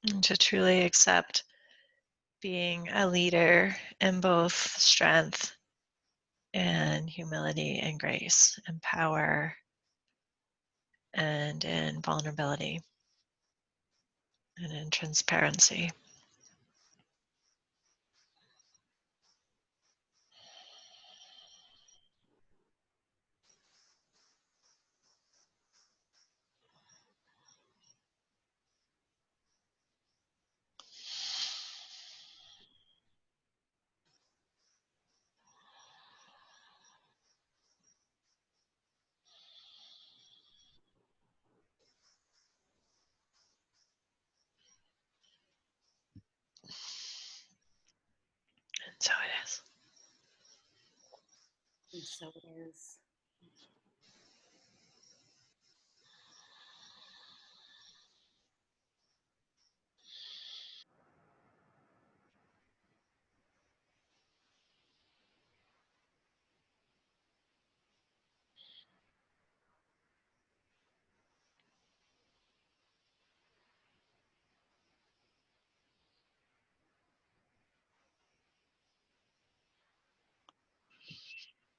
And to truly accept being a leader in both strength and humility and grace and power and in vulnerability and in transparency. And so it is. And so it is.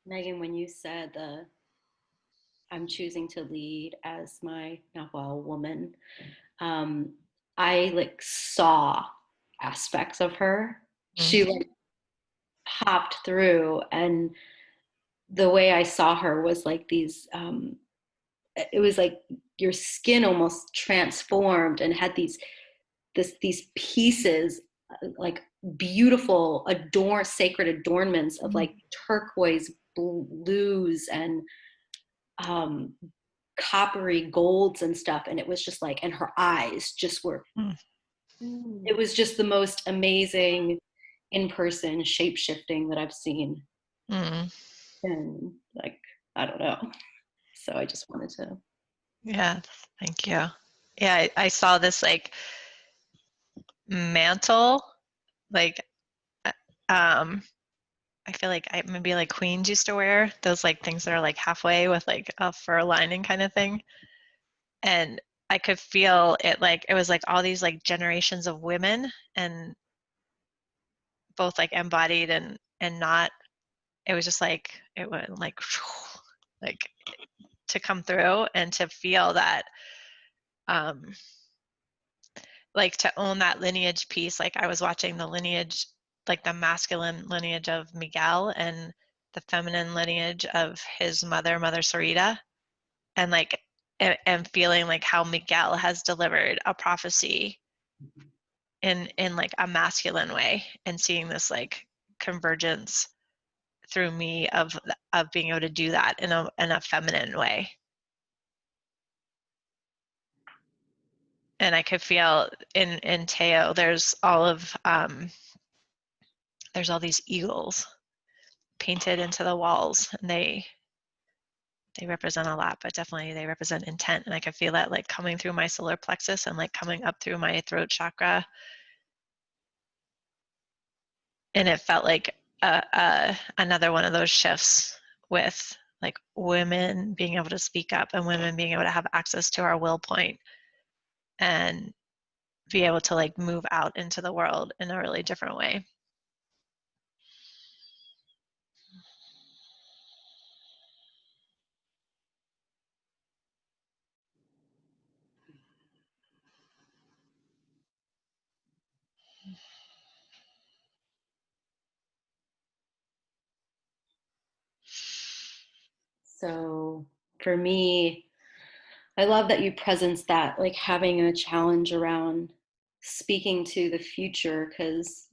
Megan, when you said I'm choosing to lead as my Nahua woman, I like saw aspects of her. She like popped through, and the way I saw her was like these it was like your skin almost transformed and had these pieces like beautiful sacred adornments of like turquoise blues and um coppery golds and stuff, and it was just like, and her eyes just were it was just the most amazing in-person shape-shifting that I've seen. Mm. And like, I don't know, so I just wanted to. Yeah, thank you. Yeah, I saw this like mantle, like I feel like maybe like queens used to wear those like things that are like halfway with like a fur lining kind of thing. And I could feel it, like it was like all these like generations of women, and both like embodied and not. It was just like it went like to come through and to feel that like to own that lineage piece. Like I was watching the lineage, like the masculine lineage of Miguel and the feminine lineage of his mother Sarita, and like and feeling like how Miguel has delivered a prophecy in like a masculine way, and seeing this like convergence through me of being able to do that in a feminine way. And I could feel in Teo there's all these eagles painted into the walls, and they represent a lot, but definitely they represent intent. And I could feel that like coming through my solar plexus and like coming up through my throat chakra. And it felt like another one of those shifts with like women being able to speak up and women being able to have access to our will point and be able to like move out into the world in a really different way. So for me, I love that you presence that, like having a challenge around speaking to the future, because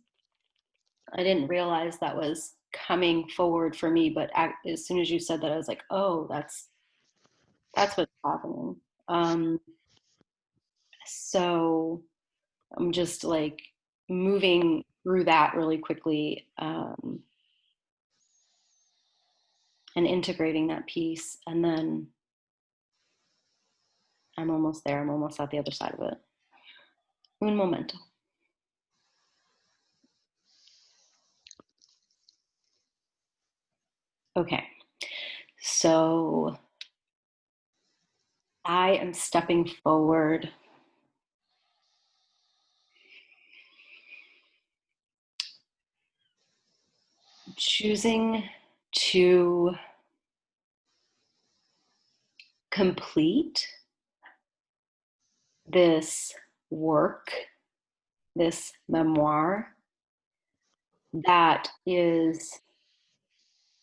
I didn't realize that was coming forward for me. But as soon as you said that, I was like, oh, that's what's happening. So I'm just like moving through that really quickly, and integrating that piece. And then I'm almost there. I'm almost at the other side of it. Un momento. Okay. So I am stepping forward, choosing to complete this work, this memoir that is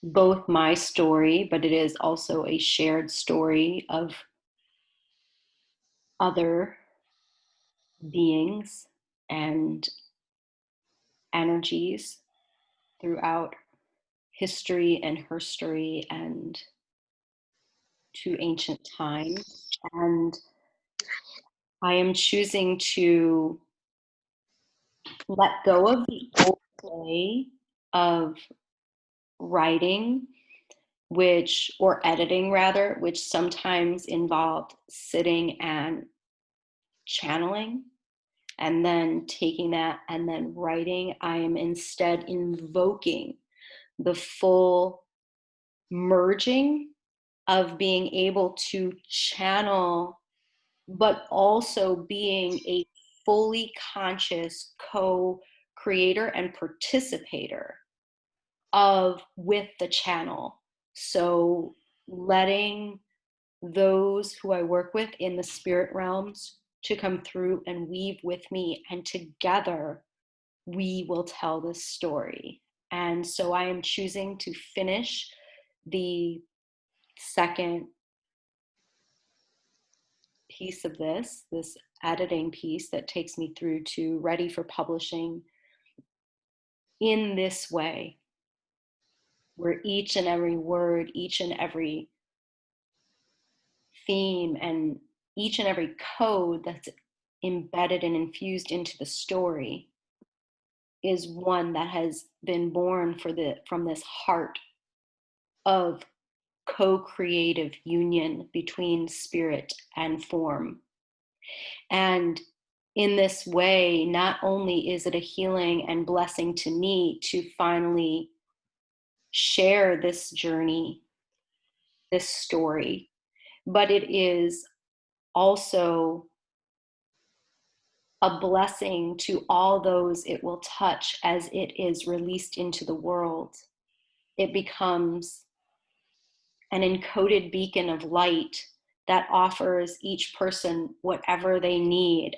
both my story, but it is also a shared story of other beings and energies throughout history and herstory and to ancient times. And I am choosing to let go of the old way of writing, or editing rather, which sometimes involved sitting and channeling and then taking that and then writing. I am instead invoking the full merging of being able to channel, but also being a fully conscious co-creator and participator with the channel. So letting those who I work with in the spirit realms to come through and weave with me, and together we will tell this story. And so I am choosing to finish the second piece of this editing piece that takes me through to ready for publishing in this way, where each and every word, each and every theme, and each and every code that's embedded and infused into the story is one that has been born from this heart of co-creative union between spirit and form. And in this way, not only is it a healing and blessing to me to finally share this journey, this story, but it is also a blessing to all those it will touch as it is released into the world. It becomes an encoded beacon of light that offers each person whatever they need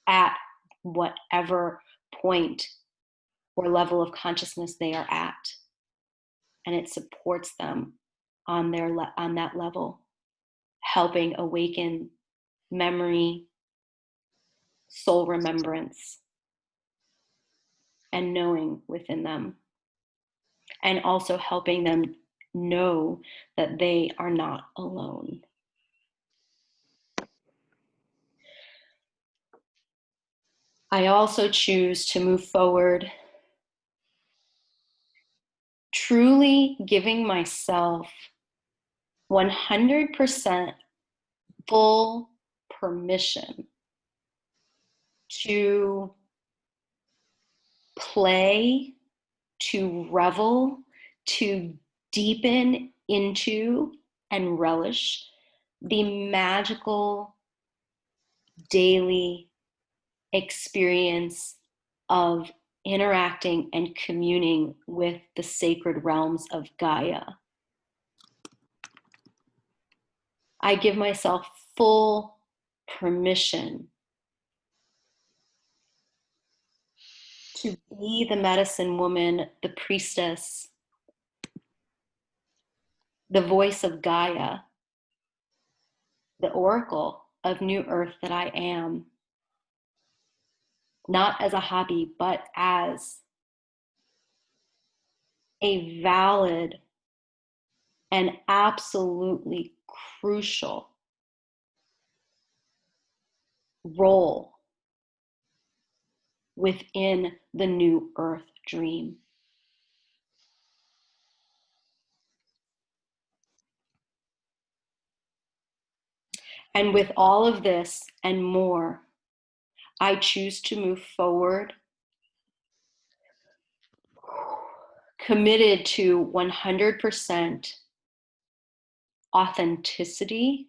at whatever point or level of consciousness they are at. And it supports them on that level, helping awaken memory, soul remembrance, and knowing within them. And also helping them know that they are not alone. I also choose to move forward, truly giving myself 100% full permission to play, to revel, to deepen into and relish the magical daily experience of interacting and communing with the sacred realms of Gaia. I give myself full permission to be the medicine woman, the priestess, the voice of Gaia, the oracle of New Earth that I am, not as a hobby, but as a valid and absolutely crucial role within the New Earth dream. And with all of this and more, I choose to move forward, committed to 100% authenticity,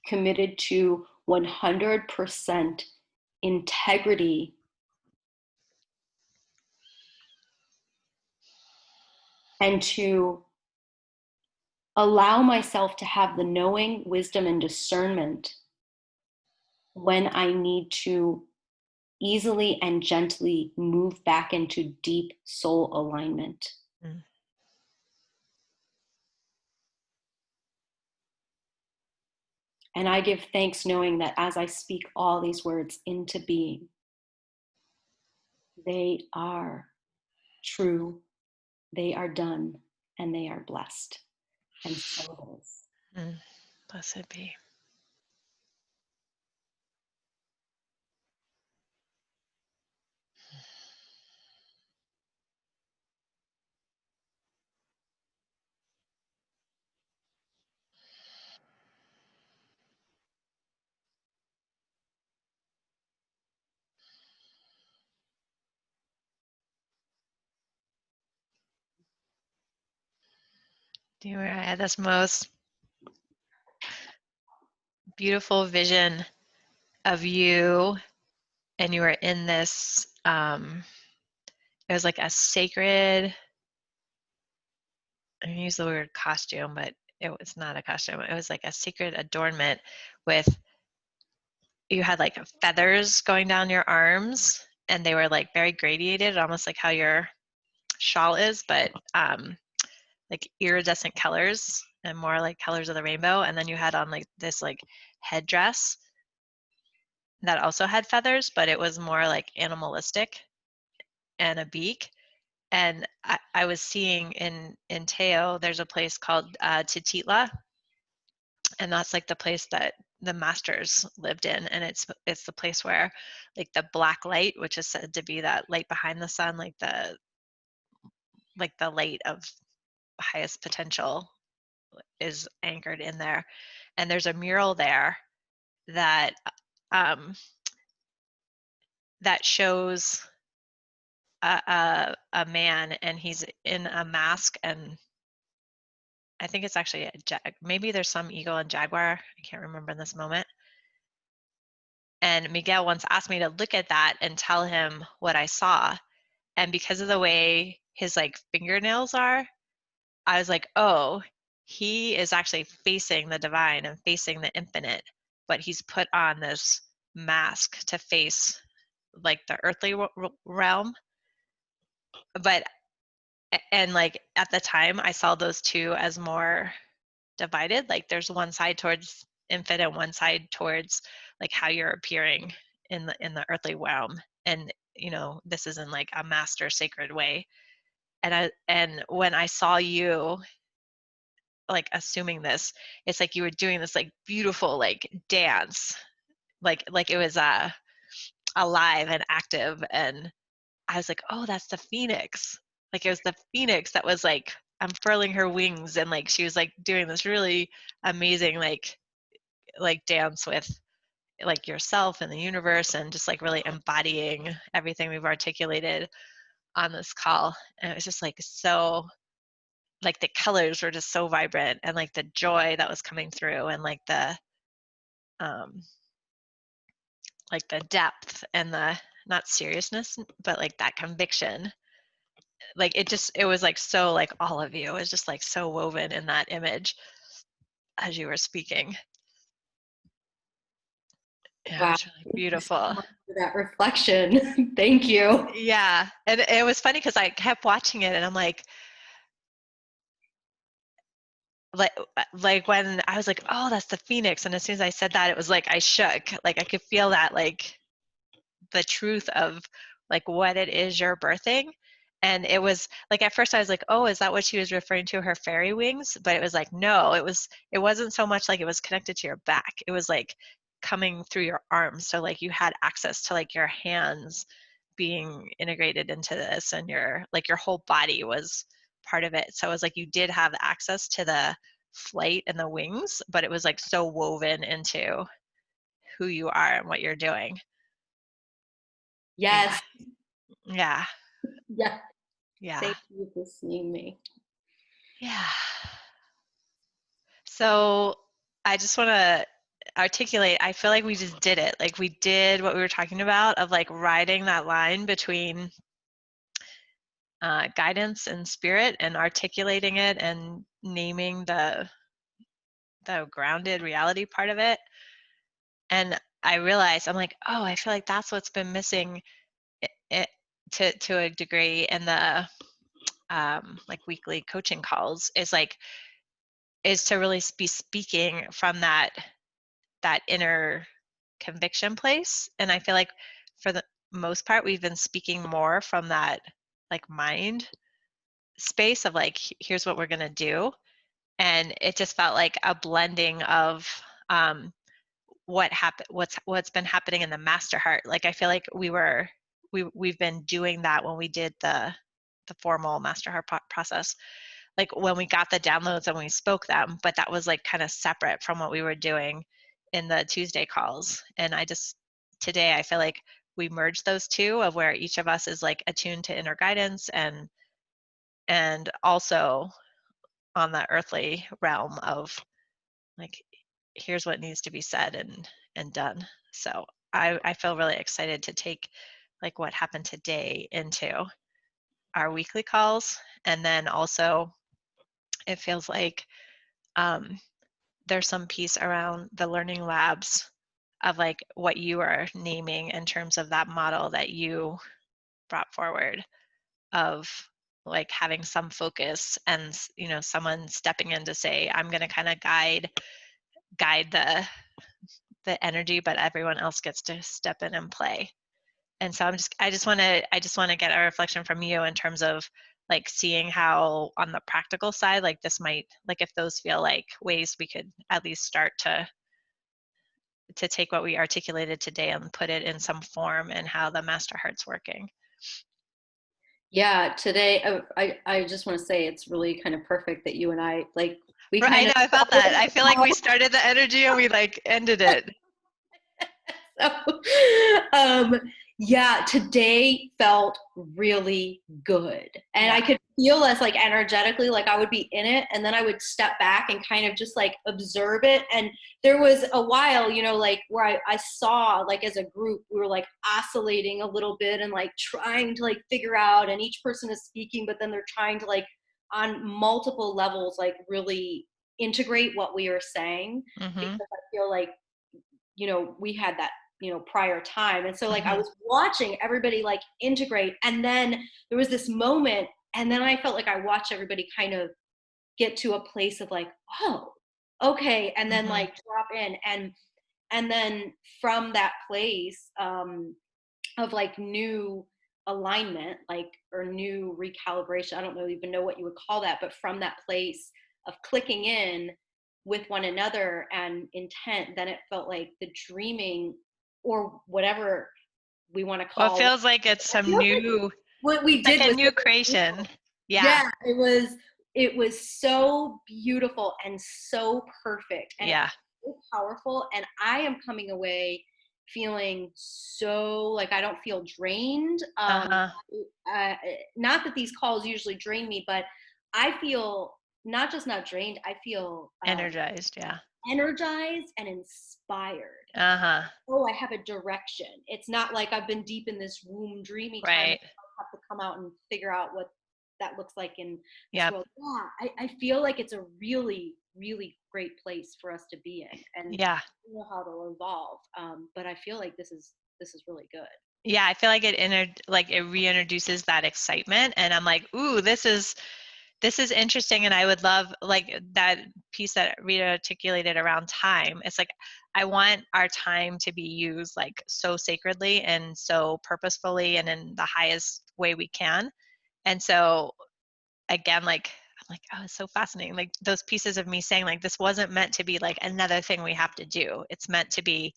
committed to 100% integrity, and to allow myself to have the knowing, wisdom, and discernment when I need to easily and gently move back into deep soul alignment. Mm. And I give thanks knowing that as I speak all these words into being, they are true, they are done, and they are blessed. And so it is. Mm. Blessed be. I had this most beautiful vision of you, and you were in this, it was like a sacred, I use the word costume, but it was not a costume. It was like a sacred adornment with, you had like feathers going down your arms, and they were like very gradiated, almost like how your shawl is, but like iridescent colors and more like colors of the rainbow. And then you had on like this like headdress that also had feathers, but it was more like animalistic and a beak. And I was seeing in Teo, there's a place called Tititla, and that's like the place that the masters lived in, and it's the place where like the black light, which is said to be that light behind the sun, like the light of highest potential, is anchored in there. And there's a mural there that that shows a man, and he's in a mask, and I think it's actually maybe there's some eagle and jaguar. I can't remember in this moment. And Miguel once asked me to look at that and tell him what I saw. And because of the way his like fingernails are, I was like, oh, he is actually facing the divine and facing the infinite, but he's put on this mask to face like the earthly realm. But, and like at the time I saw those two as more divided. Like there's one side towards infinite and one side towards like how you're appearing in the earthly realm. And you know, this is in like a master sacred way. And when I saw you like assuming this, it's like you were doing this like beautiful like dance, like it was alive and active. And I was like, oh, that's the phoenix. Like it was the phoenix that was like unfurling her wings, and like she was like doing this really amazing like dance with like yourself and the universe, and just like really embodying everything we've articulated on this call. And it was just like so, like the colors were just so vibrant, and like the joy that was coming through, and like the depth and the, not seriousness, but like that conviction. Like it was like so like all of you, it was just like so woven in that image as you were speaking. Yeah, Wow. it was really Thank you so beautiful. much for that reflection. Thank you. Yeah. And it was funny because I kept watching it and I'm like when I was like, oh, that's the phoenix. And as soon as I said that, it was like I shook. Like I could feel that, like the truth of like what it is you're birthing. And it was like at first I was like, oh, is that what she was referring to, her fairy wings? But it was like, no, it wasn't so much like it was connected to your back. It was like coming through your arms. So like you had access to like your hands being integrated into this, and your whole body was part of it. So it was like you did have access to the flight and the wings, but it was like so woven into who you are and what you're doing. Yeah. Yes. Yeah. Yeah. Yeah. Thank you for seeing me. Yeah. So I just want to articulate, I feel like we just did it. Like we did what we were talking about of like riding that line between guidance and spirit, and articulating it and naming the grounded reality part of it. And I realized, I'm like, oh, I feel like that's what's been missing it, to a degree in the like weekly coaching calls, is to really be speaking from that inner conviction place. And I feel like for the most part we've been speaking more from that like mind space of like, here's what we're going to do. And it just felt like a blending of what's been happening in the master heart. Like I feel like we've been doing that when we did the formal master heart process, like when we got the downloads and we spoke them, but that was like kind of separate from what we were doing in the Tuesday calls. And today I feel like we merged those two, of where each of us is like attuned to inner guidance, and also on the earthly realm of like, here's what needs to be said and done. So I feel really excited to take like what happened today into our weekly calls. And then also it feels like there's some piece around the learning labs of like what you are naming in terms of that model that you brought forward, of like having some focus, and someone stepping in to say, I'm going to kind of guide the energy, but everyone else gets to step in and play. And so I just want to get a reflection from you in terms of like seeing how on the practical side, like this might, like if those feel like ways we could at least start to take what we articulated today and put it in some form, and how the master heart's working. Yeah, today I just want to say it's really kind of perfect that you and I like we Right, I kind know, I felt that. I feel like we started the energy and we like ended it. So, yeah, today felt really good. And I Yeah. could feel us like energetically, like I would be in it and then I would step back and kind of just like observe it. And there was a while, like where I saw like as a group, we were like oscillating a little bit and like trying to like figure out, and each person is speaking, but then they're trying to like on multiple levels, like really integrate what we are saying. Mm-hmm. Because I feel like, we had that prior time, and so like I Mm-hmm. was watching everybody like integrate, and then there was this moment, and then I felt like I watched everybody kind of get to a place of like, oh, okay, and then Mm-hmm. like drop in, and then from that place of like new alignment, like, or new recalibration, I don't even know what you would call that, but from that place of clicking in with one another and intent, then it felt like the dreaming, or whatever we want to Well, it call feels like it's some new, what we like did a was new creation. Yeah. yeah, it was so beautiful and so perfect, and it Yeah. was so powerful, and I am coming away feeling so like I don't feel drained. Uh-huh. Not that these calls usually drain me, but I feel not just not drained, I feel Energized. Yeah. energized and inspired. Uh-huh. Oh, I have a direction. It's not like I've been deep in this womb dreamy time. Right. I have to come out and figure out what that looks like in this Yep. world. Yeah, I feel like it's a really, really great place for us to be in, and Yeah. I don't know how it'll evolve. But I feel like this is really good. Yeah, I feel like it reintroduces that excitement, and I'm like, ooh, this is interesting, and I would love, like, that piece that Rita articulated around time. It's like, I want our time to be used like so sacredly and so purposefully and in the highest way we can. And so again, like, I'm like, oh, it's so fascinating. Like, those pieces of me saying, like, this wasn't meant to be like another thing we have to do. It's meant to be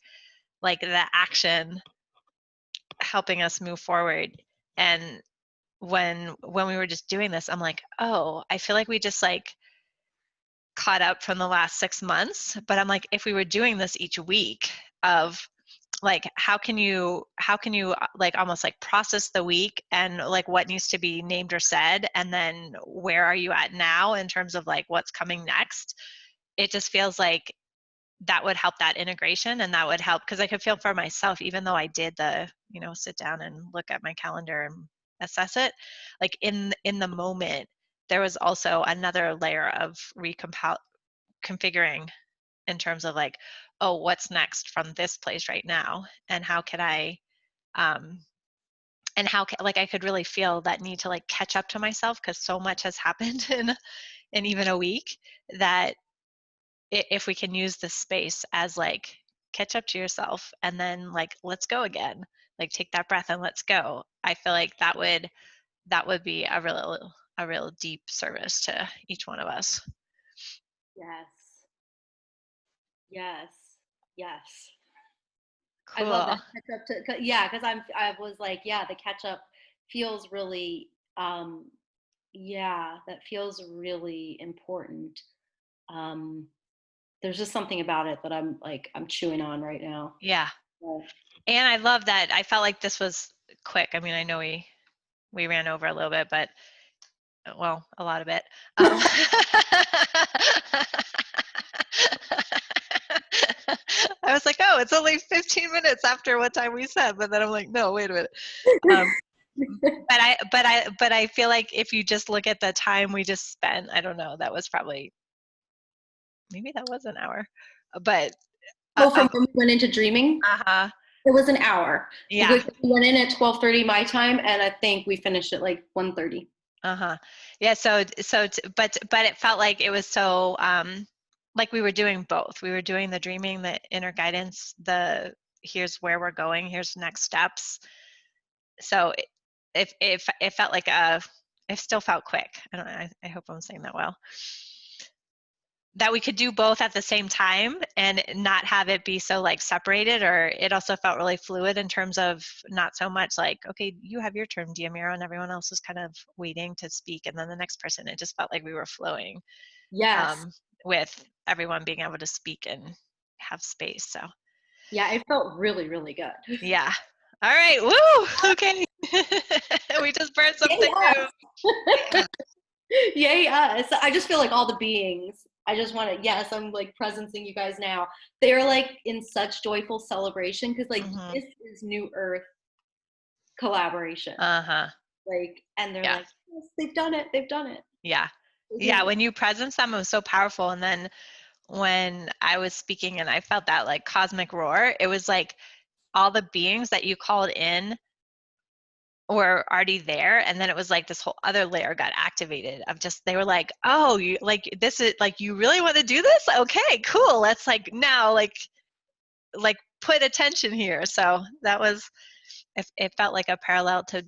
like the action helping us move forward. And when we were just doing this, I'm like, oh, I feel like we just like caught up from the last 6 months. But I'm like, if we were doing this each week of like, how can you like almost like process the week and like what needs to be named or said, and then where are you at now in terms of like what's coming next. It just feels like that would help that integration, and that would help, because I could feel for myself, even though I did the, sit down and look at my calendar and assess it, like in the moment, there was also another layer of configuring in terms of like, oh, what's next from this place right now, and how can I, and how like I could really feel that need to like catch up to myself, because so much has happened in even a week, that if we can use this space as like catch up to yourself and then like let's go again, like take that breath and let's go, I feel like that would be a real deep service to each one of us. Yes. Yes. Yes. I Cool. love that catch up to, yeah, because I was like, yeah, the catch up feels really, yeah, that feels really important. There's just something about it that I'm chewing on right now. Yeah. Yeah. And I love that I felt like this was quick. I mean, I know we ran over a little bit, but well, a lot of it. I was like, oh, it's only 15 minutes after what time we said, but then I'm like, no, wait a minute. But I feel like if you just look at the time we just spent, I don't know, that was probably, maybe that was an hour, but Well, from when we went into dreaming, uh-huh. it was an hour. Yeah. We went in at 12:30 my time, and I think we finished at like 1:30. Uh-huh. Yeah, but it felt like it was so like we were doing both. We were doing the dreaming, the inner guidance, the here's where we're going, here's next steps. So it felt like it still felt quick. I don't know, I hope I'm saying that well. That we could do both at the same time and not have it be so like separated, or it also felt really fluid in terms of not so much like, okay, you have your turn, Diamira, and everyone else was kind of waiting to speak, and then the next person. It just felt like we were flowing. Yes. With everyone being able to speak and have space. So Yeah, it felt really, really good. yeah. All right. Woo. Okay. We just burned something new. Yay us. I just feel like all the beings, I just want to, yes, I'm like presencing you guys now. They're like in such joyful celebration, because like this is New Earth collaboration. Uh-huh. Like, and they're Yeah. like, yes, they've done it. They've done it. Yeah. Yeah. When you presence them, it was so powerful. And then when I was speaking and I felt that like cosmic roar, it was like all the beings that you called in were already there, and then it was like this whole other layer got activated of just, they were like, oh, you like, this is like, you really want to do this? Okay, cool, let's like now like put attention here. So that was, it felt like a parallel to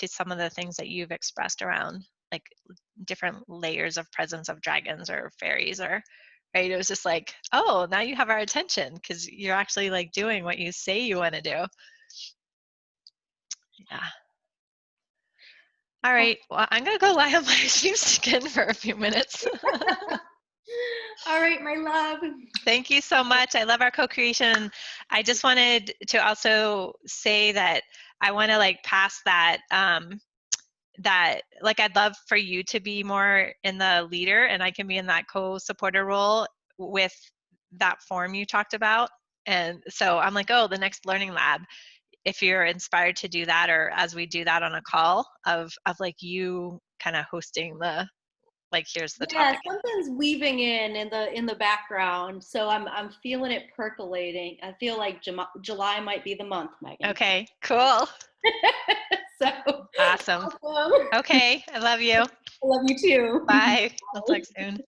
some of the things that you've expressed around like different layers of presence of dragons or fairies, or right, it was just like, oh, now you have our attention because you're actually like doing what you say you want to do. Yeah. All right. Well, I'm going to go lie on my sheepskin for a few minutes. All right, my love. Thank you so much. I love our co-creation. I just wanted to also say that I want to like pass that, that like, I'd love for you to be more in the leader and I can be in that co-supporter role with that form you talked about. And so I'm like, oh, the next learning lab, if you're inspired to do that, or as we do that on a call of like you kind of hosting the Like, here's the Yeah, topic. something's weaving in the background, so I'm feeling it percolating. I feel like July might be the month, Megan. Okay, cool. So Awesome. awesome. Okay, I love you. I love you too. Bye. I'll talk soon.